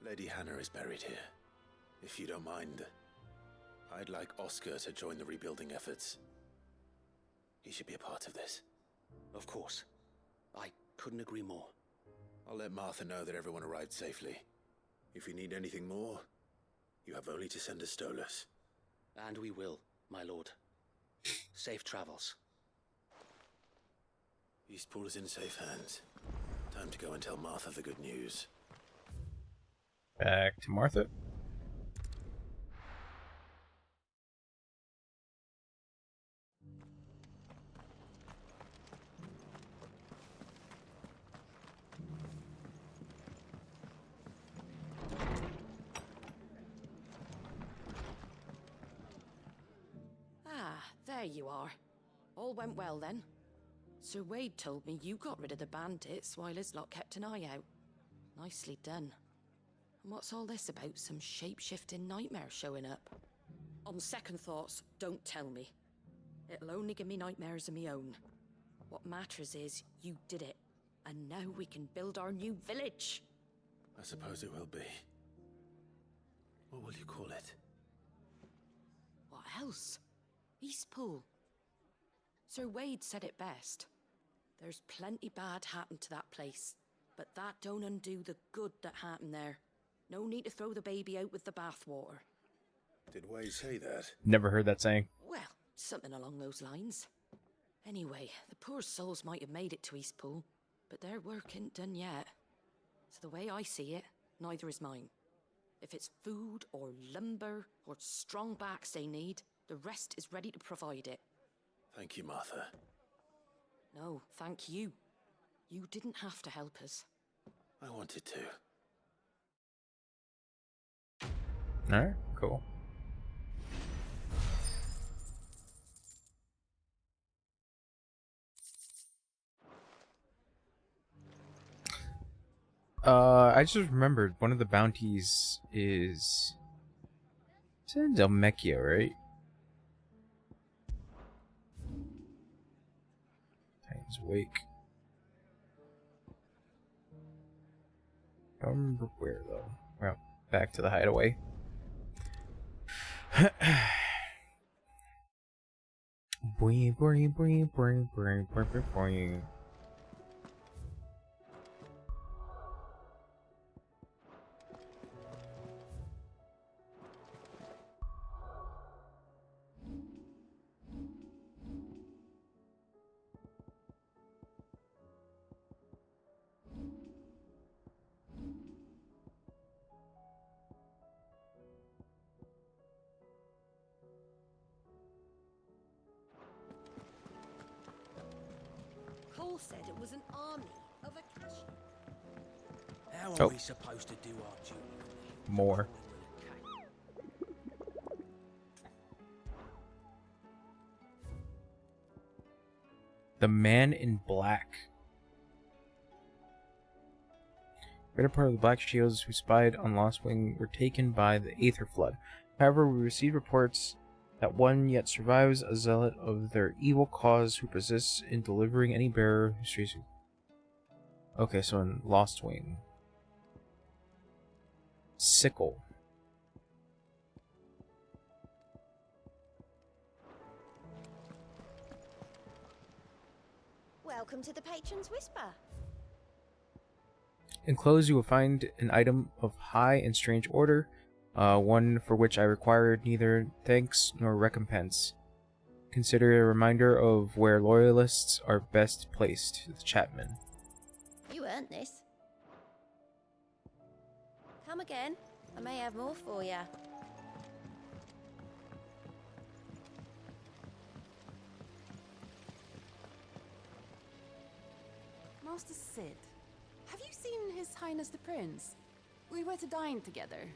Lady Hannah is buried here. If you don't mind, I'd like Oscar to join the rebuilding efforts. He should be a part of this. Of course. I couldn't agree more. I'll let Martha know that everyone arrived safely. If you need anything more, you have only to send a Stolas. And we will, my lord. Safe travels. Eastpool is in safe hands. Time to go and tell Martha the good news. Back to Martha. Ah, there you are. All went well then. Sir Wade told me you got rid of the bandits while his lot kept an eye out. Nicely done. And what's all this about some shape-shifting nightmare showing up? On second thoughts, don't tell me. It'll only give me nightmares of me own. What matters is you did it, and now we can build our new village. I suppose it will be. What will you call it? What else? Eastpool. Sir Wade said it best. There's plenty bad happened to that place, but that don't undo the good that happened there. No need to throw the baby out with the bathwater. Did Wade say that? Never heard that saying. Well, something along those lines. Anyway, the poor souls might have made it to Eastpool, but their work ain't done yet. So the way I see it, neither is mine. If it's food or lumber or strong backs they need, the rest is ready to provide it. Thank you, Martha. No, thank you. You didn't have to help us. I wanted to. Alright, cool. I just remembered one of the bounties is... It's in Delmechia, right? Titan's Wake. I don't remember where, though. Well, back to the hideaway. Boing, boing, boing, boing, boing, boing, boing. Cole said it was an army of Akashi. How Oh. are we supposed to do our duty? More. The Man in Black. Greater part of the Black Shields who spied on Lost Wing were taken by the Aether Flood. However, we received reports that one yet survives, a zealot of their evil cause who persists in delivering any bearer who strays. Okay, so in Lost Wing. Sickle. Welcome to the Patron's Whisper. Enclosed, you will find an item of high and strange order, one for which I required neither thanks nor recompense. Consider it a reminder of where loyalists are best placed. The Chapman. You earned this. Come again. I may have more for you. Master Sid, have you seen His Highness the Prince? We were to dine together,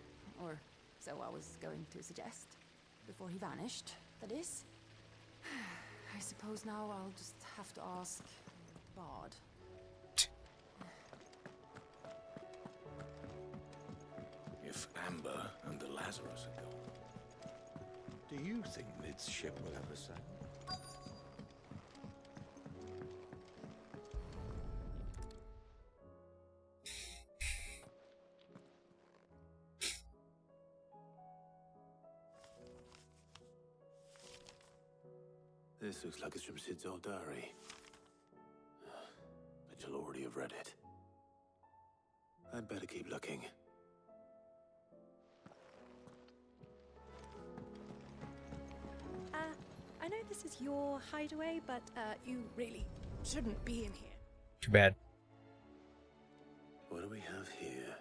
or so I was going to suggest. Before he vanished, that is. I suppose now I'll just have to ask Bard. If Amber and the Lazarus are gone, do you think Nid's ship will ever sail? This looks like it's from Sid's old diary. But you'll already have read it. I'd better keep looking. I know this is your hideaway, but you really shouldn't be in here. Too bad. What do we have here?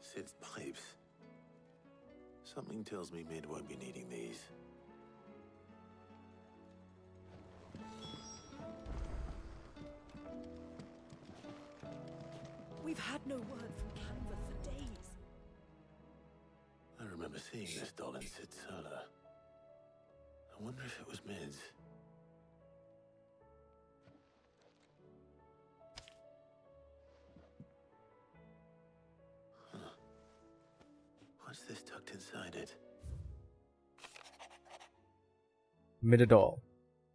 Sid's pipes. Something tells me Mid won't be needing these. We've had no word from Canva for days. I remember seeing this doll in Sid's cellar. I wonder if it was Mid's. Huh. What's this tucked inside it? Midadol.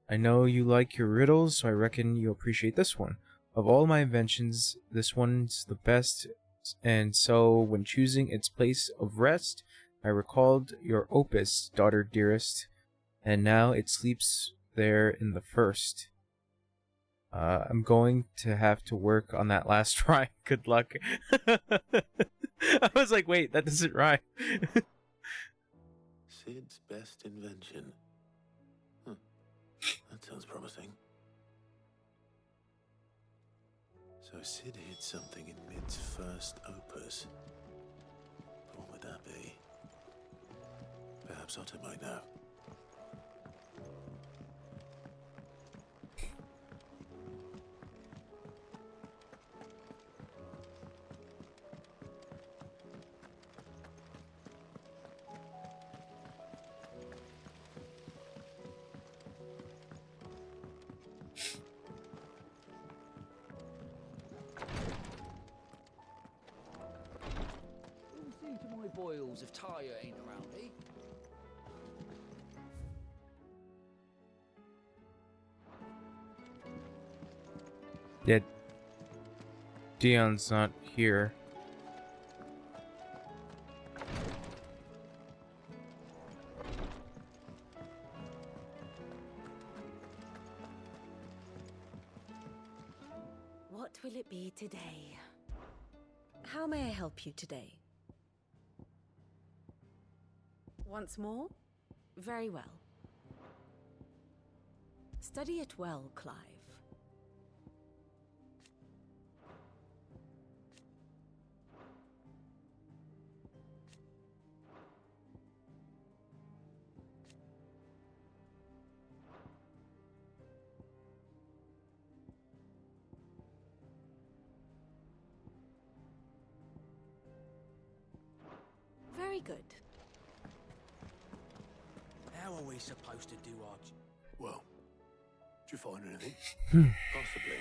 I know you like your riddles, so I reckon you appreciate this one. Of all my inventions, this one's the best, and so when choosing its place of rest, I recalled your opus, daughter dearest, and now it sleeps there in the first. I'm going to have to work on that last rhyme. Good luck. I was like, wait, that doesn't rhyme. Sid's best invention. Huh. That sounds promising. So Sid hid something in Mid's first opus. But what would that be? Perhaps Otto might know. See to my boils if Tyre ain't around, eh? Yeah. Dion's not here. What will it be today? How may I help you today? Once more? Very well. Study it well, Clive. Very good. How are we supposed to do our... Well, did you find anything? Possibly.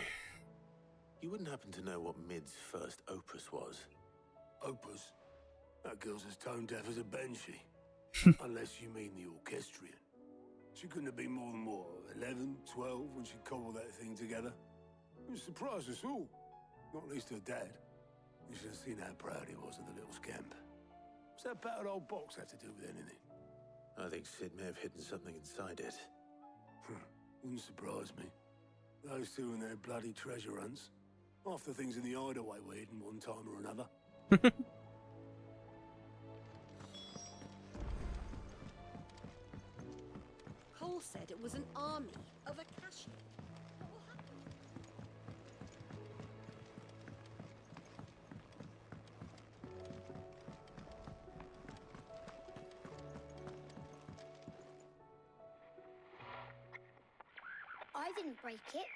You wouldn't happen to know what Mid's first opus was? Opus? That girl's as tone deaf as a banshee. Unless you mean the orchestrion. She couldn't have been more than, what, 11, 12 when she cobbled that thing together? It surprised us all. Not least her dad. You should have seen how proud he was of the little scamp. What's that battered old box have to do with anything? I think Sid may have hidden something inside it. Wouldn't surprise me. Those two and their bloody treasure hunts. Half the things in the hideaway were hidden one time or another. Cole said it was an army of Akashi. I didn't break it.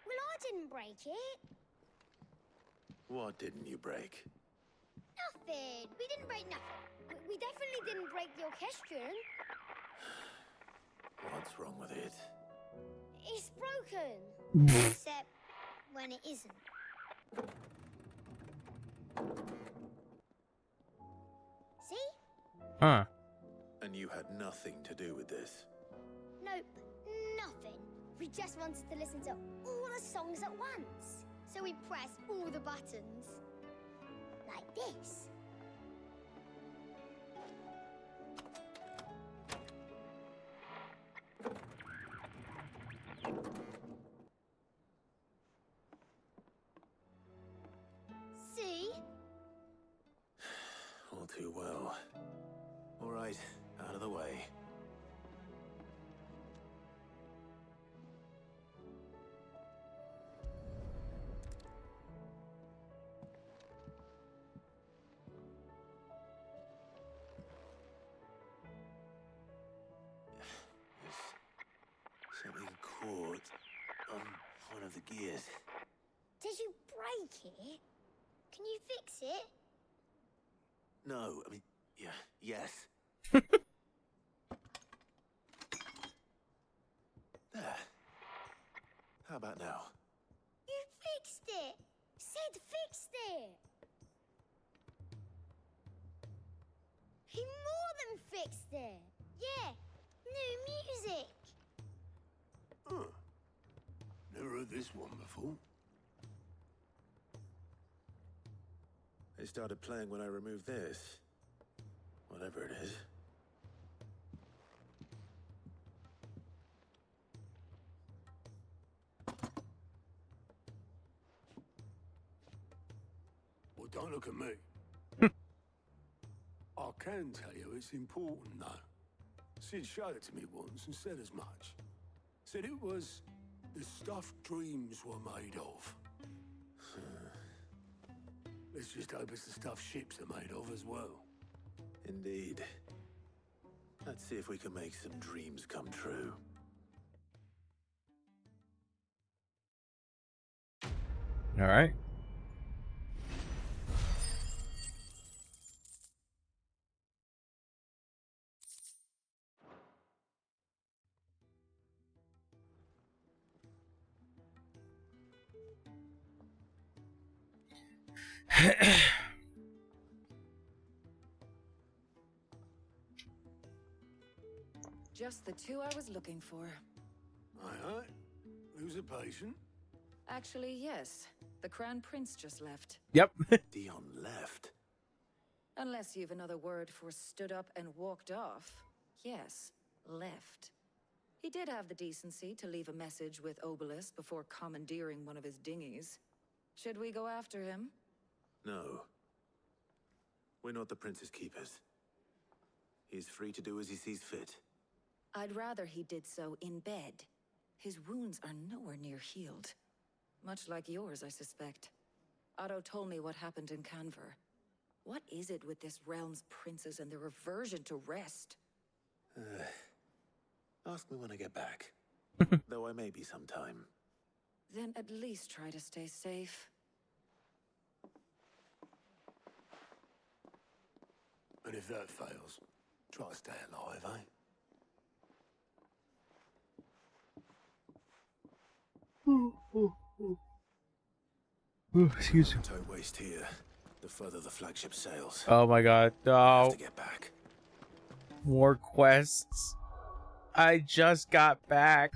Well, I didn't break it. What didn't you break? Nothing. We didn't break nothing. We definitely didn't break the orchestrion. What's wrong with it? It's broken. Except when it isn't. See? Huh. And you had nothing to do with this? Nope, nothing. We just wanted to listen to all the songs at once. So we pressed all the buttons. Like this. See? All too well. All right, out of the way. There's something caught on one of the gears. Did you break it? Can you fix it? No, I mean, yeah, yes. There. How about now? You fixed it! Sid fixed it! He more than fixed it! Yeah, New music! Huh. Never heard this one before. They started playing when I removed this. Whatever it is. Well, don't look at me. I can tell you it's important, though. Sid showed it to me once and said as much. Said it was the stuff dreams were made of. Let's just hope it's the stuff ships are made of as well. Indeed. Let's see if we can make some dreams come true. All right. Just the two I was looking for. Aye, aye. Who's a patient? Actually, yes. The Crown Prince just left. Yep. Dion left. Unless you've another word for stood up and walked off. Yes, left. He did have the decency to leave a message with Obelisk before commandeering one of his dinghies. Should we go after him? No. We're not the Prince's keepers. He's free to do as he sees fit. I'd rather he did so in bed. His wounds are nowhere near healed. Much like yours, I suspect. Otto told me what happened in Canver. What is it with this realm's princes and their aversion to rest? Ask me when I get back. Though I may be sometime. Then at least try to stay safe. And if that fails, try to stay alive, eh? Excuse me. Don't waste here. The further the flagship sails. Oh my god. I No. have to get back. More quests. I just got back.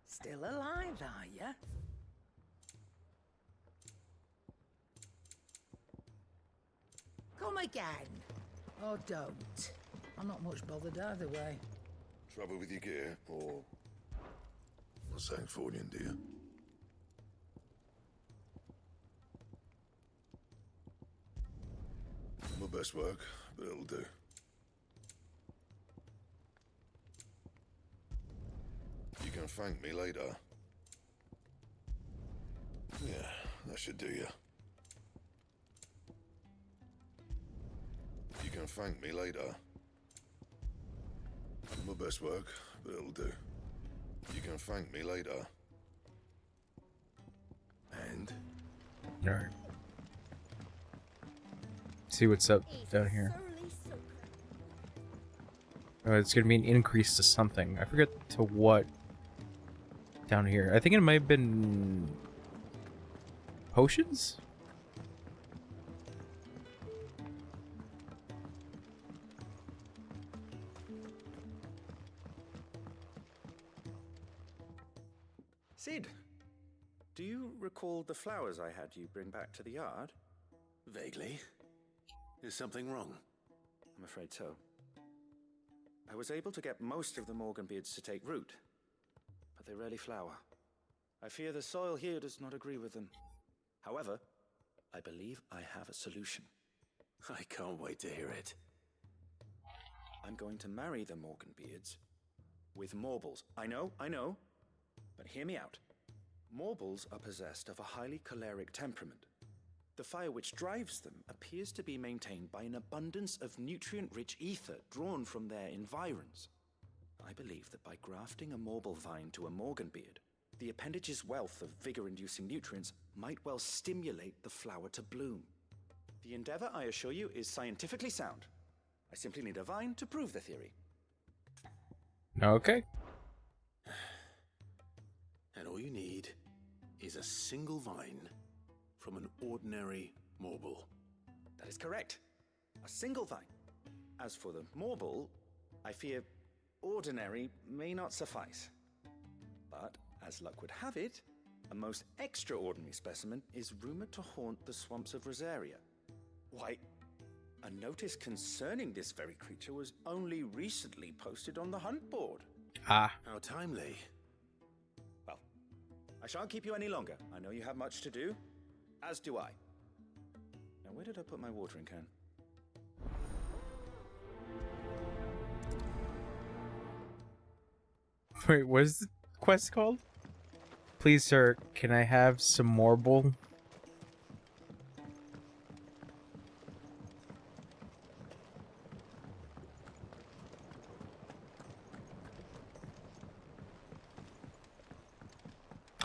Still alive, are ya? Come again. Or don't. I'm not much bothered either way. Trouble with your gear, or not saying fortune, do you? My best work, but it'll do. You can thank me later. Yeah, that should do you. You can thank me later. My best work, but it'll do. You can thank me later. And? Alright. See what's up down here. Oh, it's gonna be an increase to something. I forget to what down here. I think it might have been potions? Sid, do you recall the flowers I had you bring back to the yard? Vaguely. Is something wrong? I'm afraid so. I was able to get most of the Morganbeards to take root, but they rarely flower. I fear the soil here does not agree with them. However, I believe I have a solution. I can't wait to hear it. I'm going to marry the Morganbeards with Morbles. I know, but hear me out. Morbles are possessed of a highly choleric temperament. The fire which drives them appears to be maintained by an abundance of nutrient-rich ether drawn from their environs. I believe that by grafting a Morble vine to a Morganbeard, the appendage's wealth of vigor-inducing nutrients might well stimulate the flower to bloom. The endeavor, I assure you, is scientifically sound. I simply need a vine to prove the theory. Okay. And all you need is a single vine from an ordinary Morble. That is correct. A single vine. As for the Morble, I fear ordinary may not suffice. But, as luck would have it, a most extraordinary specimen is rumored to haunt the swamps of Rosaria. Why, a notice concerning this very creature was only recently posted on the hunt board. Ah. How timely. Well, I shan't keep you any longer. I know you have much to do, as do I. Now, where did I put my watering can? Wait, what is the quest called? Please, sir, can I have some Morble?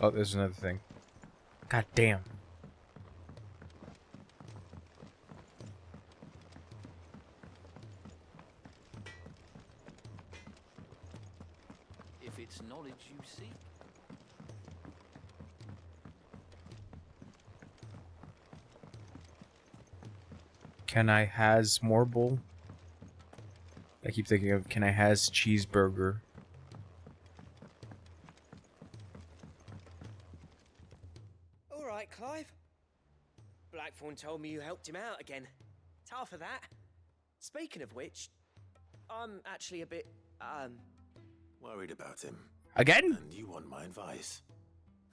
Oh, there's another thing. God damn. If it's knowledge you seek. Can I has Morble? I keep thinking of can I has cheeseburger? All right, Clive. Blackthorn told me you helped him out again. Tough for that. Speaking of which, I'm actually a bit, Worried about him. Again? And you want my advice.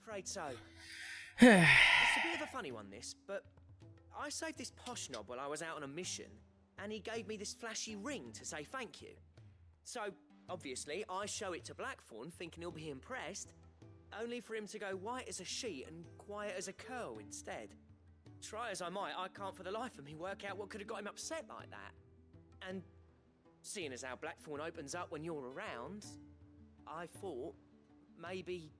afraid so. It's a bit of a funny one, this, but I saved this posh knob while I was out on a mission, and he gave me this flashy ring to say thank you. So, obviously, I show it to Blackthorn, thinking he'll be impressed, only for him to go white as a sheet and quiet as a curl instead. Try as I might, I can't for the life of me work out what could have got him upset like that. And seeing as how Blackthorn opens up when you're around, I thought maybe...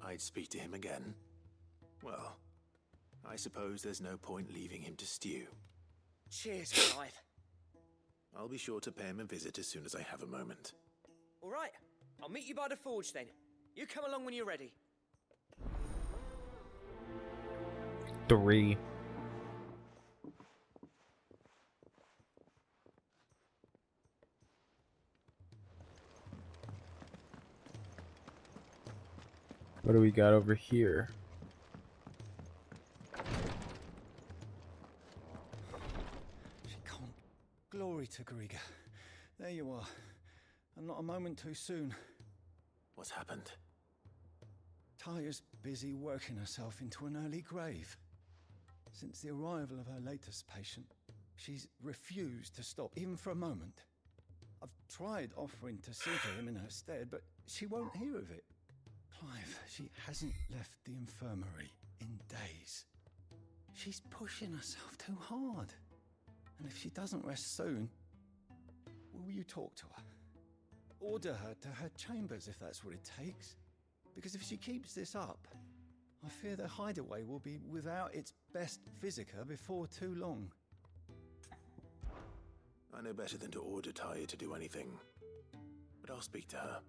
I'd speak to him again. Well, I suppose there's no point leaving him to stew. Cheers, Clive. I'll be sure to pay him a visit as soon as I have a moment. All right, I'll meet you by the forge then. You come along when you're ready. 3. What do we got over here? She can't. Glory to Griga. There you are. And not a moment too soon. What's happened? Taya's busy working herself into an early grave. Since the arrival of her latest patient, she's refused to stop, even for a moment. I've tried offering to see to him in her stead, but she won't hear of it. Clive, she hasn't left the infirmary in days. She's pushing herself too hard. And if she doesn't rest soon, will you talk to her? Order her to her chambers if that's what it takes. Because if she keeps this up, I fear the hideaway will be without its best visitor before too long. I know better than to order Taya to do anything. But I'll speak to her.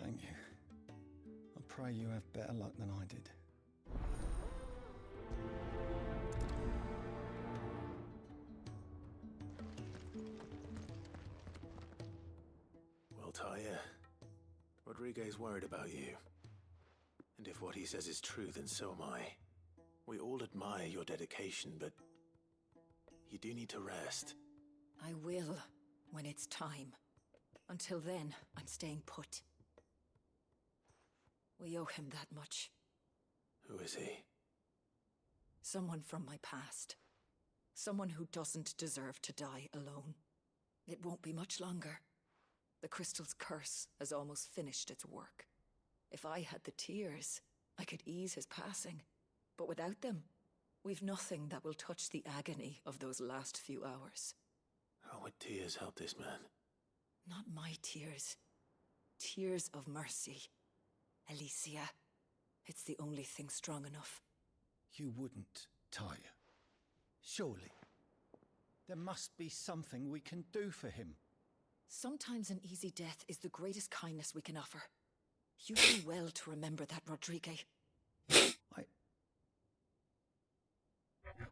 Thank you. I pray you have better luck than I did. Well, Taya, Rodriguez worried about you. And if what he says is true, then so am I. We all admire your dedication, but you do need to rest. I will, when it's time. Until then, I'm staying put. We owe him that much. Who is he? Someone from my past. Someone who doesn't deserve to die alone. It won't be much longer. The crystal's curse has almost finished its work. If I had the tears, I could ease his passing. But without them, we've nothing that will touch the agony of those last few hours. How would tears help this man? Not my tears. Tears of mercy. Alicia, it's the only thing strong enough. You wouldn't, Taya. Surely. There must be something we can do for him. Sometimes an easy death is the greatest kindness we can offer. You do well to remember that, Rodrigue.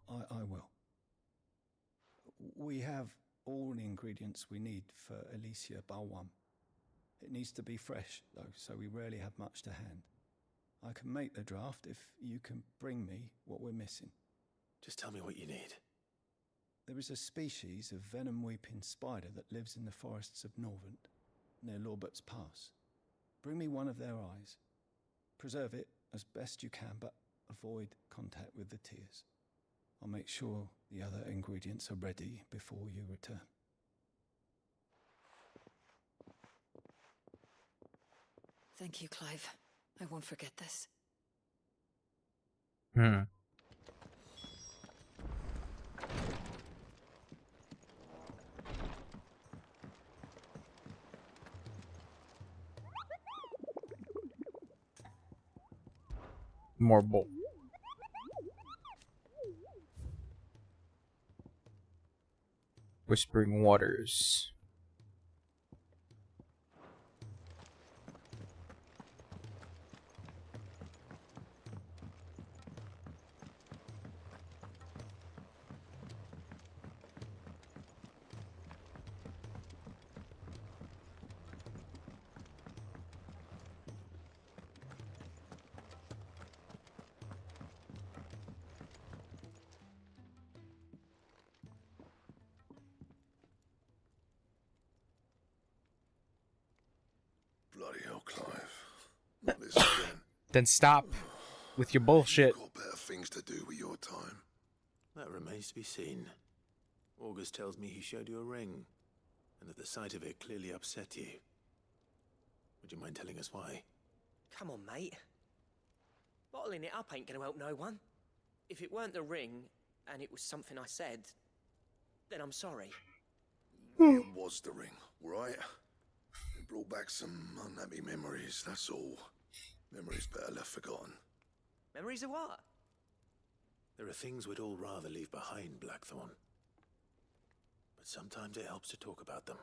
I will. We have all the ingredients we need for Alicia Balwam. It needs to be fresh, though, so we rarely have much to hand. I can make the draft if you can bring me what we're missing. Just tell me what you need. There is a species of venom-weeping spider that lives in the forests of Norvent, near Lorbert's Pass. Bring me one of their eyes. Preserve it as best you can, but avoid contact with the tears. I'll make sure the other ingredients are ready before you return. Thank you, Clive. I won't forget this. More bull. Whispering Waters. Bloody hell, Clive. Not this again. Then stop with your bullshit. You've got better things to do with your time. That remains to be seen. August tells me he showed you a ring, and that the sight of it clearly upset you. Would you mind telling us why? Come on, mate. Bottling it up ain't gonna help no one. If it weren't the ring, and it was something I said, then I'm sorry. It was the ring, right? It brought back some unhappy memories, that's all. Memories better left forgotten. Memories of what? There are things we'd all rather leave behind, Blackthorn. But sometimes it helps to talk about them.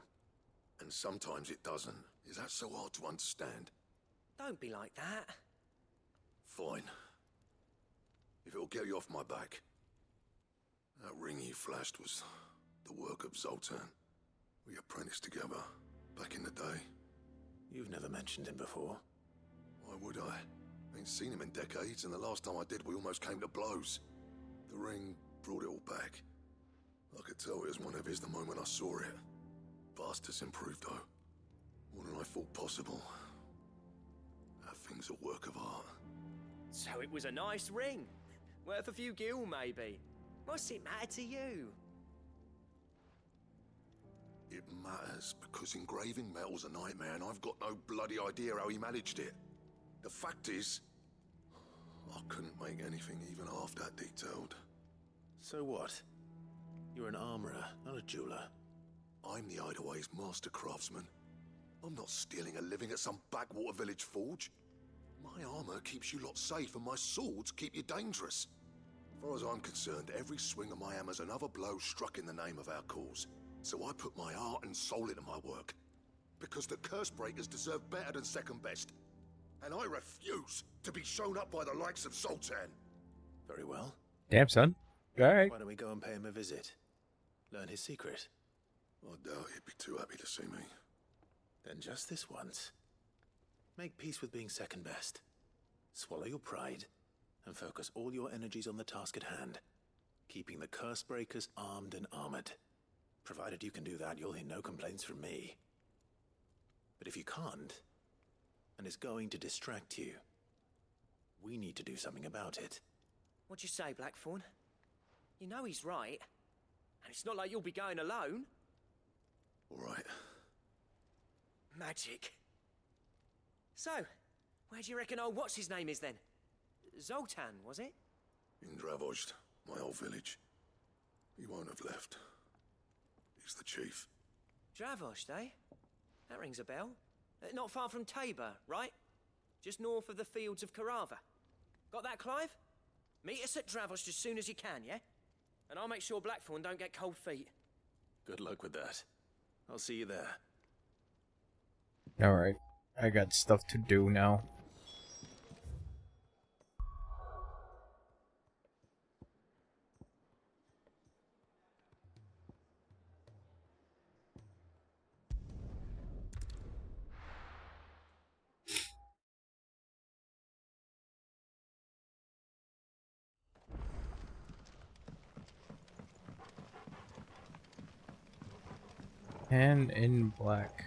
And sometimes it doesn't. Is that so hard to understand? Don't be like that. Fine. If it'll get you off my back. That ring you flashed was the work of Zoltan. We apprenticed together back in the day. You've never mentioned him before. Why would I? Ain't seen him in decades, and the last time I did, we almost came to blows. The ring brought it all back. I could tell it was one of his the moment I saw it. Vast has improved, though. More than I thought possible. That thing's a work of art. So it was a nice ring. Worth a few gil, maybe. What's it matter to you? It matters because engraving metal's a nightmare, and I've got no bloody idea how he managed it. The fact is, I couldn't make anything even half that detailed. So what? You're an armorer, not a jeweler. I'm the Hideaway's master craftsman. I'm not stealing a living at some backwater village forge. My armor keeps you lot safe, and my swords keep you dangerous. As far as I'm concerned, every swing of my hammer's another blow struck in the name of our cause. So I put my heart and soul into my work. Because the curse breakers deserve better than second best. And I refuse to be shown up by the likes of Zoltan. Very well. Damn, son. All right. Why don't we go and pay him a visit? Learn his secret. I doubt he'd be too happy to see me. Then just this once. Make peace with being second best. Swallow your pride, and focus all your energies on the task at hand. Keeping the curse breakers armed and armored. Provided you can do that, you'll hear no complaints from me. But if you can't, and it's going to distract you, we need to do something about it. What'd you say, Blackthorn? You know he's right. And it's not like you'll be going alone. All right. Magic. So, where do you reckon old what's-his-name is then? Zoltan, was it? In Dravozd, my old village. He won't have left. He's the chief. Dravozd, eh? That rings a bell. Not far from Tabor, right? Just north of the fields of Carava. Got that, Clive? Meet us at Dravozd as soon as you can, yeah? And I'll make sure Blackthorn don't get cold feet. Good luck with that. I'll see you there. All right. I got stuff to do now. And in black.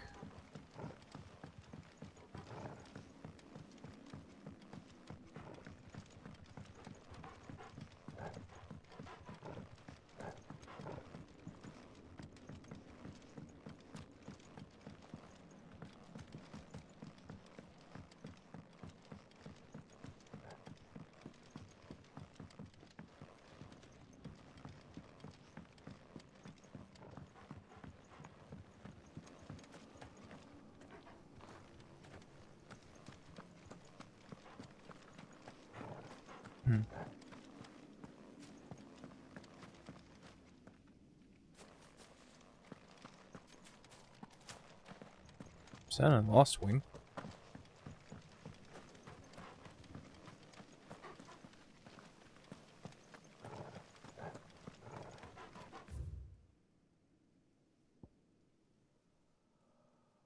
Is that a lost wing?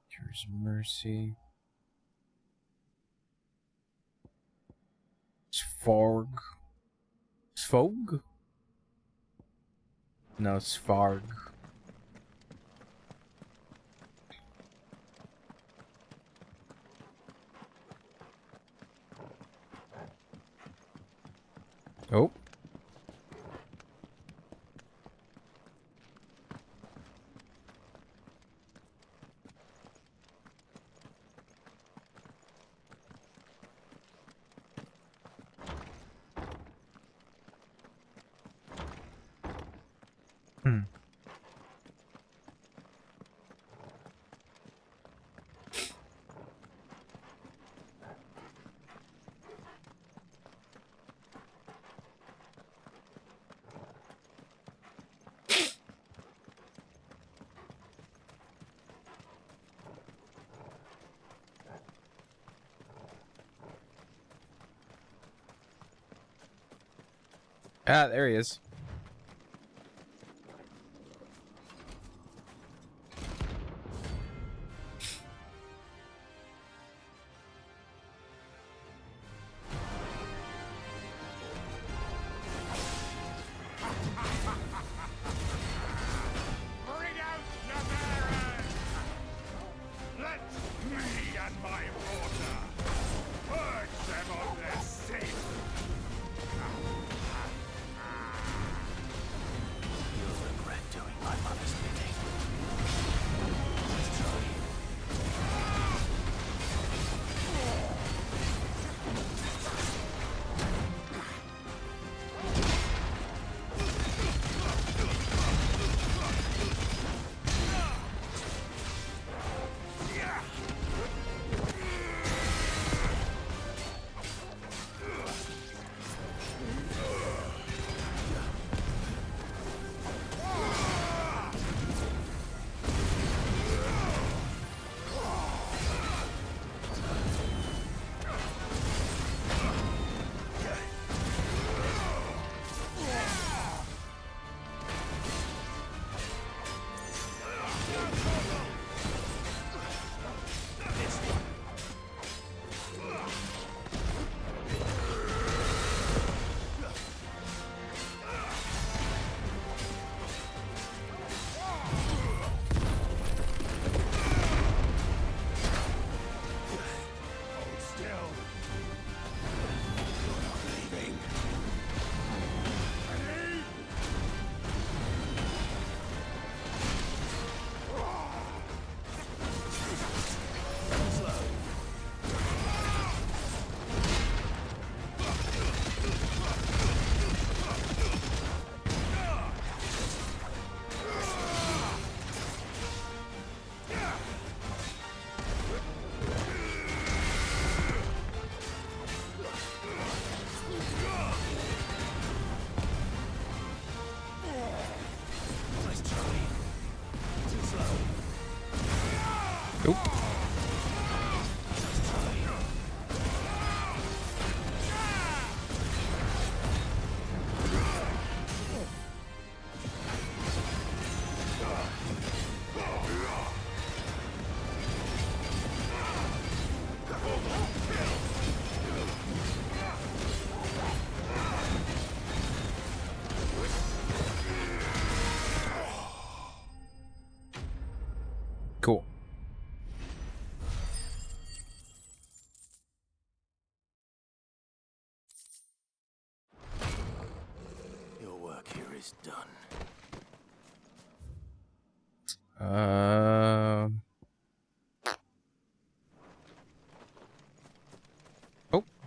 Here's mercy. Sfarg. Sfog? No, Sfarg. Oh. Ah, there he is. Bring out your bearers! Let me and my water purge them of their sin! You'll regret doing my mother's bidding. Let's try.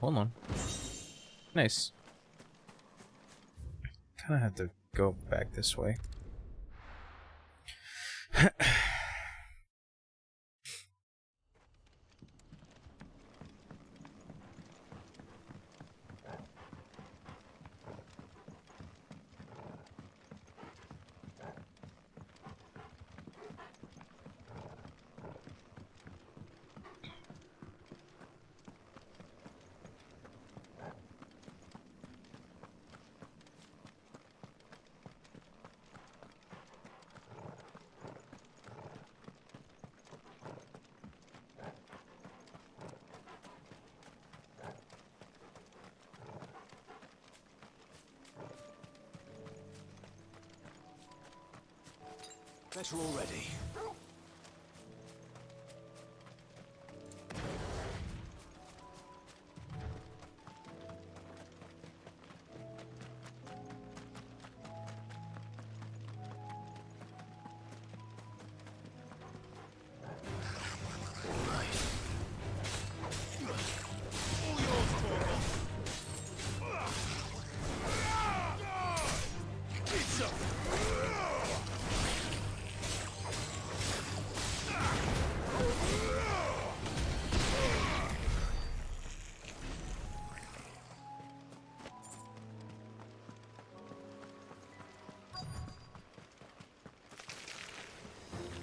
hold on. Nice. Kind of have to go back this way. Better already.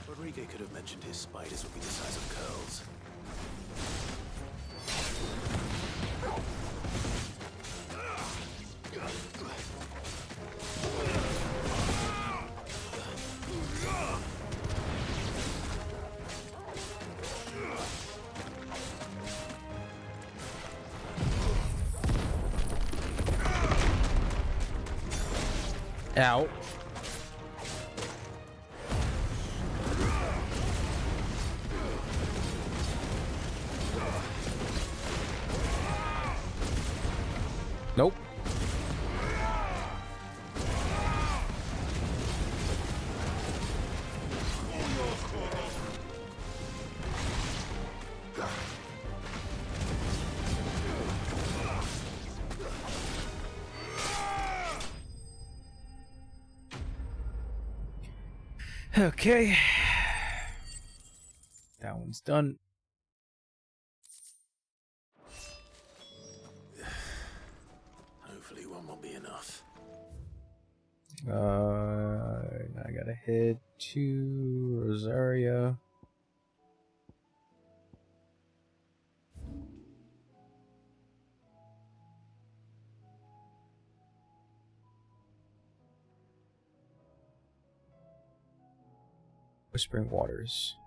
Rodriguez could have mentioned his spiders would be the size of curls. Ow. Nope. Okay. That one's done. Hopefully one won't be enough. I gotta head to Rosaria. Whispering Waters.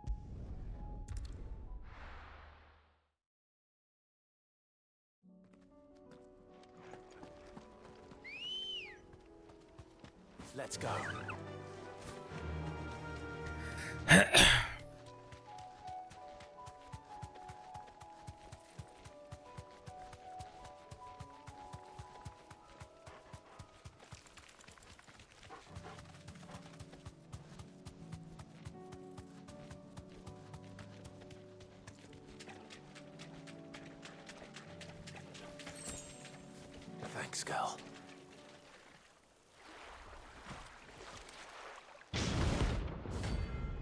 Let's go. Thanks, girl.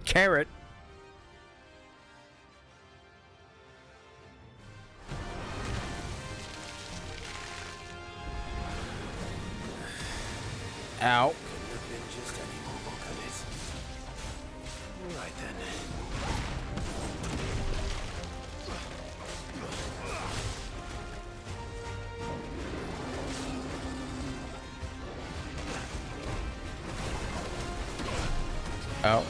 Carrot. Ow. Couldn't have been just any more, could it? All right then. Ow.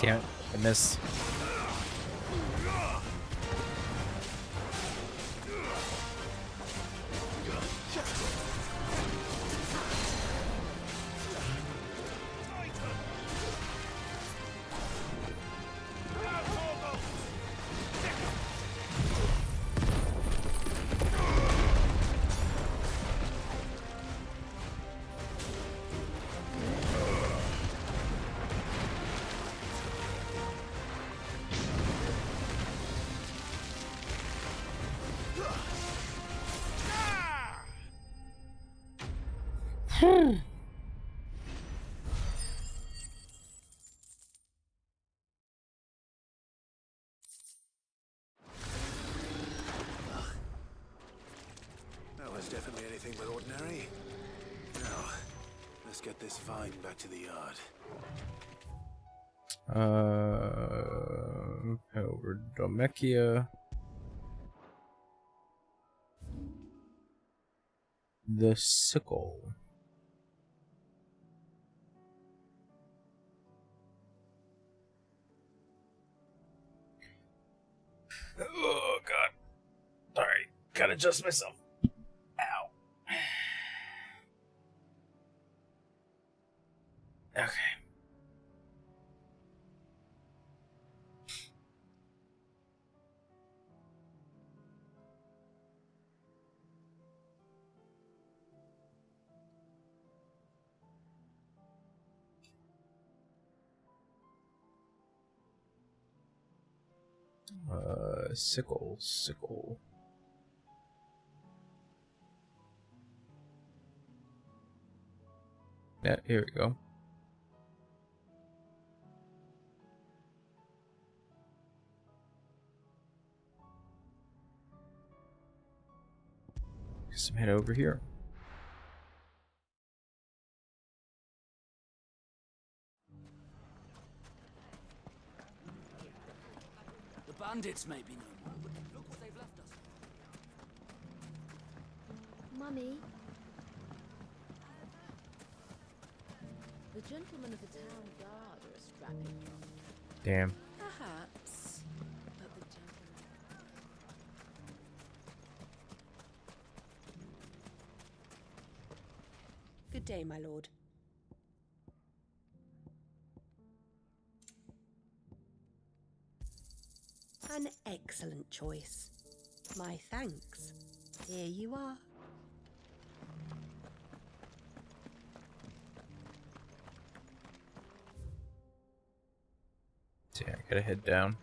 Damn it, I missed. That was definitely anything but ordinary. Now, let's get this vine back to the yard. Over Domechia. The sickle. Oh god. Alright, gotta adjust myself. Ow. Okay. Sickle. Yeah, here we go. Guess I'm head over here. The bandits may be no more, but look what they've left us. Mummy, The gentlemen of the town guard are a strapping lot. Damn. Perhaps. But the gentlemen... Good day, my lord. An excellent choice. My thanks. Here you are. Yeah, I gotta head down.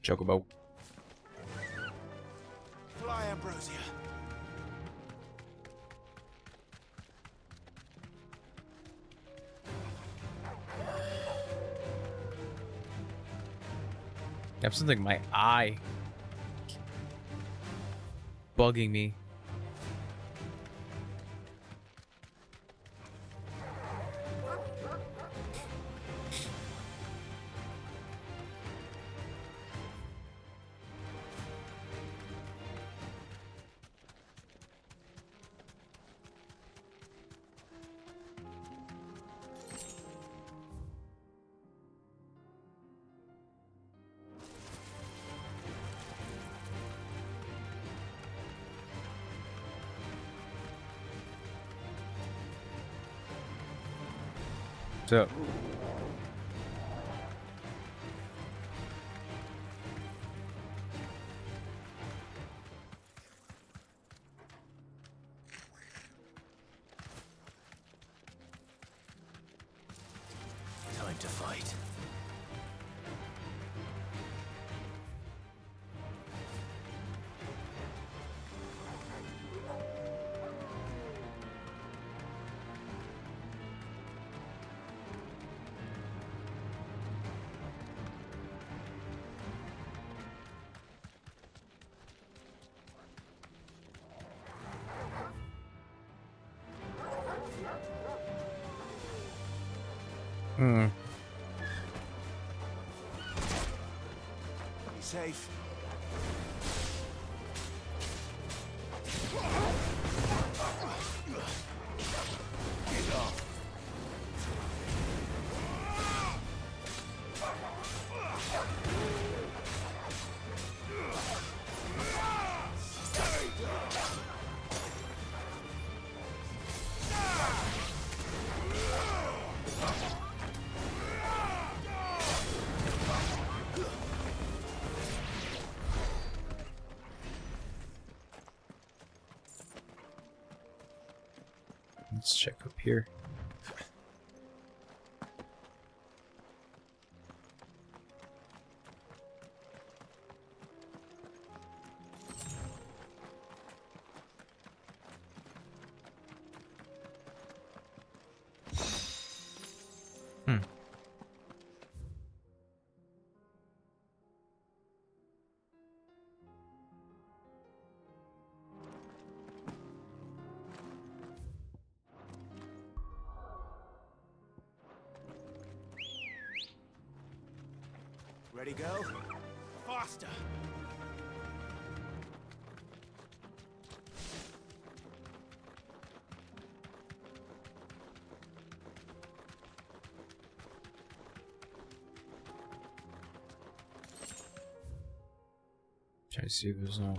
Chocobo. Fly, Ambrosia. I have something in my eye bugging me. So Time to fight. Hmm. Be safe. Get off. Let's check up here. Ready, go? Faster! Try to see if there's no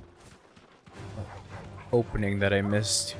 opening that I missed.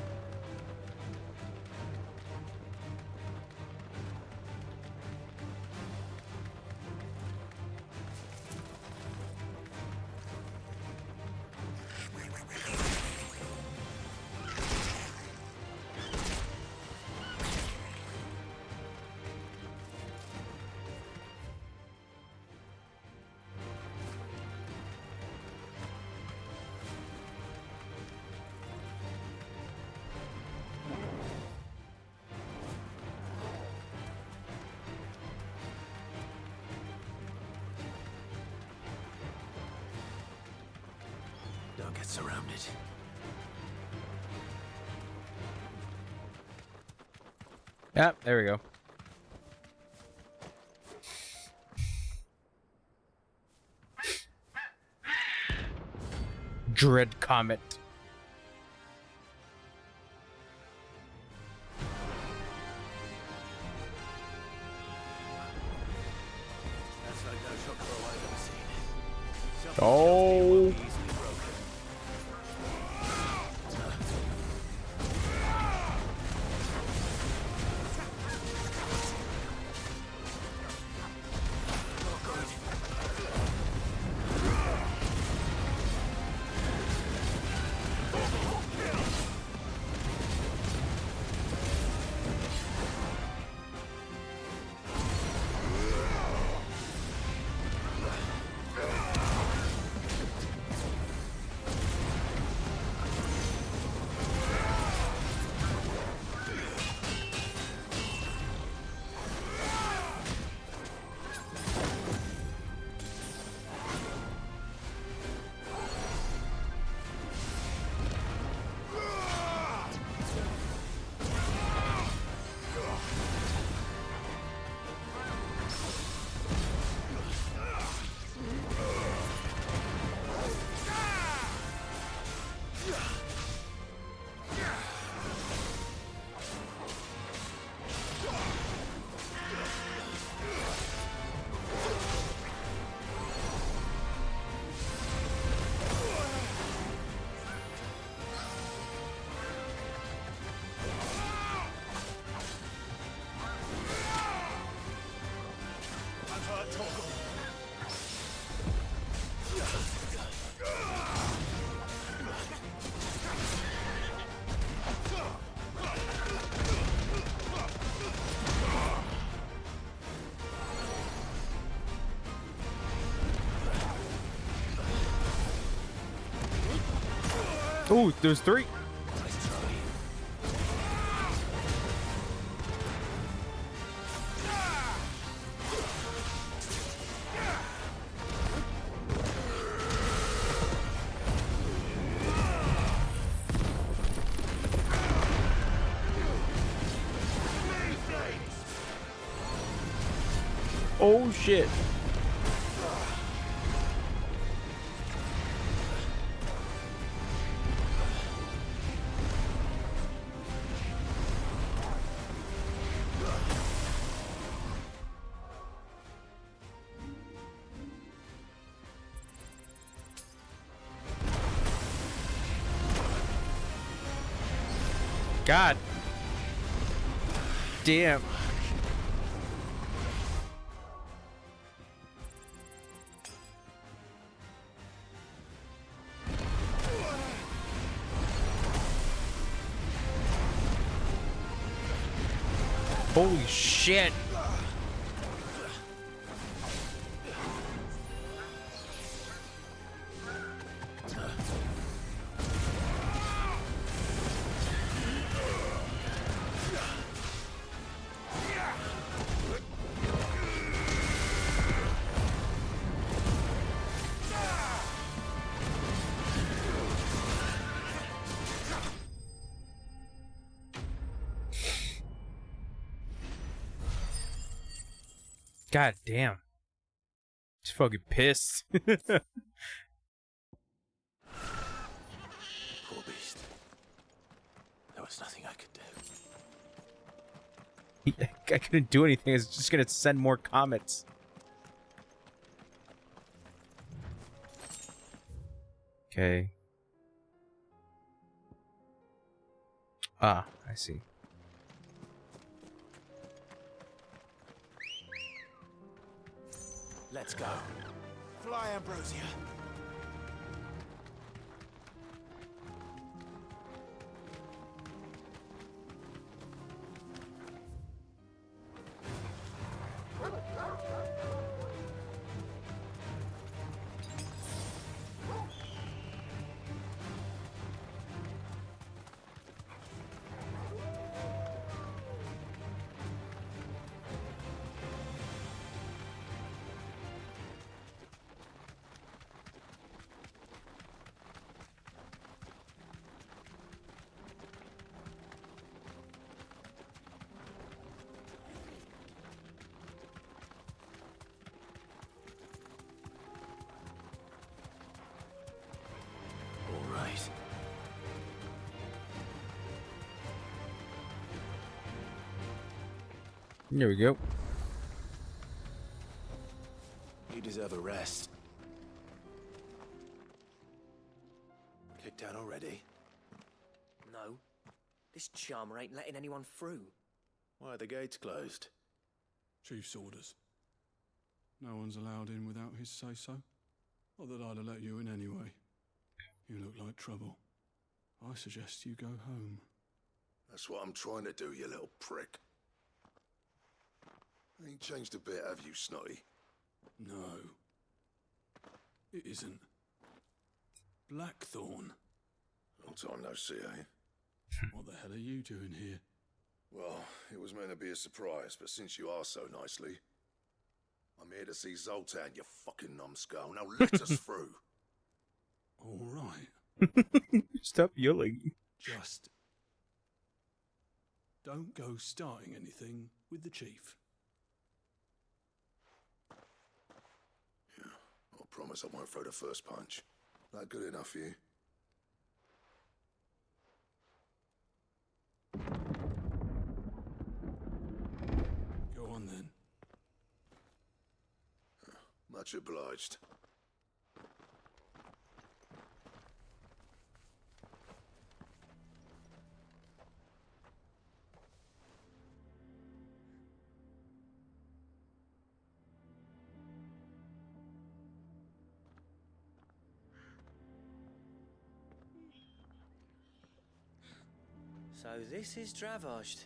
Don't get surrounded. Yep, there we go. Dread Comet. That's like no shock throw I've ever seen. Oh. Ooh, there's 3. Oh shit. God damn. Holy shit. God damn. Just fucking pissed. Poor beast. There was nothing I could do. I couldn't do anything. It's just gonna send more comets. Okay. Ah, I see. Let's go. Fly, Ambrosia. There we go. You deserve a rest. Kicked out already? No. This charmer ain't letting anyone through. Why are the gates closed? Chief's orders. No one's allowed in without his say-so. Not that I'd have let you in anyway. You look like trouble. I suggest you go home. That's what I'm trying to do, you little prick. Ain't changed a bit, have you, Snotty? No. It isn't. Blackthorn. Long time no see, eh? What the hell are you doing here? Well, it was meant to be a surprise, but since you are so nicely, I'm here to see Zoltan, you fucking numbskull. Now let us through. All right. Stop yelling. Just don't go starting anything with the chief. Yeah, I promise I won't throw the first punch. That good enough for you? Go on then. Much obliged. So this is Dravosht.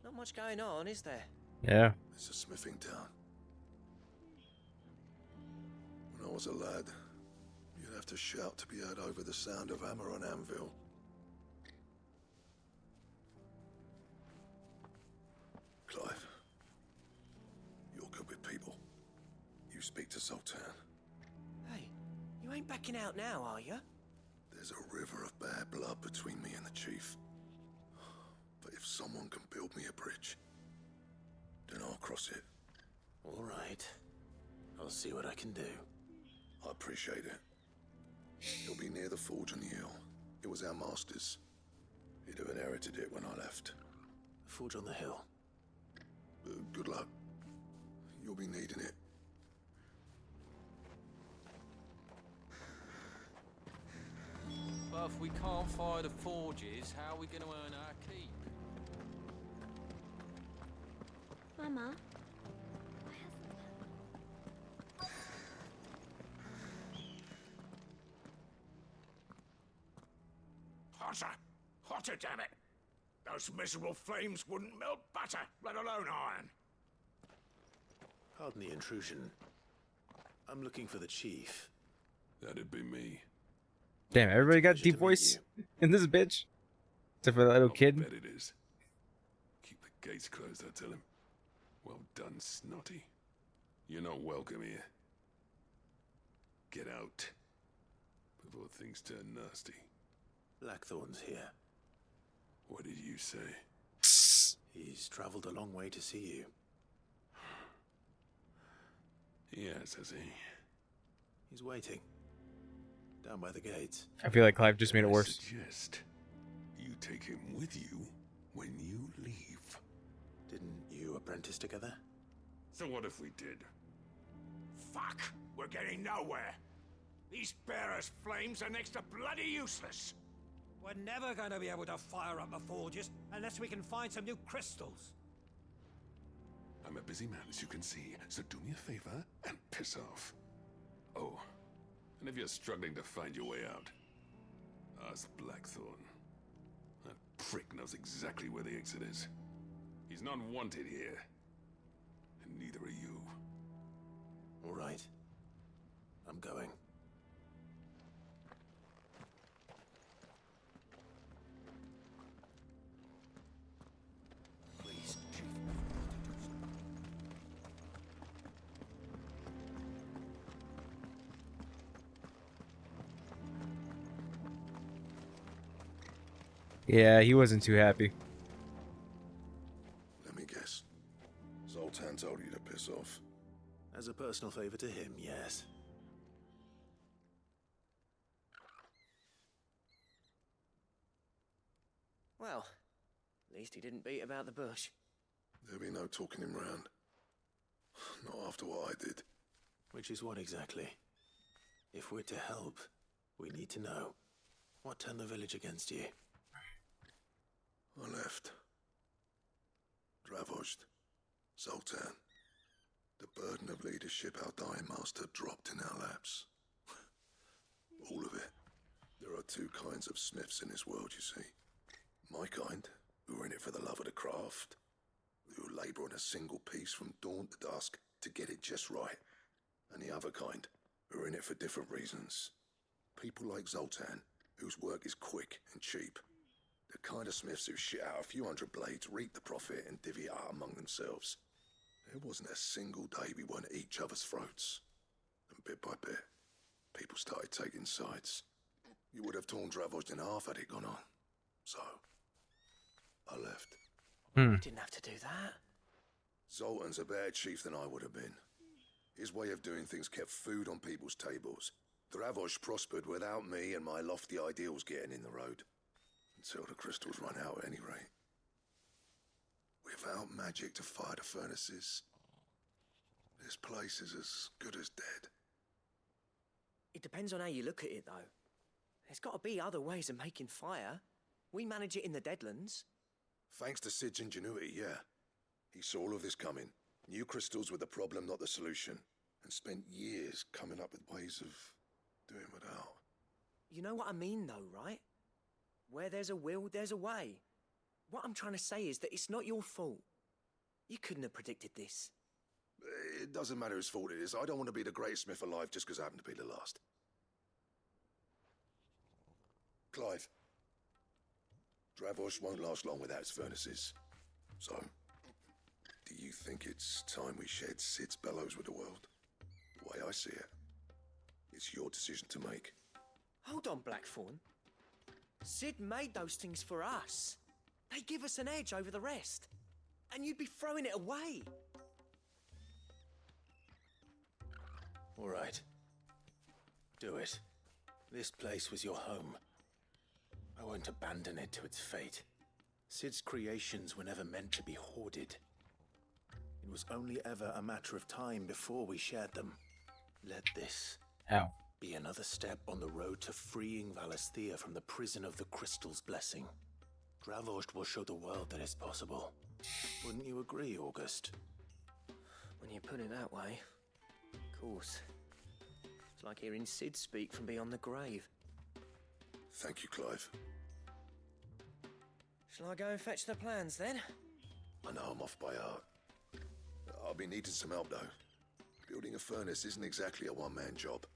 Not much going on, is there? Yeah. It's a smithing town. When I was a lad, you'd have to shout to be heard over the sound of hammer on anvil. Clive, you're good with people. You speak to Sultan. Hey, you ain't backing out now, are you? There's a river of bad blood between me and the chief. But if someone can build me a bridge, then I'll cross it. All right. I'll see what I can do. I appreciate it. It'll be near the forge on the hill. It was our master's. He'd have inherited it when I left. Forge on the hill. Good luck. You'll be needing it. But if we can't fire the forges, how are we going to earn our keep? Mama. Hotter! Hotter, damn it! Those miserable flames wouldn't melt butter, let alone iron. Pardon the intrusion. I'm looking for the chief. That'd be me. Damn, everybody got deep voice in this bitch. Except for that little kid. Bet it is. Keep the gates closed, I tell him. Well done, Snotty. You're not welcome here. Get out. Before things turn nasty. Blackthorn's here. What did you say? He's traveled a long way to see you. Yes, has he? He's waiting. Down by the gates. I feel like Clive just made it I worse. suggest you take him with you when you leave. Didn't you apprentice together? So what if we did? Fuck! We're getting nowhere. These bearers' flames are next to bloody useless. We're never going to be able to fire up the forges unless we can find some new crystals. I'm a busy man, as you can see, so do me a favor and piss off. Oh, and if you're struggling to find your way out, ask Blackthorn. That prick knows exactly where the exit is. He's not wanted here, and neither are you. All right. I'm going. Please, Chief. Yeah, he wasn't too happy. Let me guess. Zoltan told you to piss off. As a personal favor to him, yes. Well, at least he didn't beat about the bush. There'll be no talking him round. Not after what I did. Which is what exactly? If we're to help, we need to know. What turned the village against you? I left. Dravojd. Zoltan. The burden of leadership our dying master dropped in our laps. All of it. There are two kinds of smiths in this world, you see. My kind, who are in it for the love of the craft, who labour on a single piece from dawn to dusk to get it just right. And the other kind, who are in it for different reasons. People like Zoltan, whose work is quick and cheap. The kind of smiths who shit out a few hundred blades, reap the profit, and divvy it out among themselves. There wasn't a single day we weren't at each other's throats. And bit by bit, people started taking sides. You would have torn Dravojd in half had it gone on. So, I left. You didn't have to do that. Zoltan's a better chief than I would have been. His way of doing things kept food on people's tables. Dravojd prospered without me and my lofty ideals getting in the road. Until the crystals run out at any rate. Without magic to fire the furnaces, this place is as good as dead. It depends on how you look at it, though. There's got to be other ways of making fire. We manage it in the Deadlands. Thanks to Sid's ingenuity, yeah. He saw all of this coming. Knew crystals were the problem, not the solution. And spent years coming up with ways of doing without. You know what I mean, though, right? Where there's a will, there's a way. What I'm trying to say is that it's not your fault. You couldn't have predicted this. It doesn't matter whose fault it is. I don't want to be the greatest smith alive just because I happen to be the last. Clive. Dravojd won't last long without its furnaces. So, do you think it's time we shared Sid's bellows with the world? The way I see it, it's your decision to make. Hold on, Blackthorn. Sid made those things for us. They give us an edge over the rest. And you'd be throwing it away. All right. Do it. This place was your home. I won't abandon it to its fate. Sid's creations were never meant to be hoarded. It was only ever a matter of time before we shared them. Let this be another step on the road to freeing Valisthea from the prison of the Crystal's blessing. Dravojd will show the world that it's possible. Wouldn't you agree, August? When you put it that way, of course. It's like hearing Sid speak from beyond the grave. Thank you, Clive. Shall I go and fetch the plans, then? I know I'm off by heart. I'll be needing some help, though. Building a furnace isn't exactly a one-man job.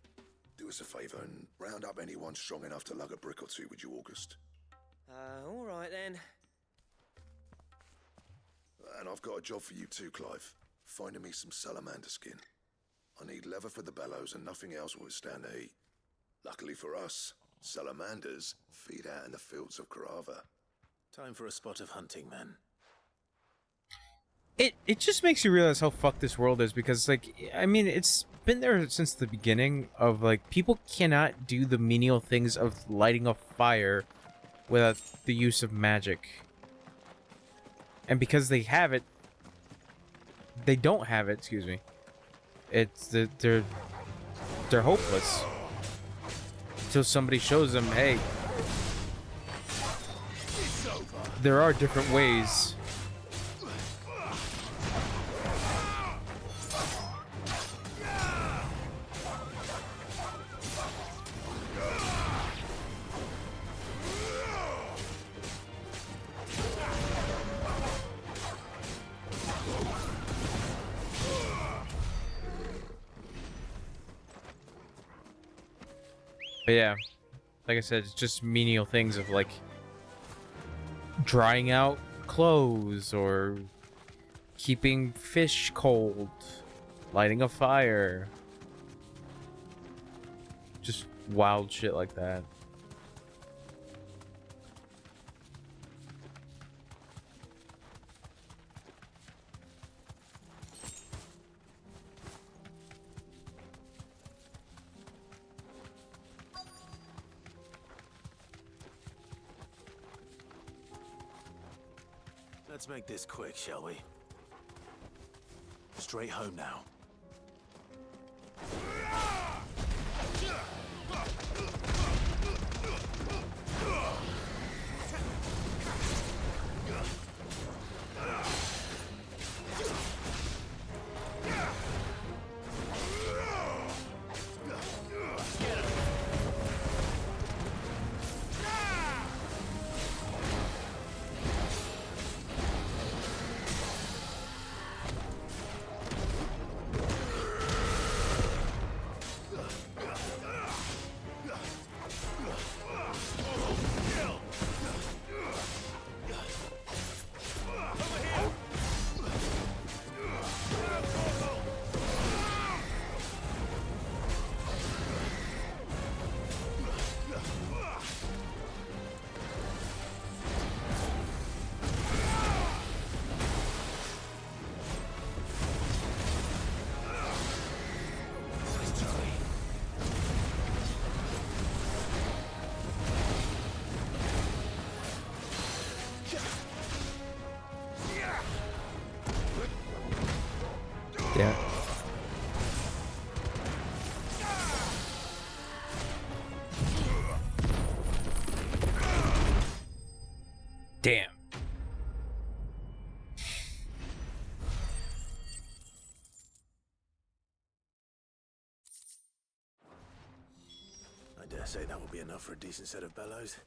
Do us a favour and round up anyone strong enough to lug a brick or two, would you, August? All right, then. And I've got a job for you too, Clive. Finding me some salamander skin. I need leather for the bellows and nothing else will withstand the heat. Luckily for us, salamanders feed out in the fields of Carava. Time for a spot of hunting, then. It just makes you realize how fucked this world is, because, like, I mean, it's been there since the beginning of, like, people cannot do the menial things of lighting a fire without the use of magic. And because they have it, they don't have it, excuse me. It's, they're hopeless. Until somebody shows them, hey, there are different ways. But yeah, like I said, it's just menial things of, like, drying out clothes or keeping fish cold, lighting a fire. Just wild shit like that. Let's make this quick, shall we? straight home now. Yeah. Damn. I dare say that will be enough for a decent set of bellows.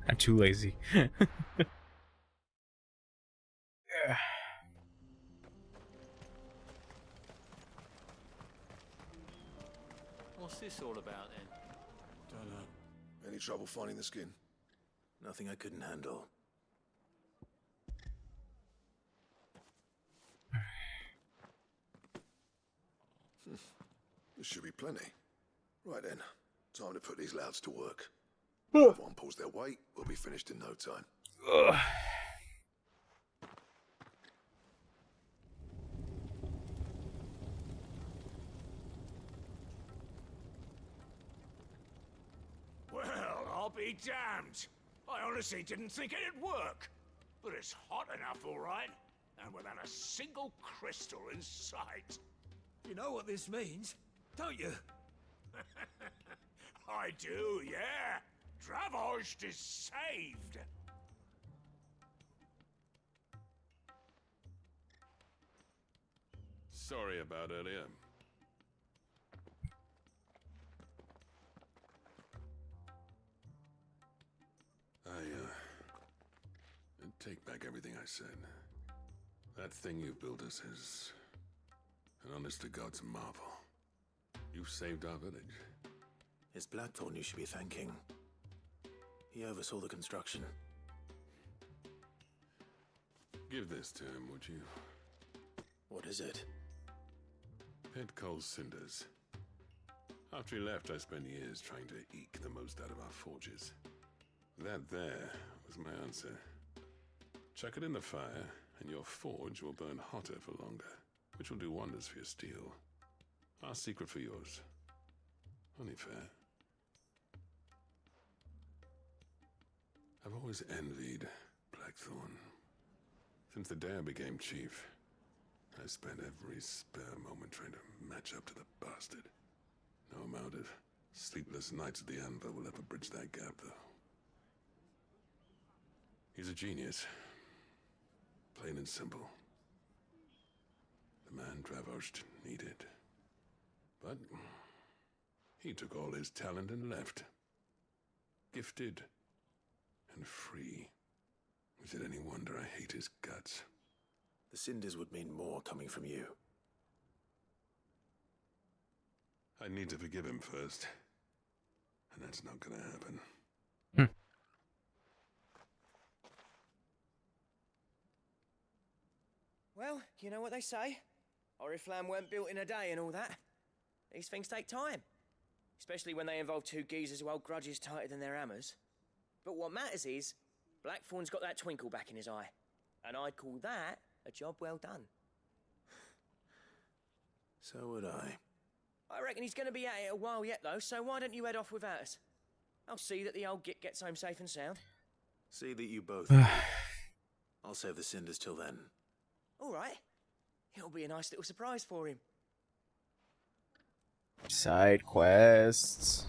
I'm too lazy. What's this all about then? Don't know. Any trouble finding the skin? Nothing I couldn't handle. This should be plenty. Right then, time to put these louds to work. If everyone pulls their weight, we'll be finished in no time. Ugh. Well, I'll be damned. I honestly didn't think it'd work. But it's hot enough, all right. And without a single crystal in sight. You know what this means, don't you? I do, yeah. Dravozd is saved. Sorry about earlier. I take back everything I said. That thing you built us is an honest-to-God's marvel. You've saved our village. It's Blackthorn you should be thanking. He oversaw the construction. Give this to him, would you? What is it? Pit Cole's cinders. After he left, I spent years trying to eke the most out of our forges. That there was my answer. Chuck it in the fire, and your forge will burn hotter for longer, which will do wonders for your steel. Our secret for yours. Only fair. I've always envied Blackthorn. Since the day I became chief, I spent every spare moment trying to match up to the bastard. No amount of sleepless nights at the Anvil will ever bridge that gap, though. He's a genius. Plain and simple. The man Dravozd needed. But he took all his talent and left. Gifted and free. Is it any wonder I hate his guts? The cinders would mean more coming from you. I need to forgive him first. And that's not gonna happen. Well, you know what they say. Oriflamme weren't built in a day and all that. These things take time. Especially when they involve two geezers who hold grudges tighter than their hammers. But what matters is, Blackthorn's got that twinkle back in his eye. And I'd call that a job well done. So would I. I reckon he's going to be at it a while yet, though, so why don't you head off without us? I'll see that the old git gets home safe and sound. See that you both. I'll save the cinders till then. All right. It'll be a nice little surprise for him. Side quests.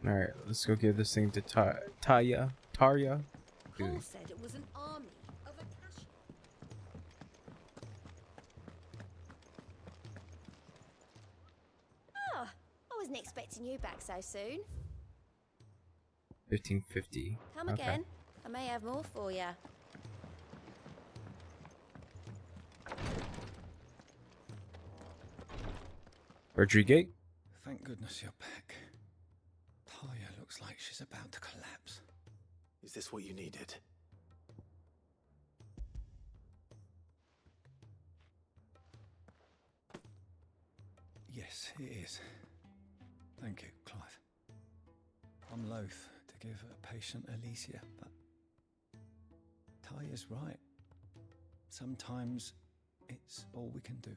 All right, let's go give this thing to Tarya. Cole said it was an army of Akash. Oh, I wasn't expecting you back so soon. 1550. Come Okay. again. I may have more for you. Rodriguez. Thank goodness you're back. Talia looks like she's about to collapse. Is this what you needed? Yes, it is. Thank you, Clive. I'm loath to give a patient Alicia, but Talia's right. Sometimes it's all we can do.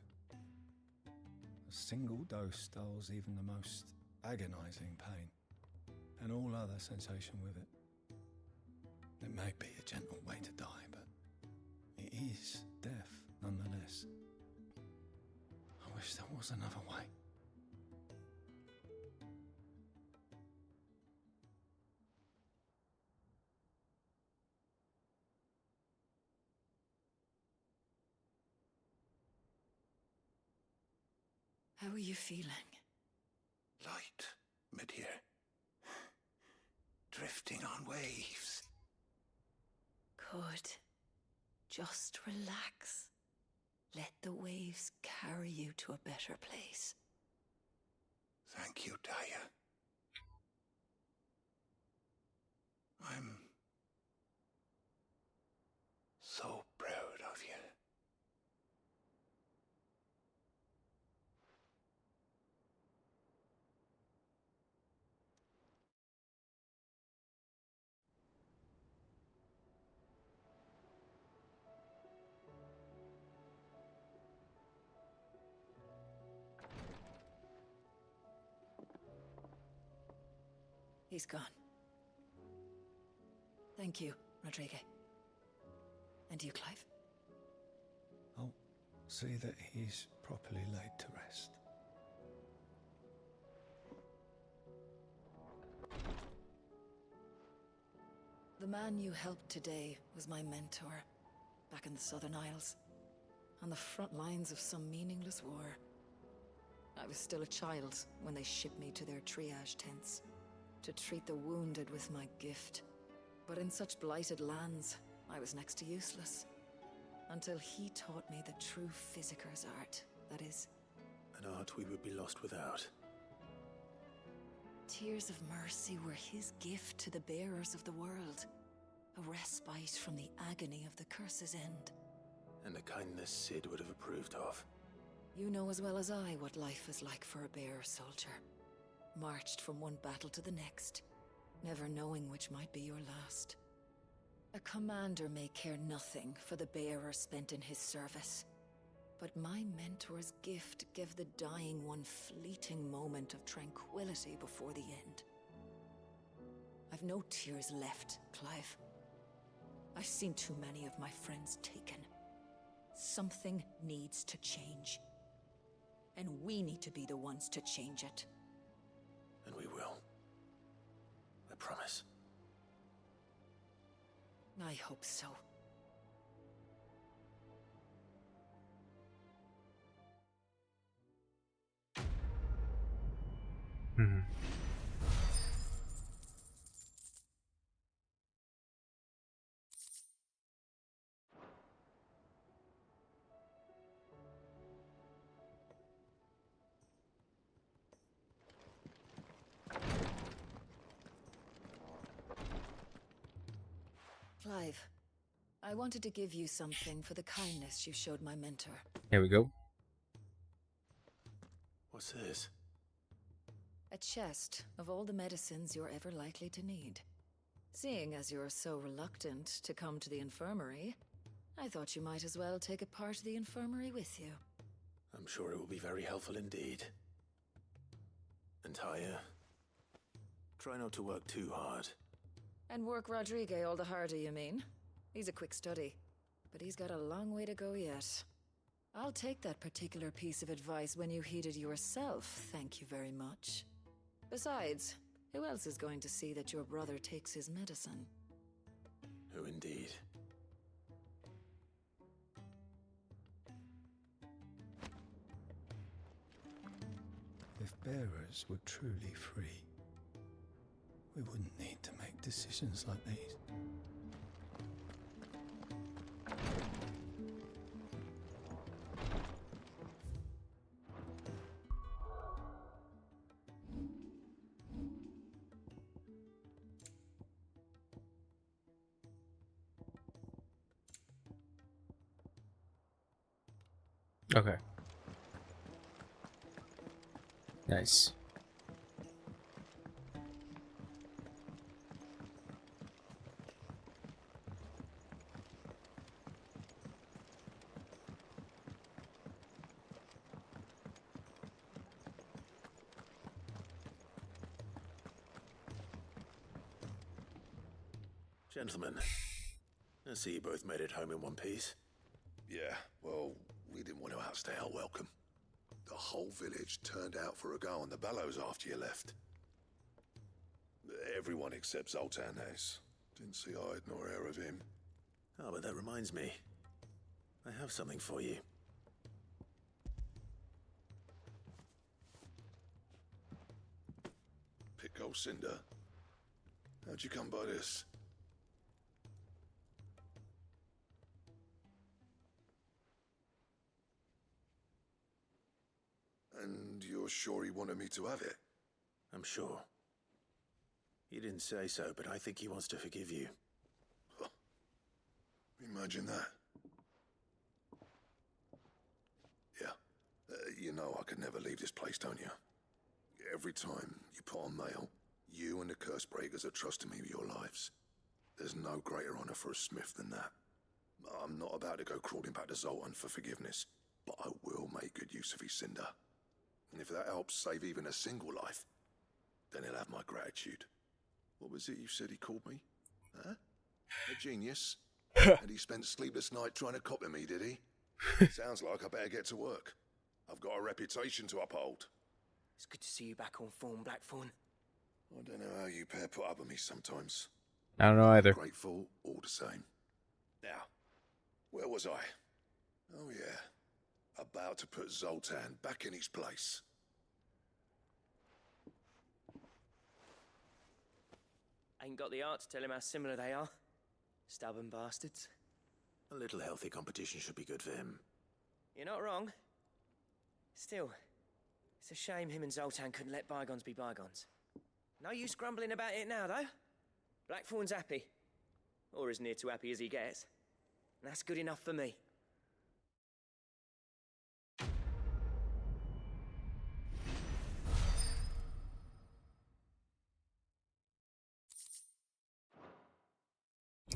A single dose dulls even the most agonizing pain, and all other sensation with it. It may be a gentle way to die, but it is death nonetheless. I wish there was another way. How are you feeling? Light, mid-here. Drifting on waves. Good. Just relax. Let the waves carry you to a better place. Thank you, Taya. I'm so proud of you. He's gone. Thank you, Rodriguez. And you, Clive? I'll see that he's properly laid to rest. The man you helped today was my mentor, back in the Southern Isles, on the front lines of some meaningless war. I was still a child when they shipped me to their triage tents, to treat the wounded with my gift. But in such blighted lands, I was next to useless. Until he taught me the true physicker's art, that is. An art we would be lost without. Tears of mercy were his gift to the bearers of the world. A respite from the agony of the curse's end. And a kindness Sid would have approved of. You know as well as I what life is like for a bearer soldier. Marched from one battle to the next, never knowing which might be your last. A commander may care nothing for the bearer spent in his service. But my mentor's gift gave the dying one fleeting moment of tranquility before the end. I've no tears left, Clive. I've seen too many of my friends taken. Something needs to change. And we need to be the ones to change it. And we will. I promise. I hope so. Clive, I wanted to give you something for the kindness you showed my mentor. Here we go. What's this? A chest of all the medicines you're ever likely to need. Seeing as you're so reluctant to come to the infirmary, I thought you might as well take a part of the infirmary with you. I'm sure it will be very helpful indeed. And Taya, try not to work too hard. And work Rodrigue all the harder, you mean? He's a quick study, but he's got a long way to go yet. I'll take that particular piece of advice when you heed it yourself, thank you very much. Besides, who else is going to see that your brother takes his medicine? Who indeed? If bearers were truly free, we wouldn't need to make decisions like these. Okay. Nice. Gentlemen, I see you both made it home in one piece. Yeah, well, we didn't want to outstay our welcome. The whole village turned out for a go on the bellows after you left. Everyone except Zoltan has. Didn't see hide nor hair of him. Oh, but that reminds me. I have something for you. Pico Cinder. How'd you come by this? And you're sure he wanted me to have it? I'm sure. He didn't say so, but I think he wants to forgive you. Huh. Imagine that. Yeah. You know I could never leave this place, don't you? Every time you put on mail, you and the curse breakers are trusting me with your lives. There's no greater honor for a smith than that. I'm not about to go crawling back to Zoltan for forgiveness, but I will make good use of his cinder. And if that helps save even a single life, then he'll have my gratitude. What was it you said he called me? Huh? A genius? And he spent sleepless night trying to copy me, did he? Sounds like I better get to work. I've got a reputation to uphold. It's good to see you back on form, Blackthorn. I don't know how you pair put up with me sometimes. I don't know either. I'm grateful all the same. Now, where was I? Oh yeah. About to put Zoltan back in his place. Ain't got the heart to tell him how similar they are. Stubborn bastards. A little healthy competition should be good for him. You're not wrong. Still, it's a shame him and Zoltan couldn't let bygones be bygones. No use grumbling about it now, though. Blackthorn's happy. Or as near to happy as he gets. And that's good enough for me.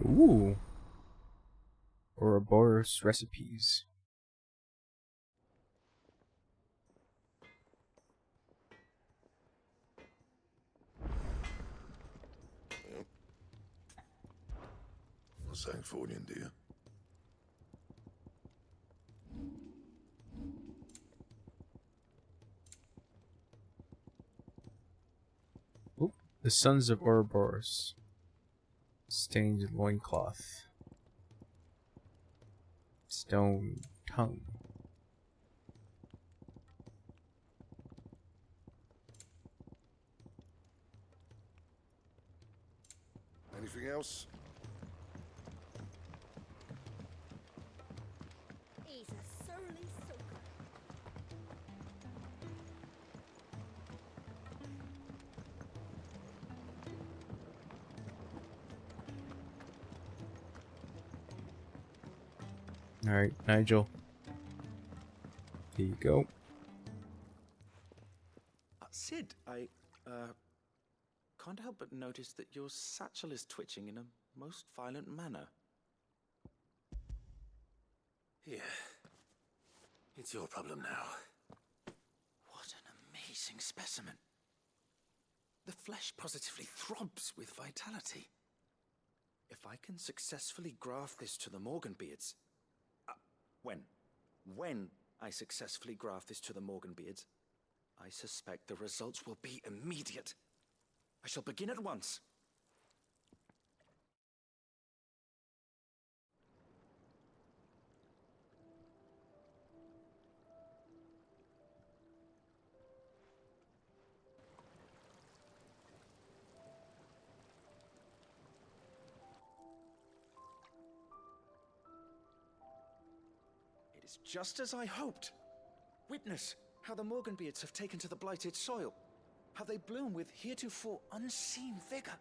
Ooh. Ouroboros recipes. Well, not saying fortune, do you? Ooh. The Sons of Ouroboros. Stained loincloth. Stone tongue. Anything else? He's a surly soaker. Alright, Nigel. Here you go. Sid, I can't help but notice that your satchel is twitching in a most violent manner. Yeah. It's your problem now. What an amazing specimen. The flesh positively throbs with vitality. If I can successfully graft this to the Morganbeards... When I successfully graft this to the Morganbeards, I suspect the results will be immediate. I shall begin at once. It is just as I hoped. Witness how the Morganbeards have taken to the blighted soil. How they bloom with heretofore unseen vigor.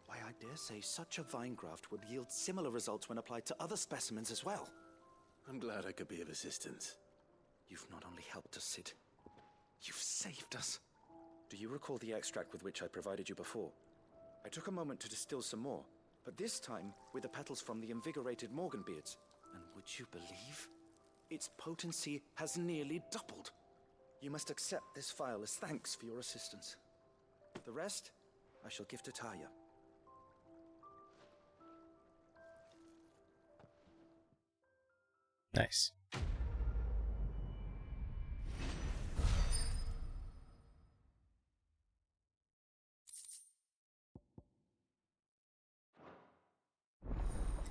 Why, I dare say such a vine graft would yield similar results when applied to other specimens as well. I'm glad I could be of assistance. You've not only helped us, Sid, you've saved us. Do you recall the extract with which I provided you before? I took a moment to distill some more, but this time with the petals from the invigorated Morganbeards. And would you believe? Its potency has nearly doubled. You must accept this vial as thanks for your assistance. The rest, I shall give to Taya. Nice.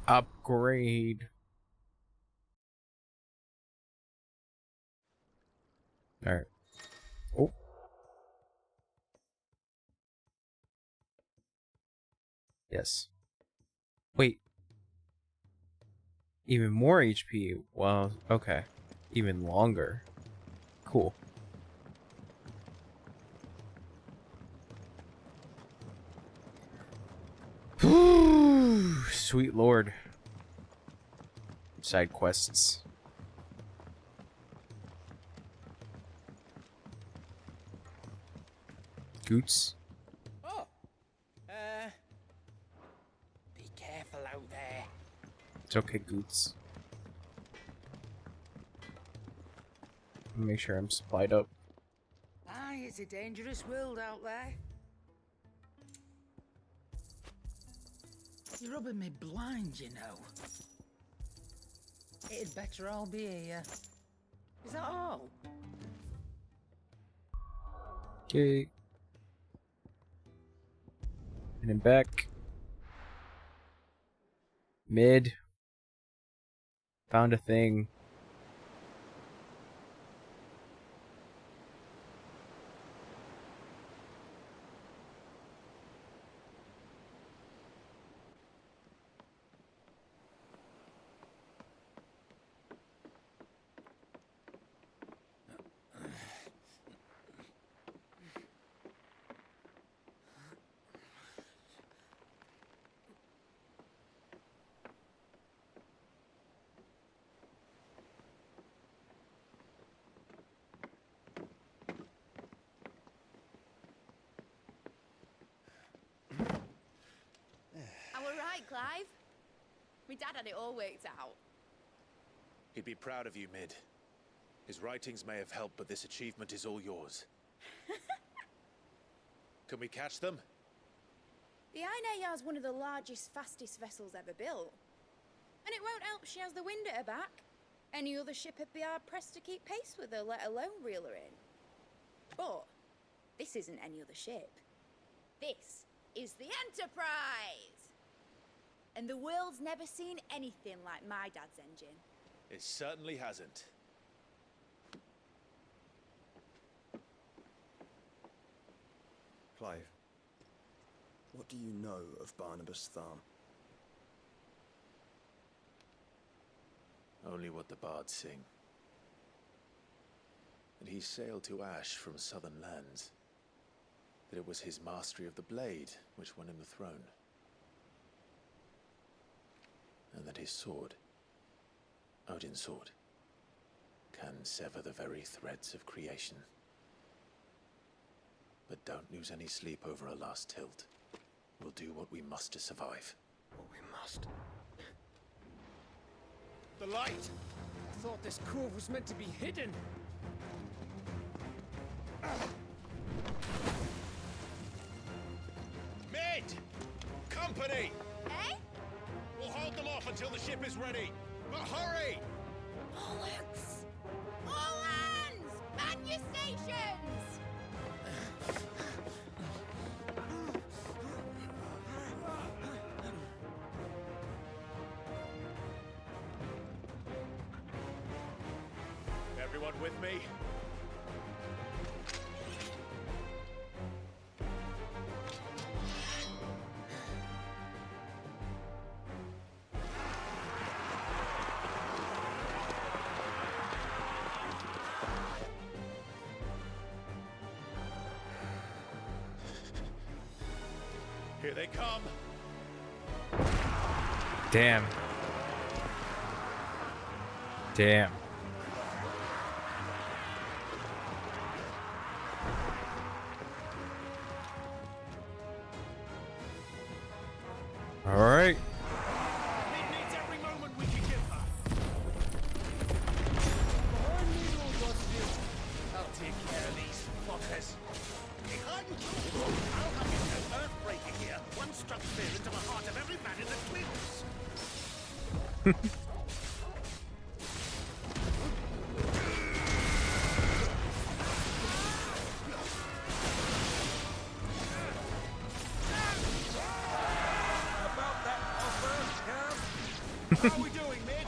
Upgrade. Alright. Oh. Yes. Wait. Even more HP. Well, okay. Even longer. Cool. Sweet lord. Side quests. Goots. Oh. Be careful out there. It's okay, Goots. Make sure I'm supplied up. Aye, it's a dangerous world out there. You're rubbing me blind, you know. It'd better all be here. Is that all? Okay. And then back. Mid. Found a thing. Clive. My dad had it all worked out. He'd be proud of you, Mid. His writings may have helped, but this achievement is all yours. Can we catch them? The Ainayar's one of the largest, fastest vessels ever built. And it won't help she has the wind at her back. Any other ship would be hard-pressed to keep pace with her, let alone reel her in. But this isn't any other ship. This is the Enterprise! And the world's never seen anything like my dad's engine. It certainly hasn't. Clive, what do you know of Barnabas Tharm? Only what the bards sing. That he sailed to Ash from southern lands. That it was his mastery of the blade which won him the throne. And that his sword Odin's sword can sever the very threads of creation. But don't lose any sleep over a last tilt. We'll do what we must to survive. What we must. The light! I thought this cove was meant to be hidden. Mid! Company! Eh? We'll hold them off until the ship is ready. But hurry! Bollocks! All hands! Man your stations! Everyone with me? Here they come. Damn. Damn. All right. It needs every moment we can give her. Behind me, Lord Rusty. I'll take care of these fuckers. Behind you! I'll have you no earthbreaker here. One struck fear into the heart of every man in the twins. About that offer, Cam? How are we doing, mid?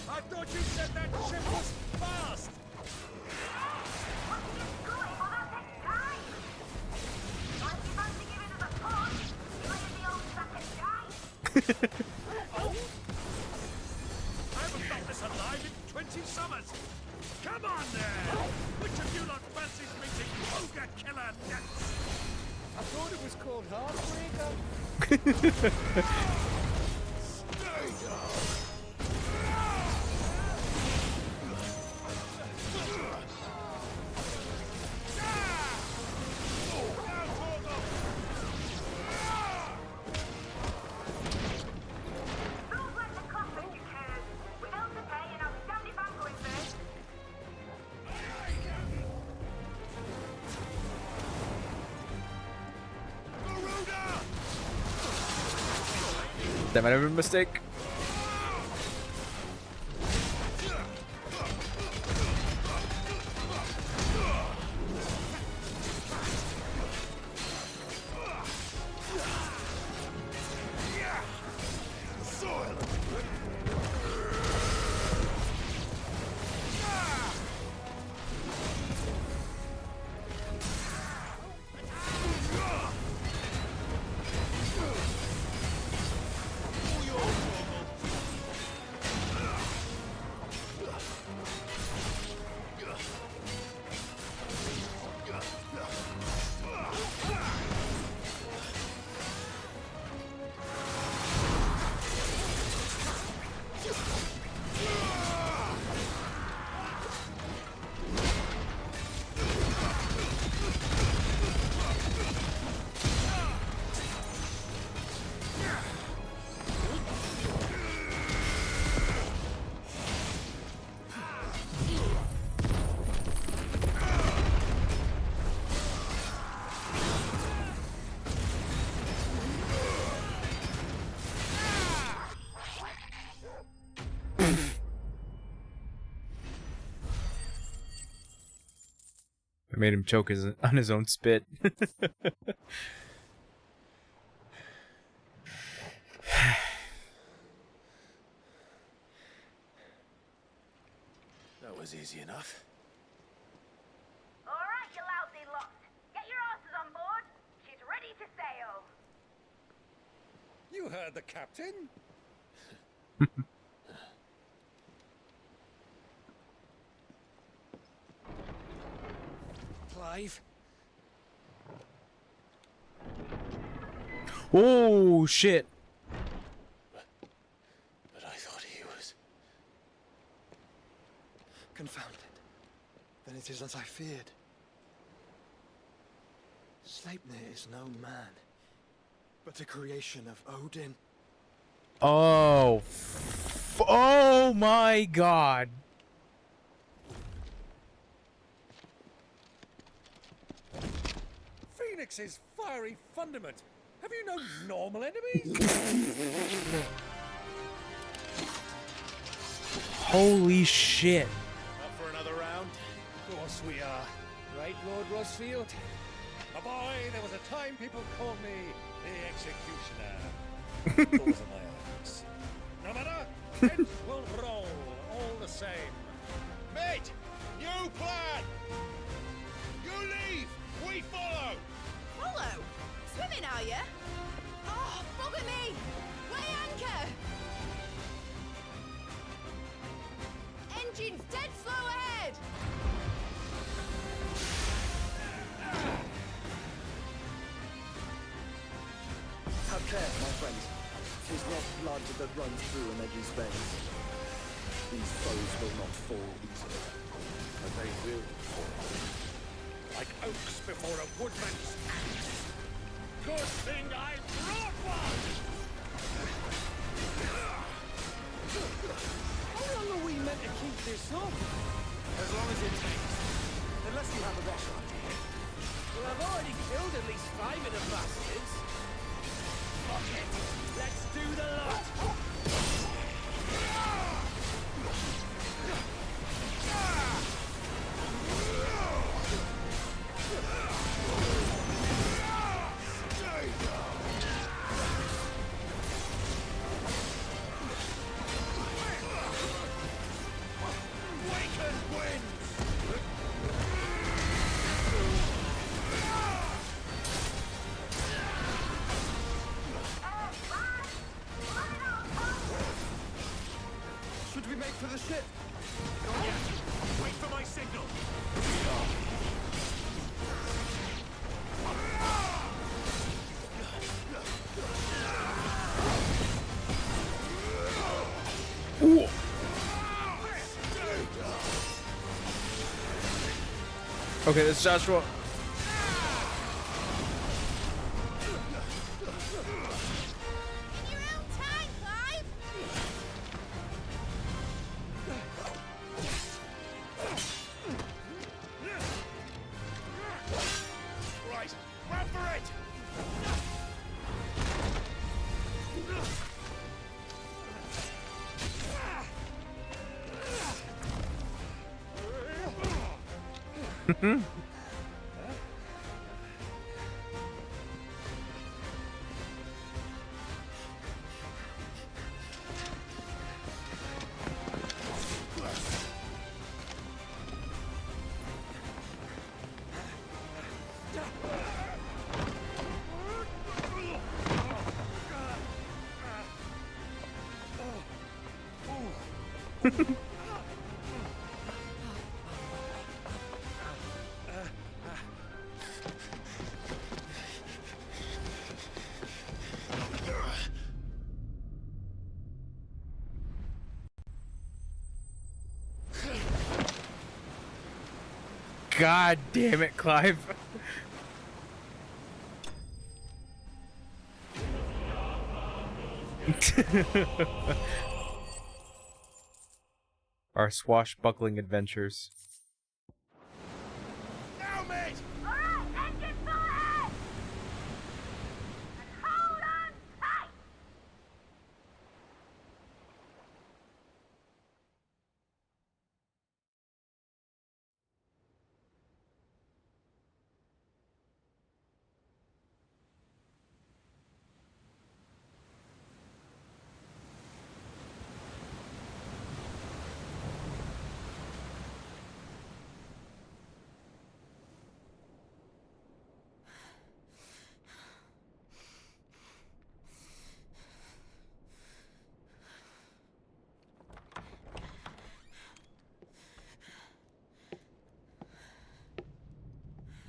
I thought you said that ship was fast! I haven't felt this alive in 20 summers. Come on there! Which of you lot fancies meeting ogre killer deaths? I thought it was called Heartbreaker. Stay down! That might have been a mistake. I made him choke on his own spit. That was easy enough. All right, you lousy lot. Get your asses on board. She's ready to sail. You heard the captain. Clive? Oh shit! But I thought he was... it is as I feared. Sleipnir is no man, but a creation of Odin. Oh. Oh my god. Phoenix's fiery fundament. Have you no normal enemies? Holy shit. Up for another round? Of course we are. Right, Lord Rosfield? My boy, there was a time people called me the Executioner. Those are my eyes. No matter, heads will roll all the same. Mate, new plan! You leave, we follow! Follow? Swimming, are you? Oh, bugger me! Weigh anchor! Engines dead slow ahead! Have care, my friends. 'Tis not blood that runs through a Negi's veins. These foes will not fall easily, but they will fall. Like oaks before a woodman's axe. Good thing I brought one! How long are we meant to keep this up? As long as it takes. Unless you have a better idea. Well, I've already killed at least 5 of the bastards. Fuck it. Let's do the lot. Should we make for the ship? Not yet. Wait for my signal. Ooh. Okay, this is Joshua. Right, run for it! God damn it, Clive. Our swashbuckling adventures. Now, mate! Alright, engine full ahead! And hold on tight!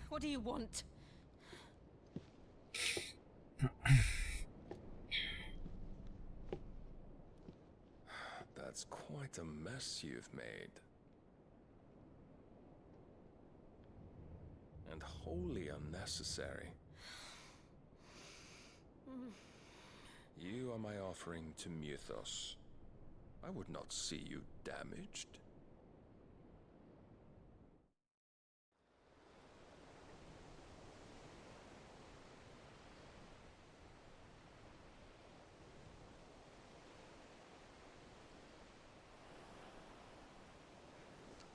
What do you want? That's quite a mess you've made. and wholly unnecessary. You are my offering to Mythos. I would not see you damaged.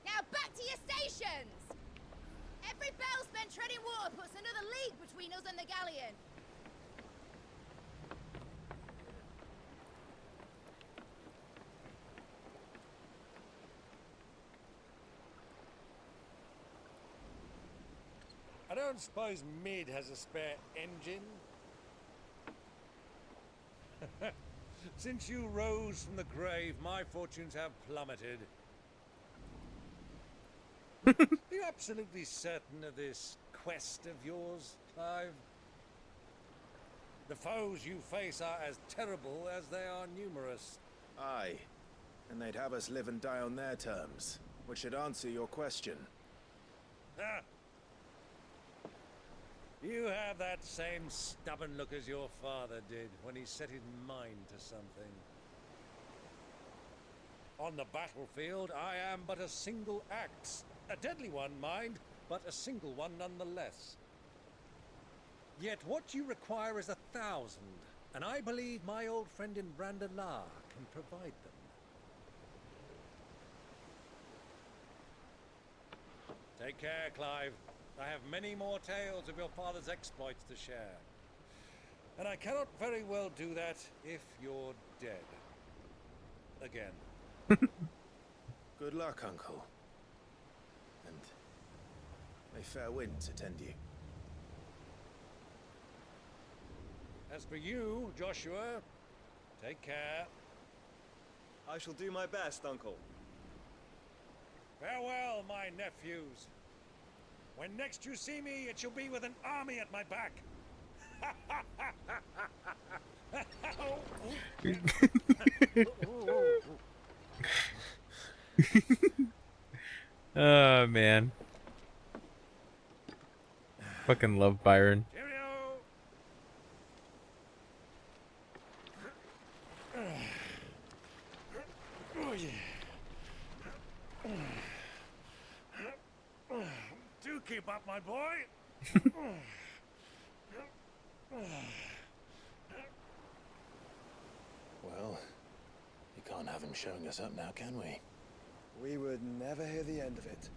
Now back to your stations! Every bell spent treading water puts another league between us and the galleon. I don't suppose Mid has a spare engine? Since you rose from the grave, my fortunes have plummeted. Are you absolutely certain of this quest of yours, Clive? The foes you face are as terrible as they are numerous. Aye. And they'd have us live and die on their terms, which should answer your question. Ah. You have that same stubborn look as your father did when he set his mind to something. On the battlefield, I am but a single axe. A deadly one, mind, but a single one nonetheless. Yet what you require is 1,000, and I believe my old friend in Brandalar can provide them. Take care, Clive. I have many more tales of your father's exploits to share. And I cannot very well do that if you're dead. Again. Good luck, Uncle. And may fair winds attend you. As for you, Joshua, take care. I shall do my best, Uncle. Farewell, my nephews. When next you see me, it shall be with an army at my back. Oh man. Fucking love Byron. Do keep up, my boy. Well, you can't have him showing us up now, can we? We would never hear the end of it.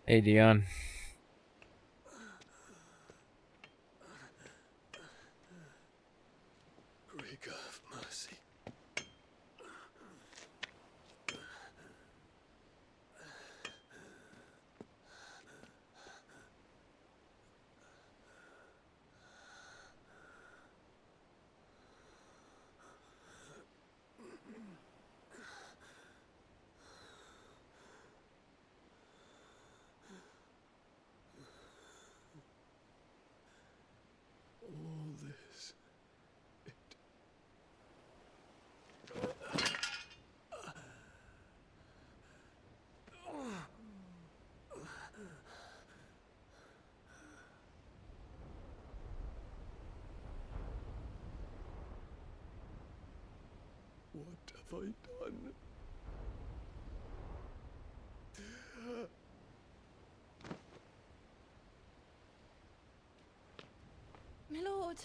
Hey, Dion. Greek of mercy. All this. What have I done? My lord.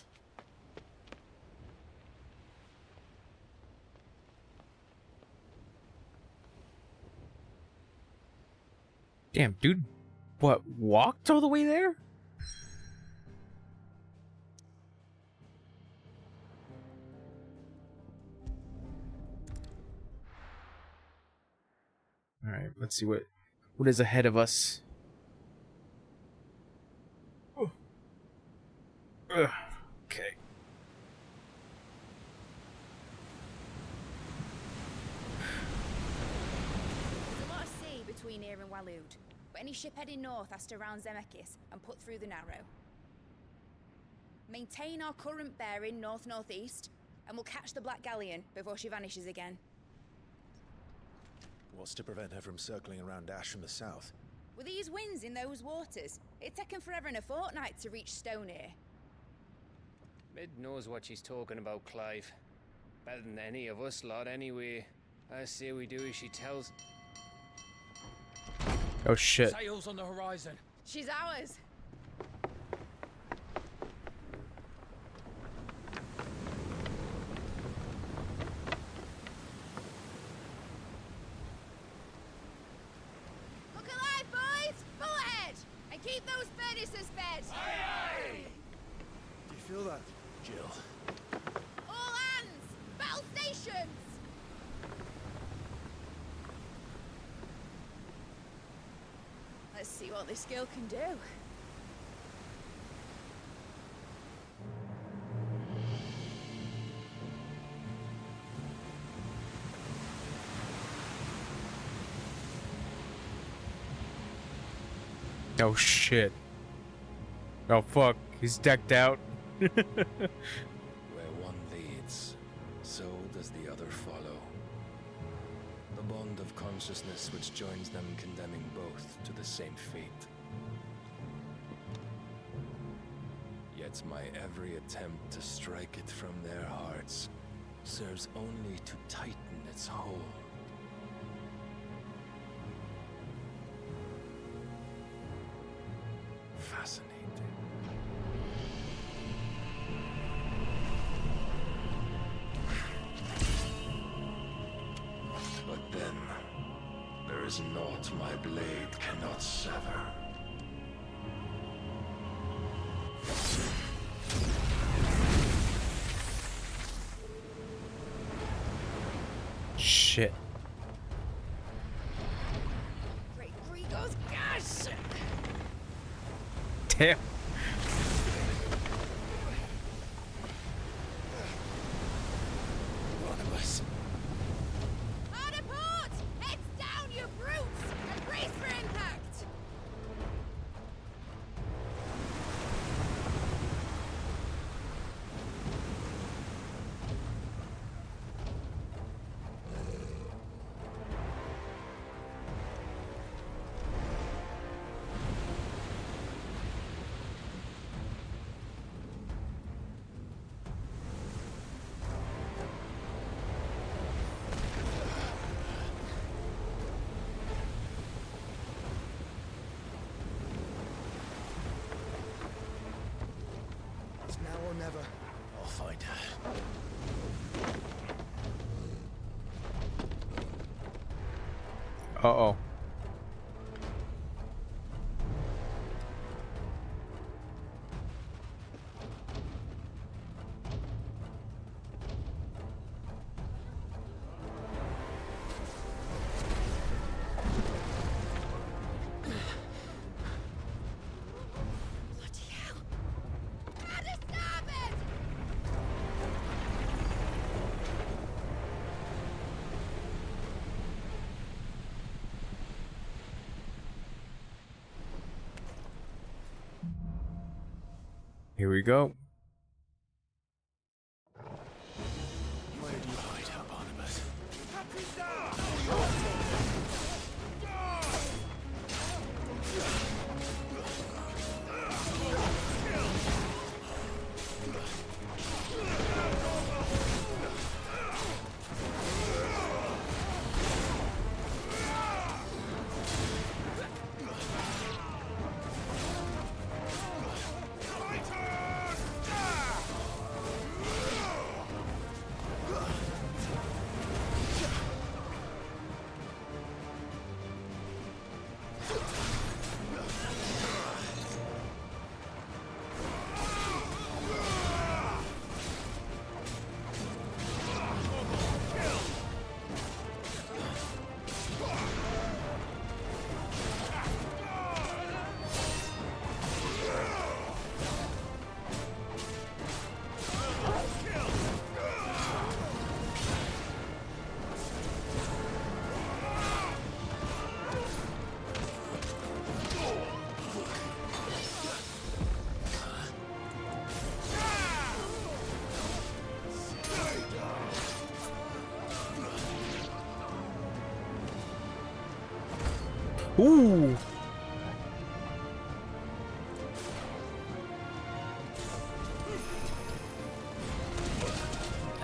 Damn, dude. What, walked all the way there? Alright, let's see what is ahead of us. Oh. Ugh. Okay. There's a lot of sea between here and Waloed. but any ship heading north has to round Zemeckis and put through the Narrow. Maintain our current bearing north-northeast, and we'll catch the Black Galleon before she vanishes again. What's to prevent her from circling around Ash from the south? With these winds in those waters, it's taken forever and a fortnight to reach Stonehenge. Mid knows what she's talking about, Clive. Better than any of us lot, anyway. I say we do as she tells. Oh shit. Sails on the horizon. She's ours. Look alive, boys! Full ahead! And keep those furnaces fed! Aye, aye! Do you feel that, Jill? All hands! Battle stations! Let's see what this girl can do. Oh shit. Oh fuck, he's decked out. Where one leads, so does the other follow. The bond of consciousness which joins them condemning both to the same fate. Yet my every attempt to strike it from their hearts serves only to tighten its hold. Fascinating. But then, there is naught my blade cannot sever. Shit. Great Grigos gas! Damn. Barnabas. Hard a port! Heads down, you brutes! And brace for impact! It's now or never. I'll find her. Uh-oh. Here we go. Where did you hide her, Barnabas? Ooh.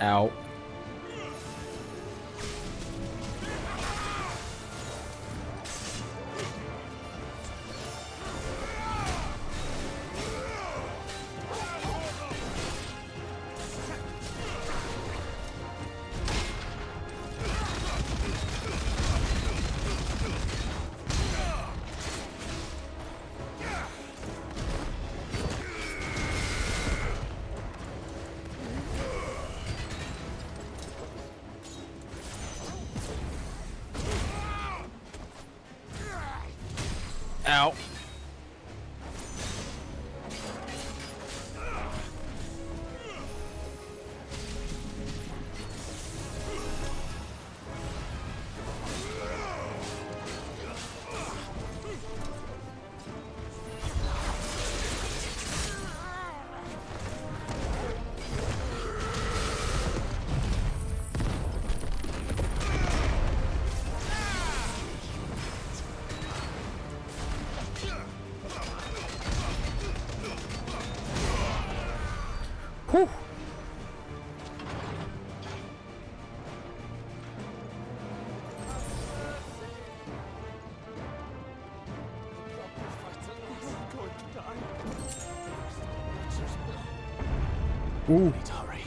Ow. Ow. Whew. Ooh. Need to hurry.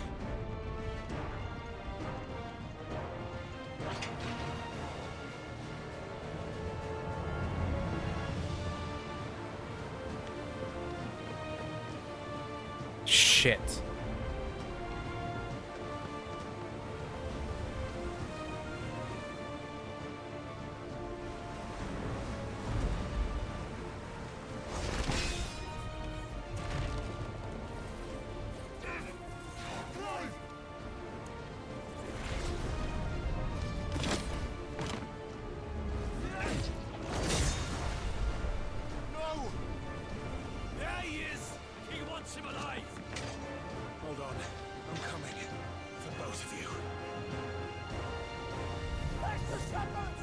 Shit. No! There he is! He wants him alive! Hold on. I'm coming. For both of you. Where's the shepherds?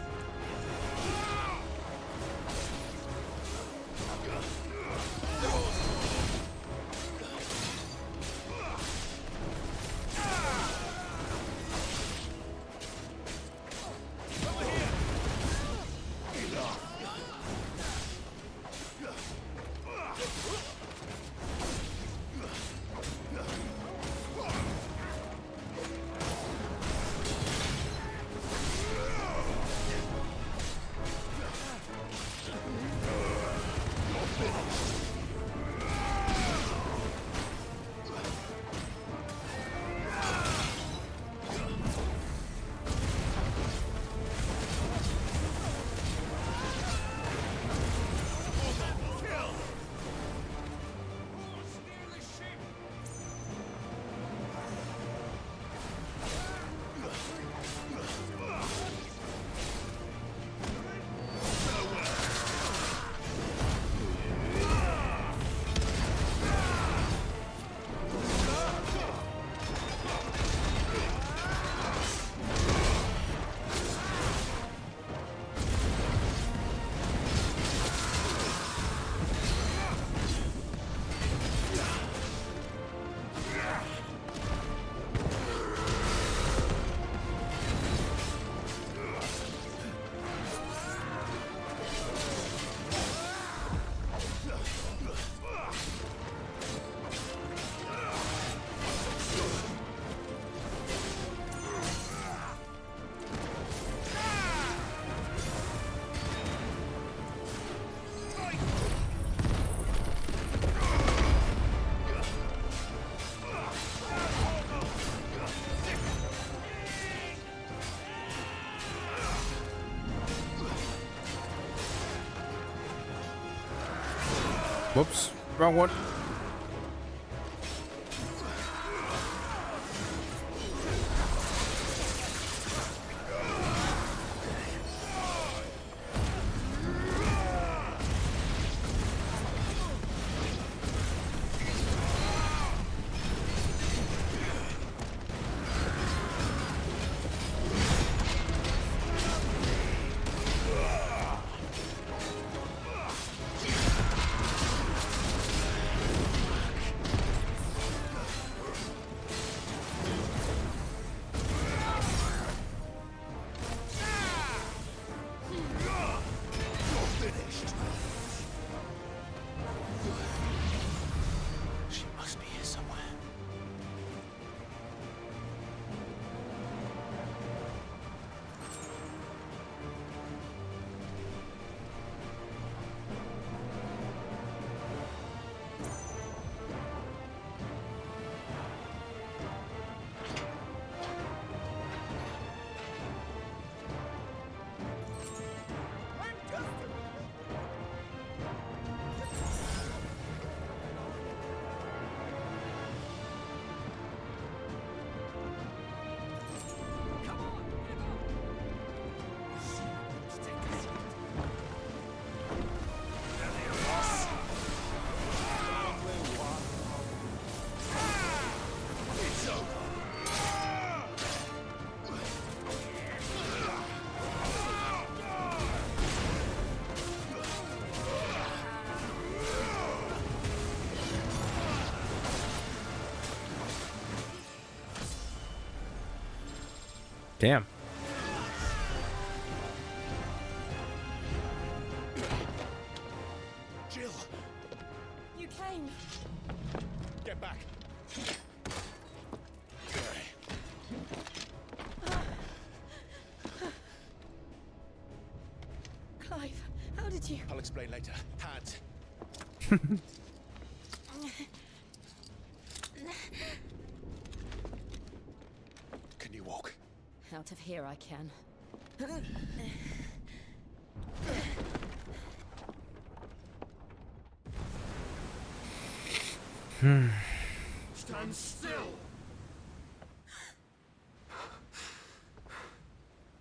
Whoops. Wrong one. Damn. Jill, You came. get back. Clive, how did you? I'll explain later. Hands. Can you walk? Out of here I can. Stand still!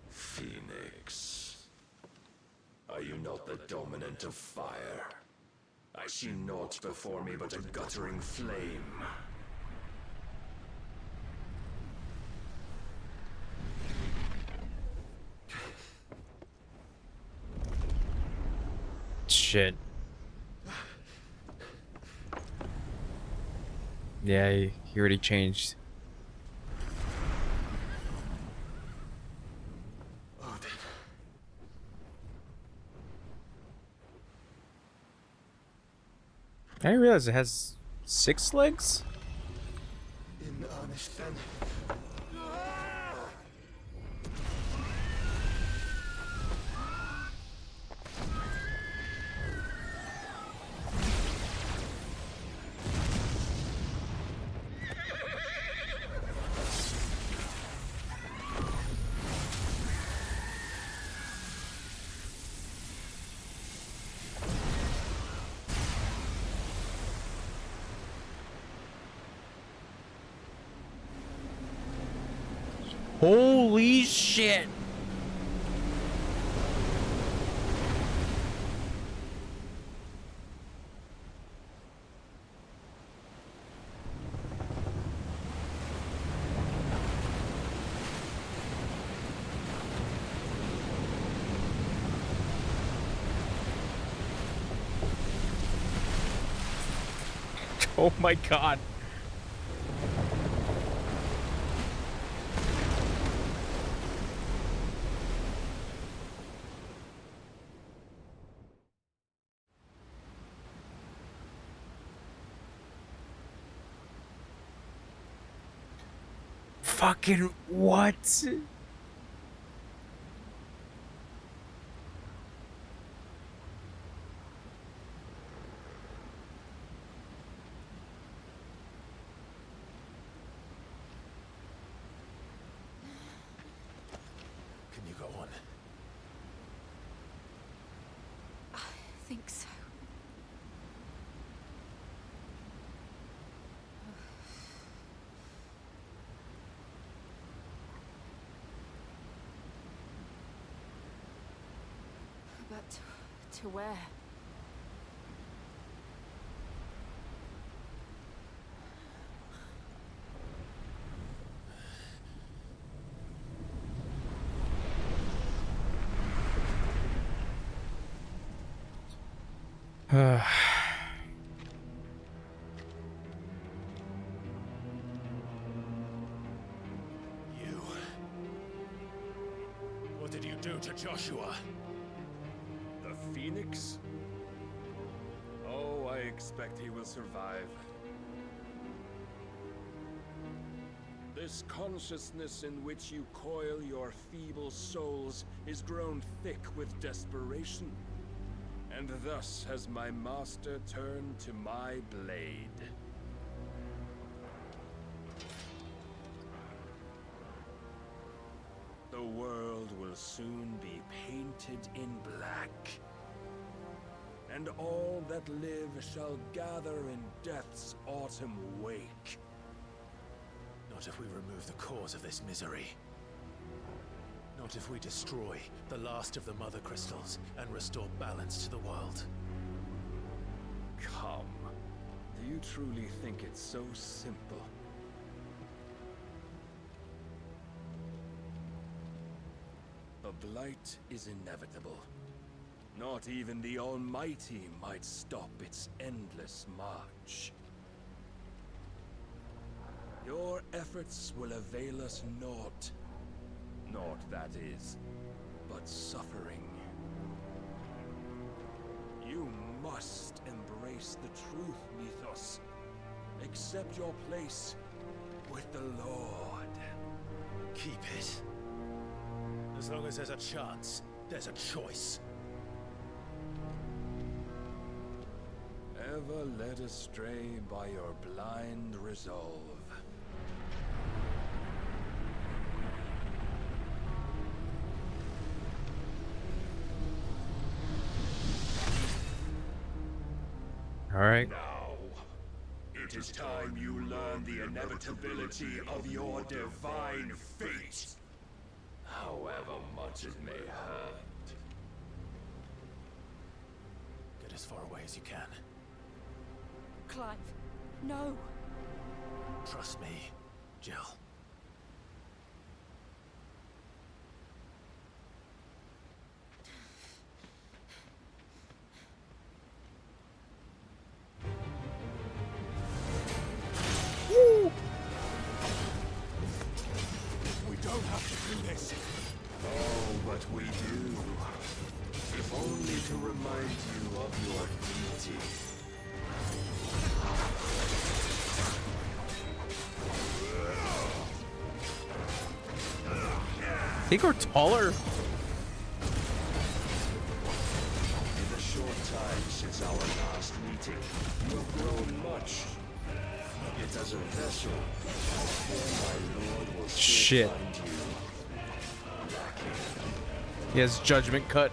Phoenix. Are you not the dominant of fire? I see naught before me but a guttering flame. Shit. Yeah, he already changed. I didn't realize it has 6 legs. In earnest then. Holy shit. Oh my god. Fucking what? Can you go on? I think so. But to where? You. What did you do to Joshua? The Phoenix? Oh, I expect he will survive. This consciousness in which you coil your feeble souls is grown thick with desperation. And thus has my master turned to my blade. The world will soon be painted in black. And all that live shall gather in death's autumn wake. Not if we remove the cause of this misery. Not if we destroy the last of the Mother Crystals and restore balance to the world. Come. Do you truly think it's so simple? The blight is inevitable. Not even the Almighty might stop its endless march. Your efforts will avail us naught. naught, that is, but suffering. You must embrace the truth, Mythos. Accept your place with the Lord. Keep it. As long as there's a chance, there's a choice. Ever led astray by your blind resolve. All right. Now, it is time you learn the inevitability of your divine fate. However much it may hurt. Get as far away as you can. Clive, no. Trust me, Jill. We don't have to do this. Oh, but we do. If only to remind you of your duty. They grow taller. In the short time since our last meeting, you have grown much. Yet as a vessel, I fear my lord will still Shit. find you lacking. He has judgment cut.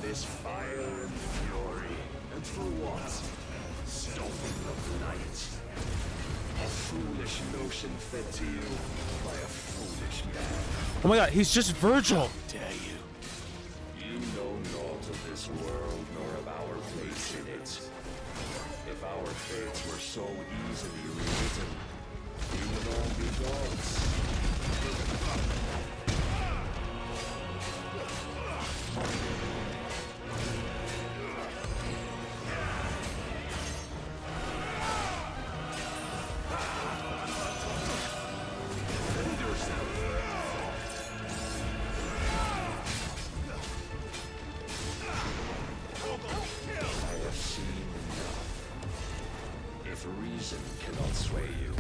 This fire and fury, and for what? Stopping the light. A foolish notion fed to you by a foolish man. Oh my god, he's just Virgil. Dare you? You know naught of this world nor of our place in it. If our fates were so easily rewritten, we would all be gods. If reason cannot sway you,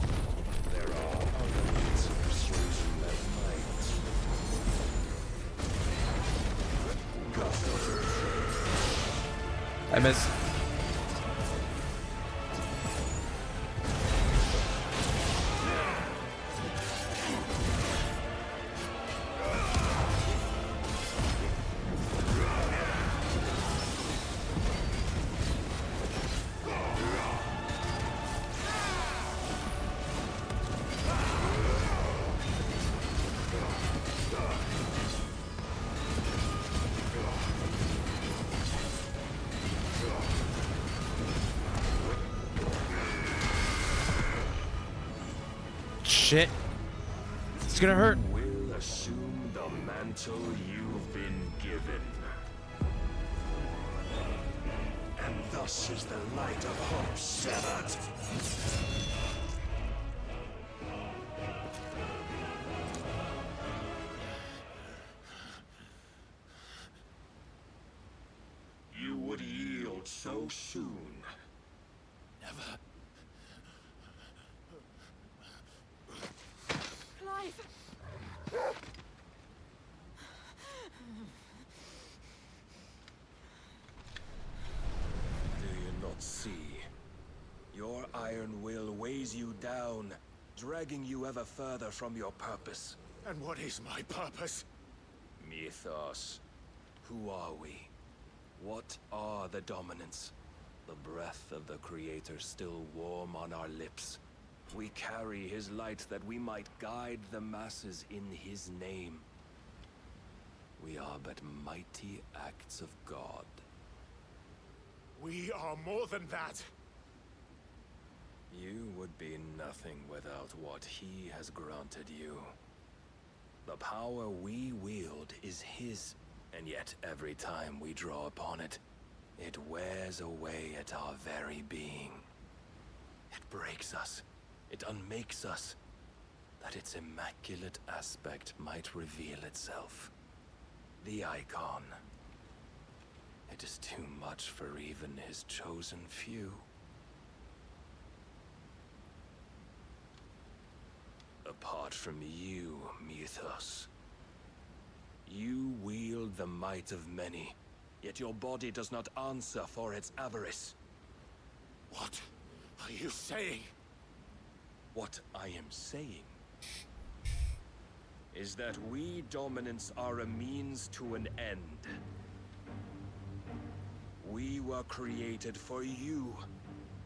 there are other means of persuasion that might. I miss. Shit. It's gonna hurt. Will assume the mantle you've been given. And thus is the light of hope severed. You would yield so soon. Never. Clive! Do you not see? Your iron will weighs you down, dragging you ever further from your purpose. And what is my purpose? Mythos. Who are we? What are the dominants? The breath of the Creator still warm on our lips. We carry his light that we might guide the masses in his name. We are but mighty acts of God. We are more than that. You would be nothing without what he has granted you. The power we wield is his, and yet every time we draw upon it, It wears away at our very being. It breaks us. It unmakes us, that its immaculate aspect might reveal itself. The icon. It is too much for even his chosen few. Apart from you, Mythos. You wield the might of many, yet your body does not answer for its avarice. What are you saying? What I am saying is that we dominants are a means to an end. We were created for you,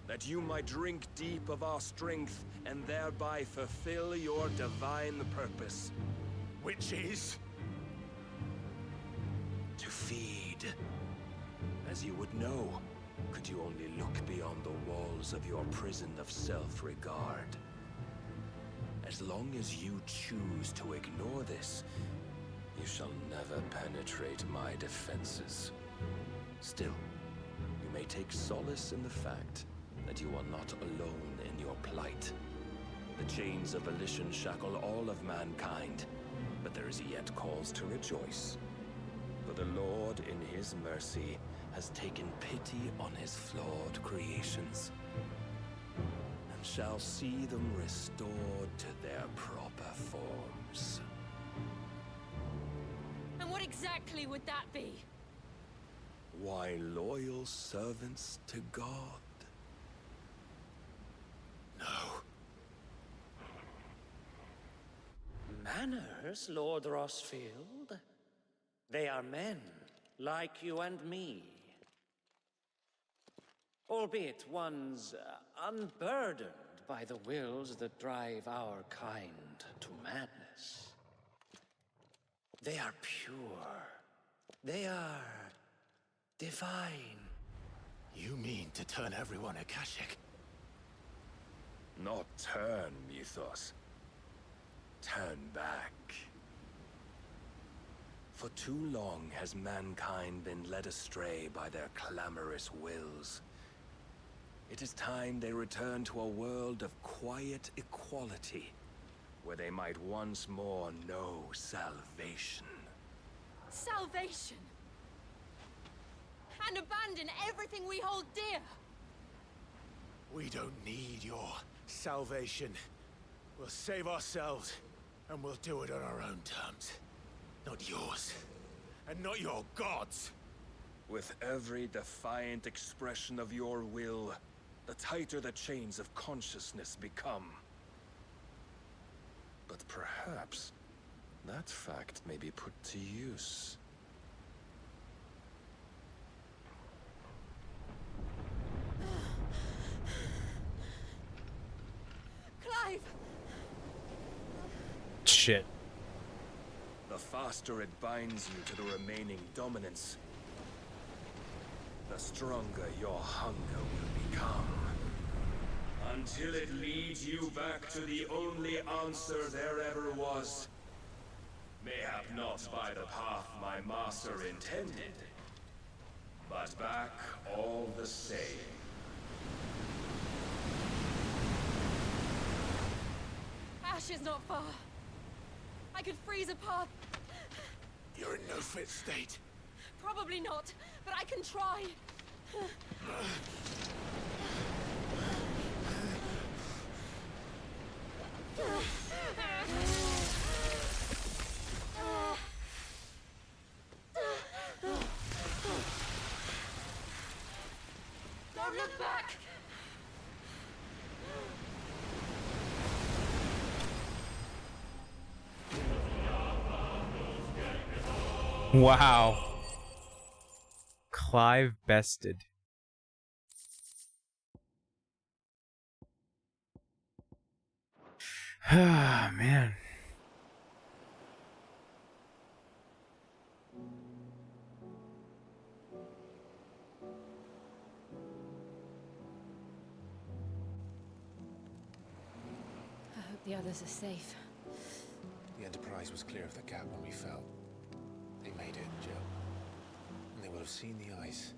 that you might drink deep of our strength and thereby fulfill your divine purpose. Which is? To feed. As you would know, could you only look beyond the walls of your prison of self-regard. As long as you choose to ignore this, you shall never penetrate my defenses. Still, you may take solace in the fact that you are not alone in your plight. The chains of volition shackle all of mankind, but there is yet cause to rejoice. For the Lord, in his mercy, has taken pity on his flawed creations, and shall see them restored to their proper forms. And what exactly would that be? Why, loyal servants to God. No. Manners, Lord Rossfield? They are men, like you and me. Albeit ones unburdened by the wills that drive our kind to madness. They are pure. They are divine. You mean to turn everyone Akashic? Not turn, Mythos. Turn back. For too long has mankind been led astray by their clamorous wills. It is time they return to a world of quiet equality, where they might once more know salvation. Salvation? And abandon everything we hold dear? We don't need your salvation. We'll save ourselves, and we'll do it on our own terms. Not yours, and not your gods. With every defiant expression of your will, the tighter the chains of consciousness become. But perhaps that fact may be put to use. Clive! Shit. The faster it binds you to the remaining dominance, the stronger your hunger will become. Until it leads you back to the only answer there ever was. Mayhap not by the path my master intended, but back all the same. Ash is not far. I could freeze a path. You're in no fit state. Probably not, but I can try. Don't look back! Wow. Clive bested. Ah, man. I hope the others are safe. The Enterprise was clear of the gap when we fell. They made it, Jill. And they will have seen the ice.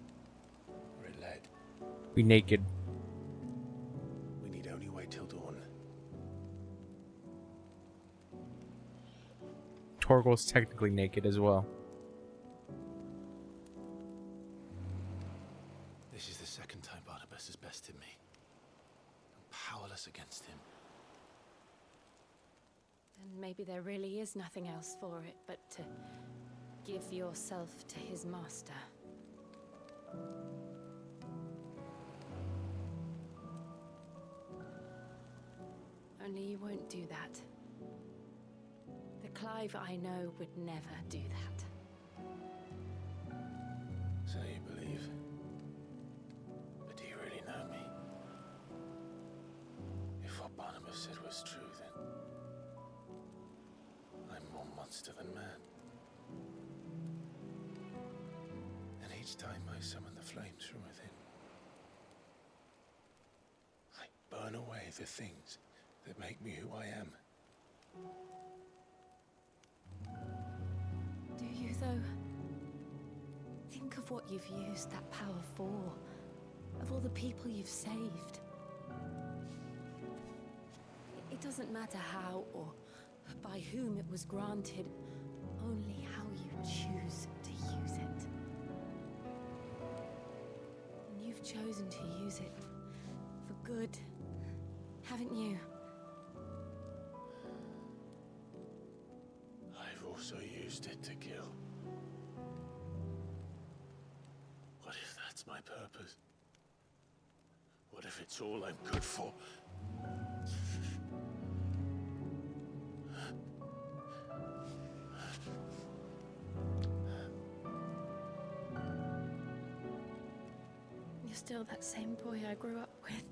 Be naked. We need only wait till dawn. Torgal's technically naked as well. This is the second time Barnabas has bested me. I'm powerless against him. Then maybe there really is nothing else for it but to give yourself to his master. Only you won't do that. The Clive I know would never do that. So you believe? But do you really know me? If what Barnabas said was true, then I'm more monster than man. And each time I summon the flames from within, I burn away the things that make me who I am. Do you, though? Think of what you've used that power for. Of all the people you've saved. It doesn't matter how or by whom it was granted, only how you choose to use it. And you've chosen to use it for good, haven't you? I've also used it to kill. What if that's my purpose? What if it's all I'm good for? You're still that same boy I grew up with.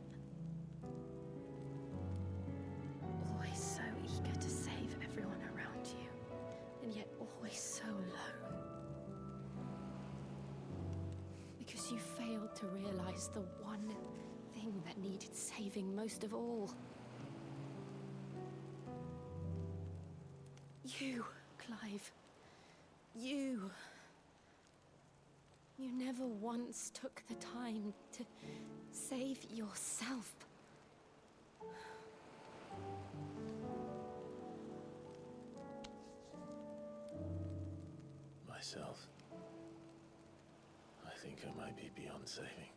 Always so eager to save everyone around you, and yet always so alone. Because you failed to realize the one thing that needed saving most of all. You, Clive. You. You never once took the time to save yourself. Myself. I think I might be beyond saving.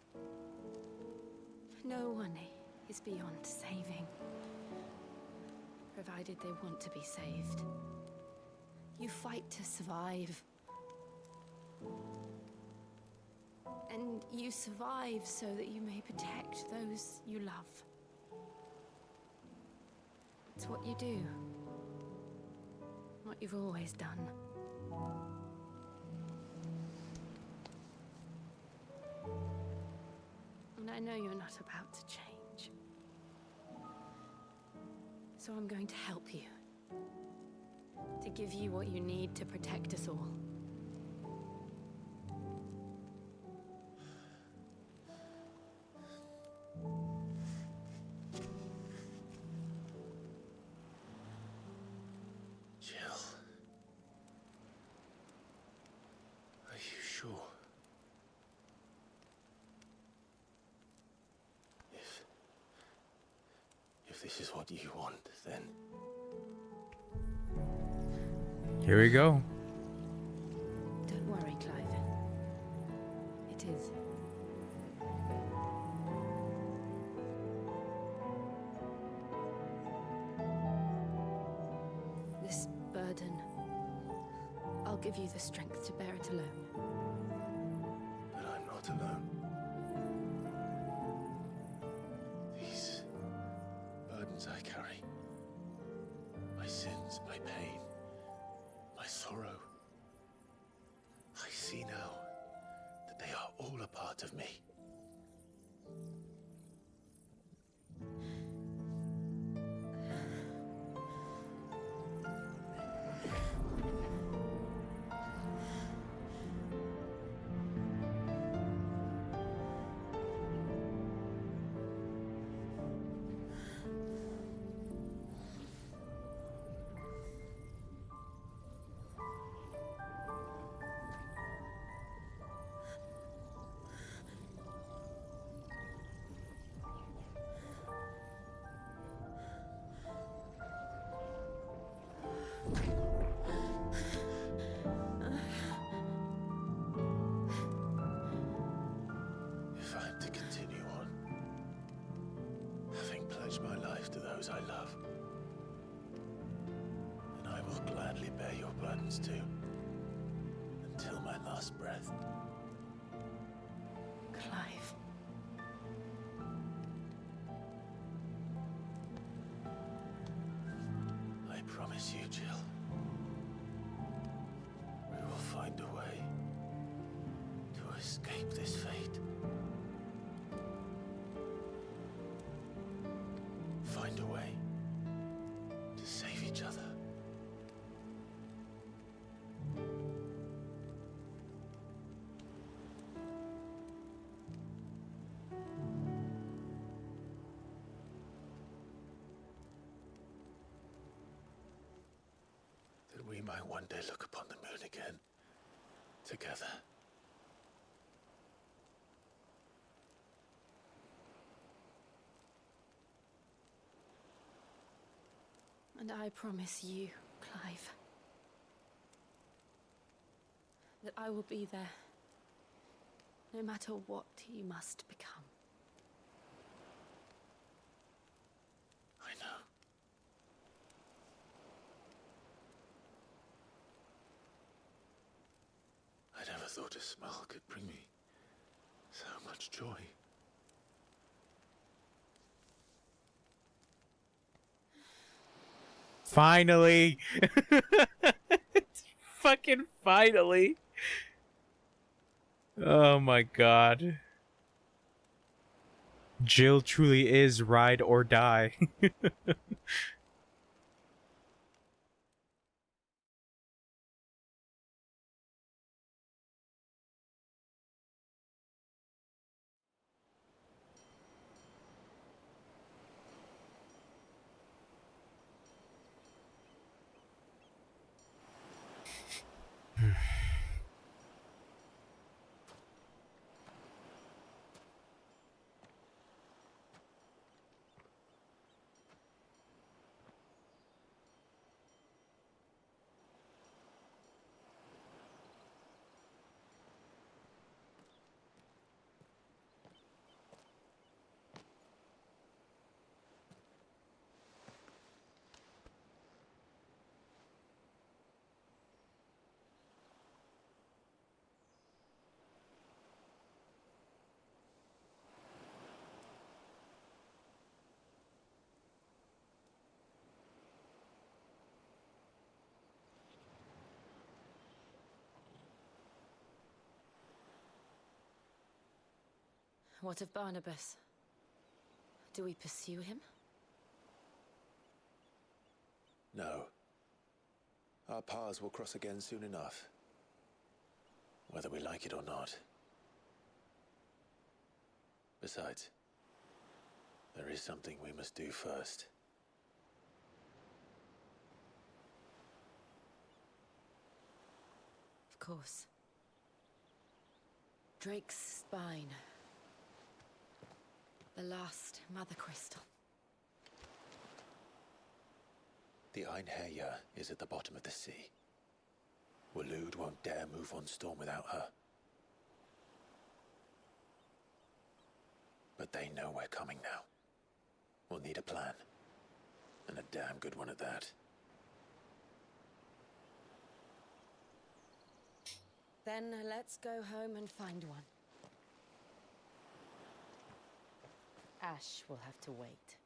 No one is beyond saving, provided they want to be saved. You fight to survive. And you survive so that you may protect those you love. It's what you do. What you've always done. And I know you're not about to change. So I'm going to help you. To give you what you need to protect us all. Jill. Are you sure? If this is what you want, then... Here we go. Don't worry, Clive. It is. This burden, I'll give you the strength to bear it alone. But I'm not alone. These burdens I carry, my sins, my pain, my sorrow, I see now that they are all a part of me. If I am to continue on, having pledged my life to those I love, then I will gladly bear your burdens too, until my last breath. Clive. I promise you, Jill, we will find a way to escape this fate. Find a way to save each other. That we might one day look upon the moon again, together. And I promise you, Clive, that I will be there, no matter what you must become. I know. I never thought a smile could bring me so much joy. Finally! Fucking finally! Oh my god. Jill truly is ride or die. What of Barnabas? Do we pursue him? No. Our paths will cross again soon enough, whether we like it or not. Besides, there is something we must do first. Of course. Drake's spine. The last Mother Crystal. The Einherjar is at the bottom of the sea. Waloed won't dare move on Storm without her. But they know we're coming now. We'll need a plan. And a damn good one at that. Then let's go home and find one. Ash will have to wait.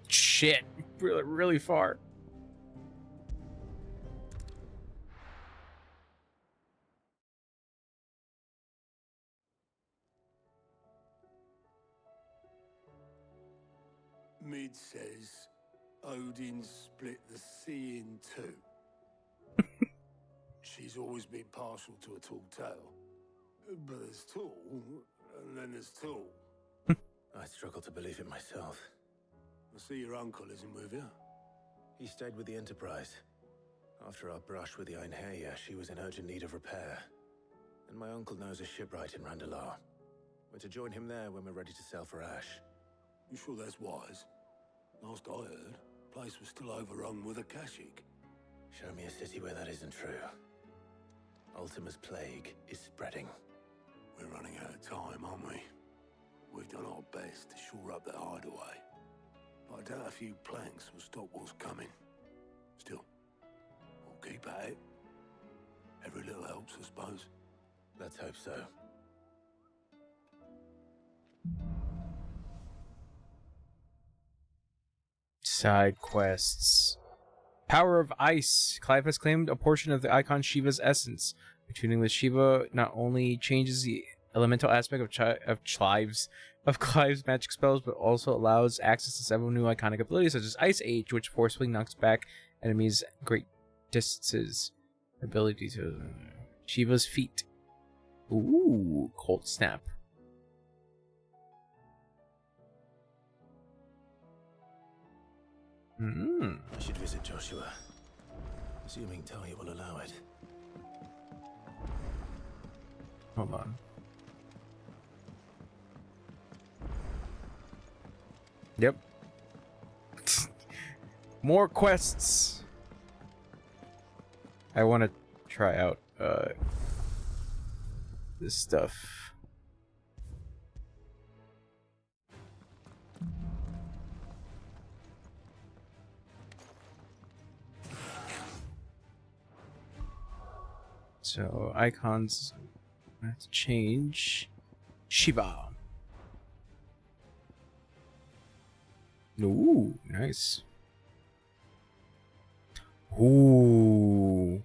Shit. Really, really far. Mid says Odin split the sea in two. She's always been partial to a tall tale. But there's tall, and then there's tall. I struggle to believe it myself. I see your uncle isn't with you. He stayed with the Enterprise. After our brush with the Einherja, she was in urgent need of repair. And my uncle knows a shipwright in Randalar. We're to join him there when we're ready to sail for Ash. You sure that's wise? Last I heard, the place was still overrun with Akashic. Show me a city where that isn't true. Ultima's plague is spreading. We're running out of time, aren't we? We've done our best to shore up that hideaway. But I doubt a few planks will stop what's coming. Still, we'll keep at it. Every little helps, I suppose. Let's hope so. Side quests. Power of Ice. Clive has claimed a portion of the icon Shiva's essence. Tuning with Shiva not only changes the elemental aspect of Clive's magic spells, but also allows access to several new iconic abilities such as Ice Age, which forcefully knocks back enemies great distances. Ability to Shiva's feet. Ooh, Cold Snap. I should visit Joshua. Assuming Talia will allow it. Hold on. Yep. More quests. I want to try out this stuff. So icons have to change. Shiva. Ooh, nice. Ooh.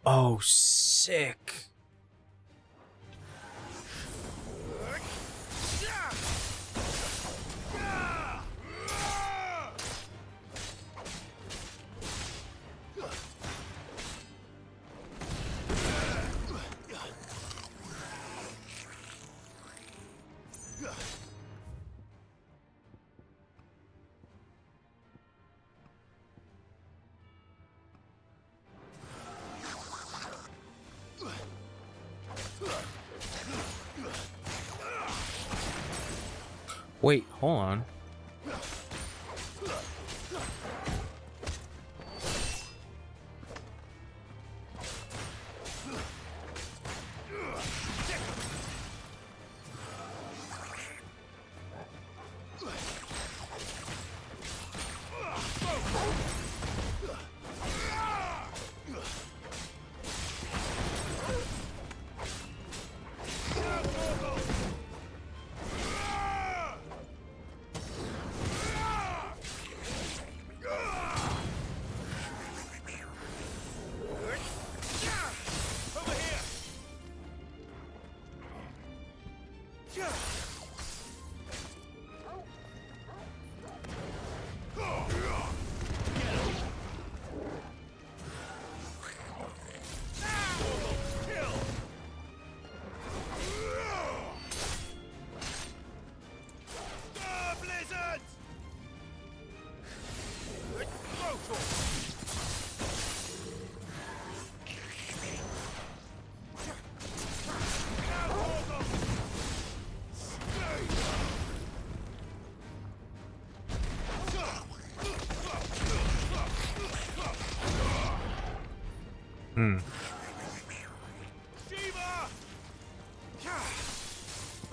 Oh, sick. Wait, hold on.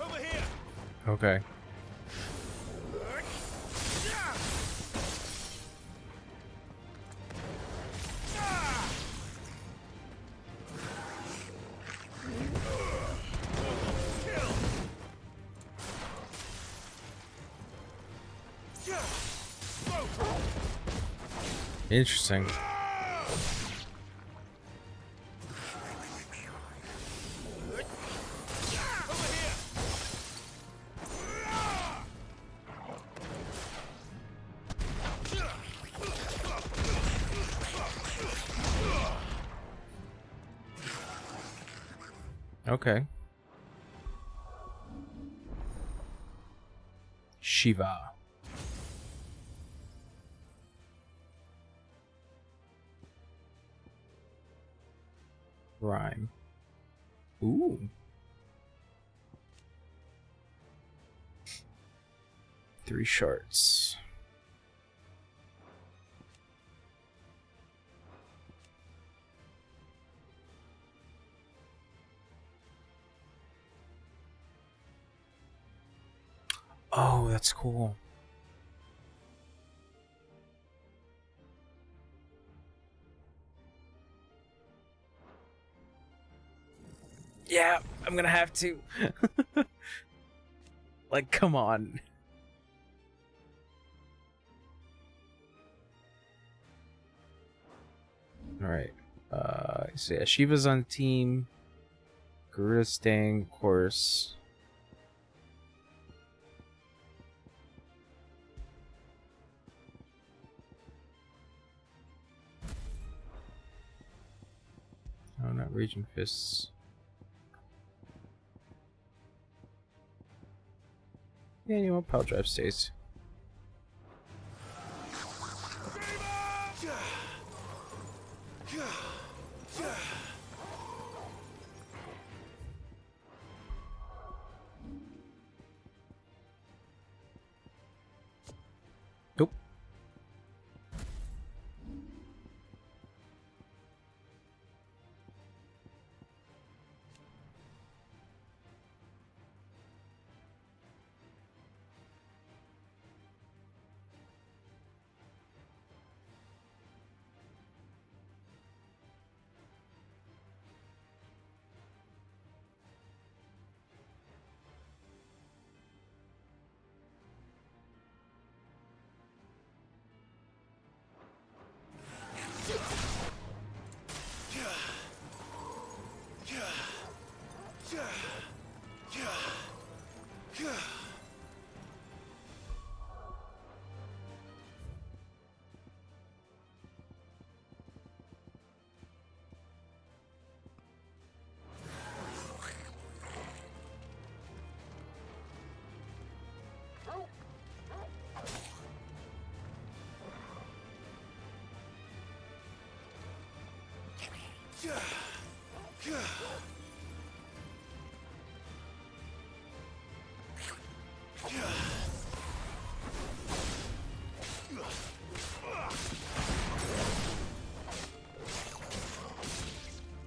Over here. Okay. Interesting. Okay. Shiva. Rhyme. Ooh. 3 shards. Oh, that's cool. Yeah, I'm gonna have to. Like, come on. Alright. So yeah, Shiva's on the team. Garuda's staying, of course. Oh, not Raging Fists. Yeah, you know what? Power Drive stays. Nope.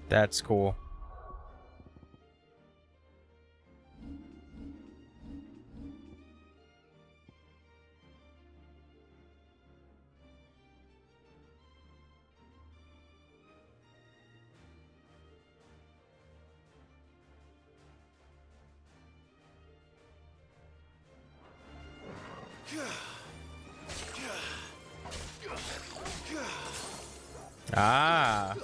That's cool. Ah.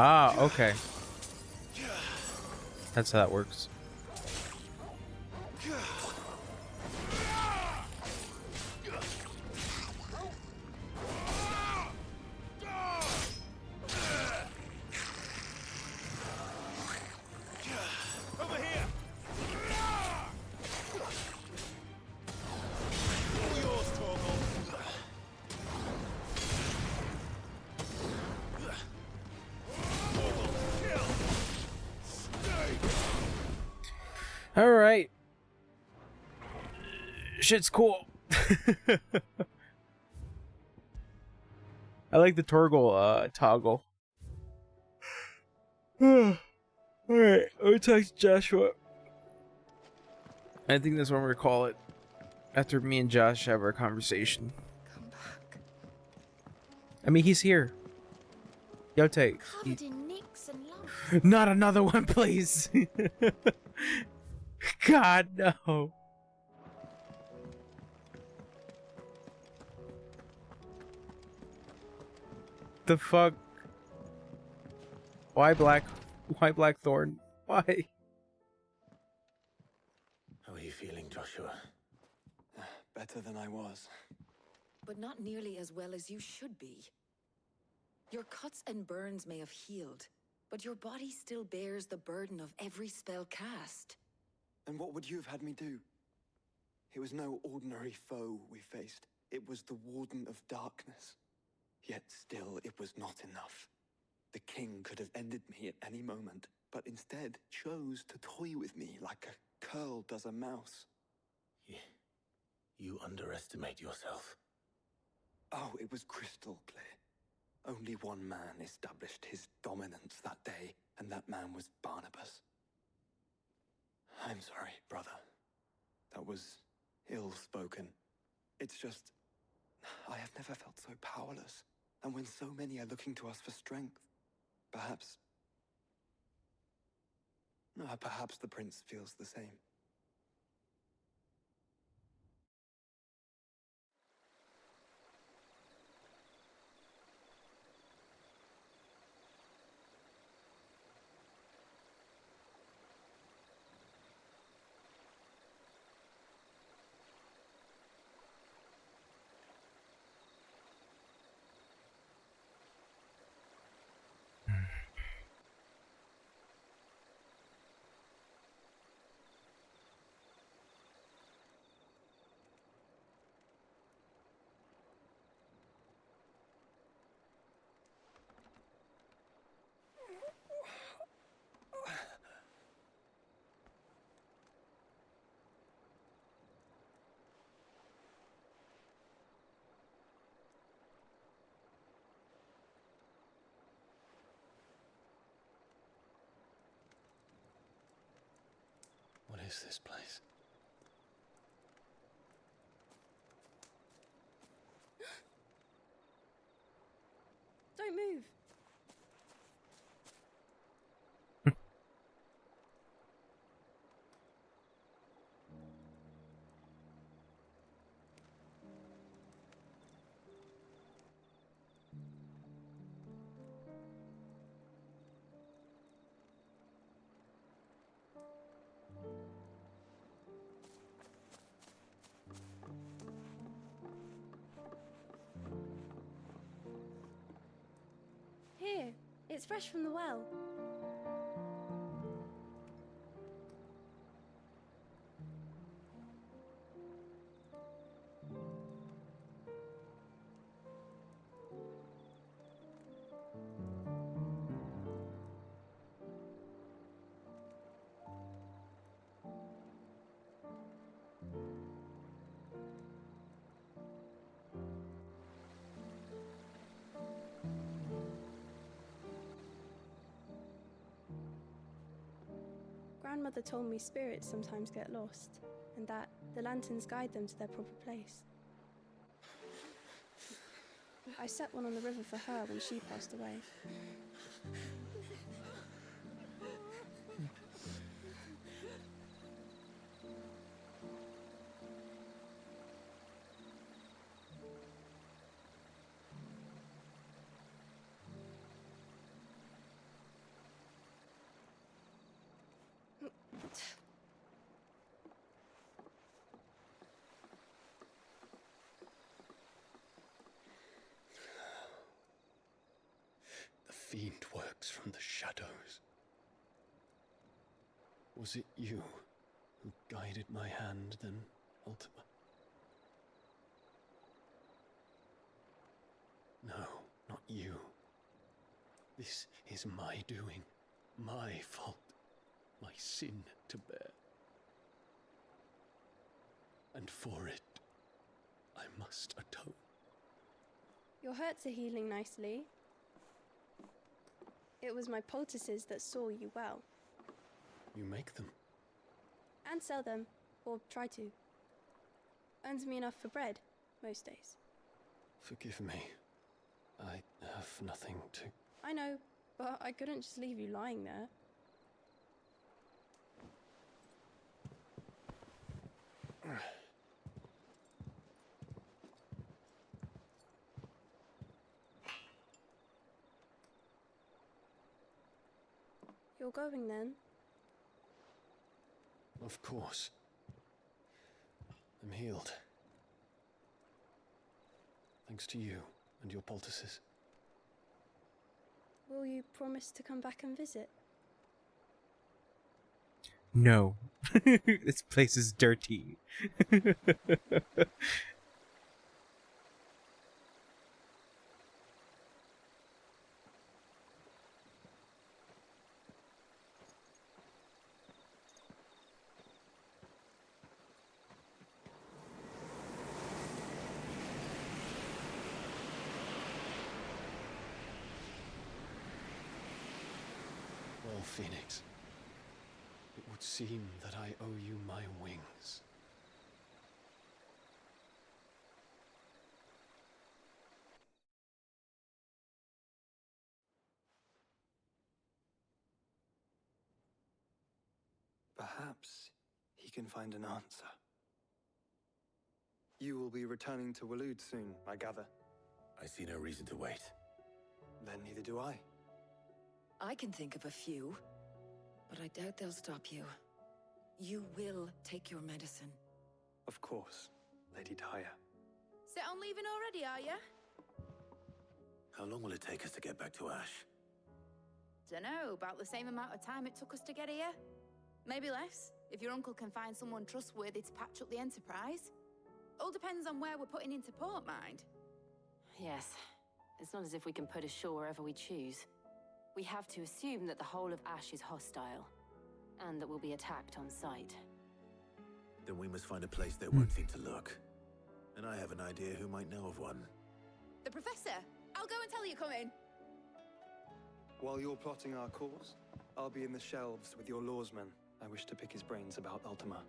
Ah, okay. That's how that works. All right. Shit's cool. I like the Torgal toggle. Alright, let me talk to Joshua. I think that's what we're gonna call it. After me and Josh have our conversation. Come back. I mean, he's here. Yote. Covered in nicks and lumps. Not another one, please. God, no. the fuck? Why Blackthorn? Why? How are you feeling, Joshua? Better than I was. But not nearly as well as you should be. Your cuts and burns may have healed, but your body still bears the burden of every spell cast. And what would you have had me do? It was no ordinary foe we faced. It was the Warden of Darkness. Yet still, it was not enough. The king could have ended me at any moment, but instead chose to toy with me like a curl does a mouse. You underestimate yourself. Oh, it was crystal clear. Only one man established his dominance that day, and that man was Barnabas. I'm sorry, brother. That was ill-spoken. It's just, I have never felt so powerless. And when so many are looking to us for strength, perhaps the prince feels the same. What is this place? Don't move. Here, it's fresh from the well. Grandmother told me spirits sometimes get lost, and that the lanterns guide them to their proper place. I set one on the river for her when she passed away. The fiend works from the shadows. Was it you who guided my hand, then, Ultima? No, not you. This is my doing, my fault, my sin to bear. And for it, I must atone. Your hurts are healing nicely. It was my poultices that saw you well. You make them? And sell them, or try to. Earns me enough for bread, most days. Forgive me. I have nothing to... I know, but I couldn't just leave you lying there. You're going then? Of course. I'm healed. Thanks to you and your poultices. Will you promise to come back and visit? No. This place is dirty. Well, Phoenix, it would seem that I owe you my wings. Perhaps he can find an answer. You will be returning to Waloed soon, I gather. I see no reason to wait. Then neither do I. I can think of a few, but I doubt they'll stop you. You will take your medicine. Of course, Lady Daya. Set on leaving already, are ya? How long will it take us to get back to Ash? Dunno, about the same amount of time it took us to get here. Maybe less, if your uncle can find someone trustworthy to patch up the Enterprise. All depends on where we're putting into port, mind. Yes. It's not as if we can put ashore wherever we choose. We have to assume that the whole of Ash is hostile, and that we'll be attacked on sight. Then we must find a place they won't think to look. And I have an idea who might know of one. The Professor! I'll go and tell you come in. While you're plotting our course, I'll be in the shelves with your lawsman. I wish to pick his brains about Ultima.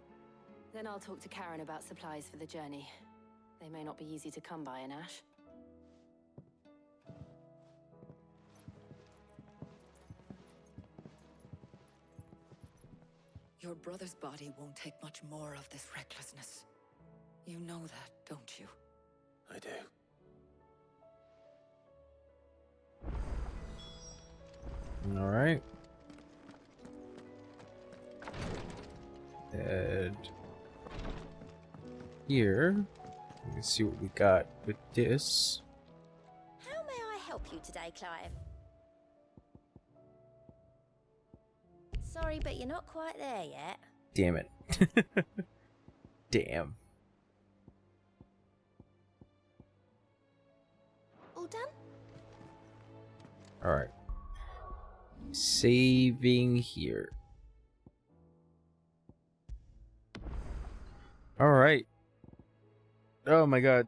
Then I'll talk to Karen about supplies for the journey. They may not be easy to come by in Ash. Your brother's body won't take much more of this recklessness. You know that, don't you? I do. All right. And here, let me see what we got with this. How may I help you today, Clive? Sorry, but you're not quite there yet. Damn it. Damn. All done? All right. Saving here. All right. Oh my god.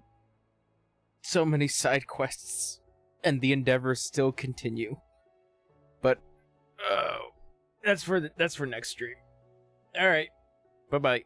So many side quests, and the endeavors still continue. But that's for next stream. All right. Bye-bye.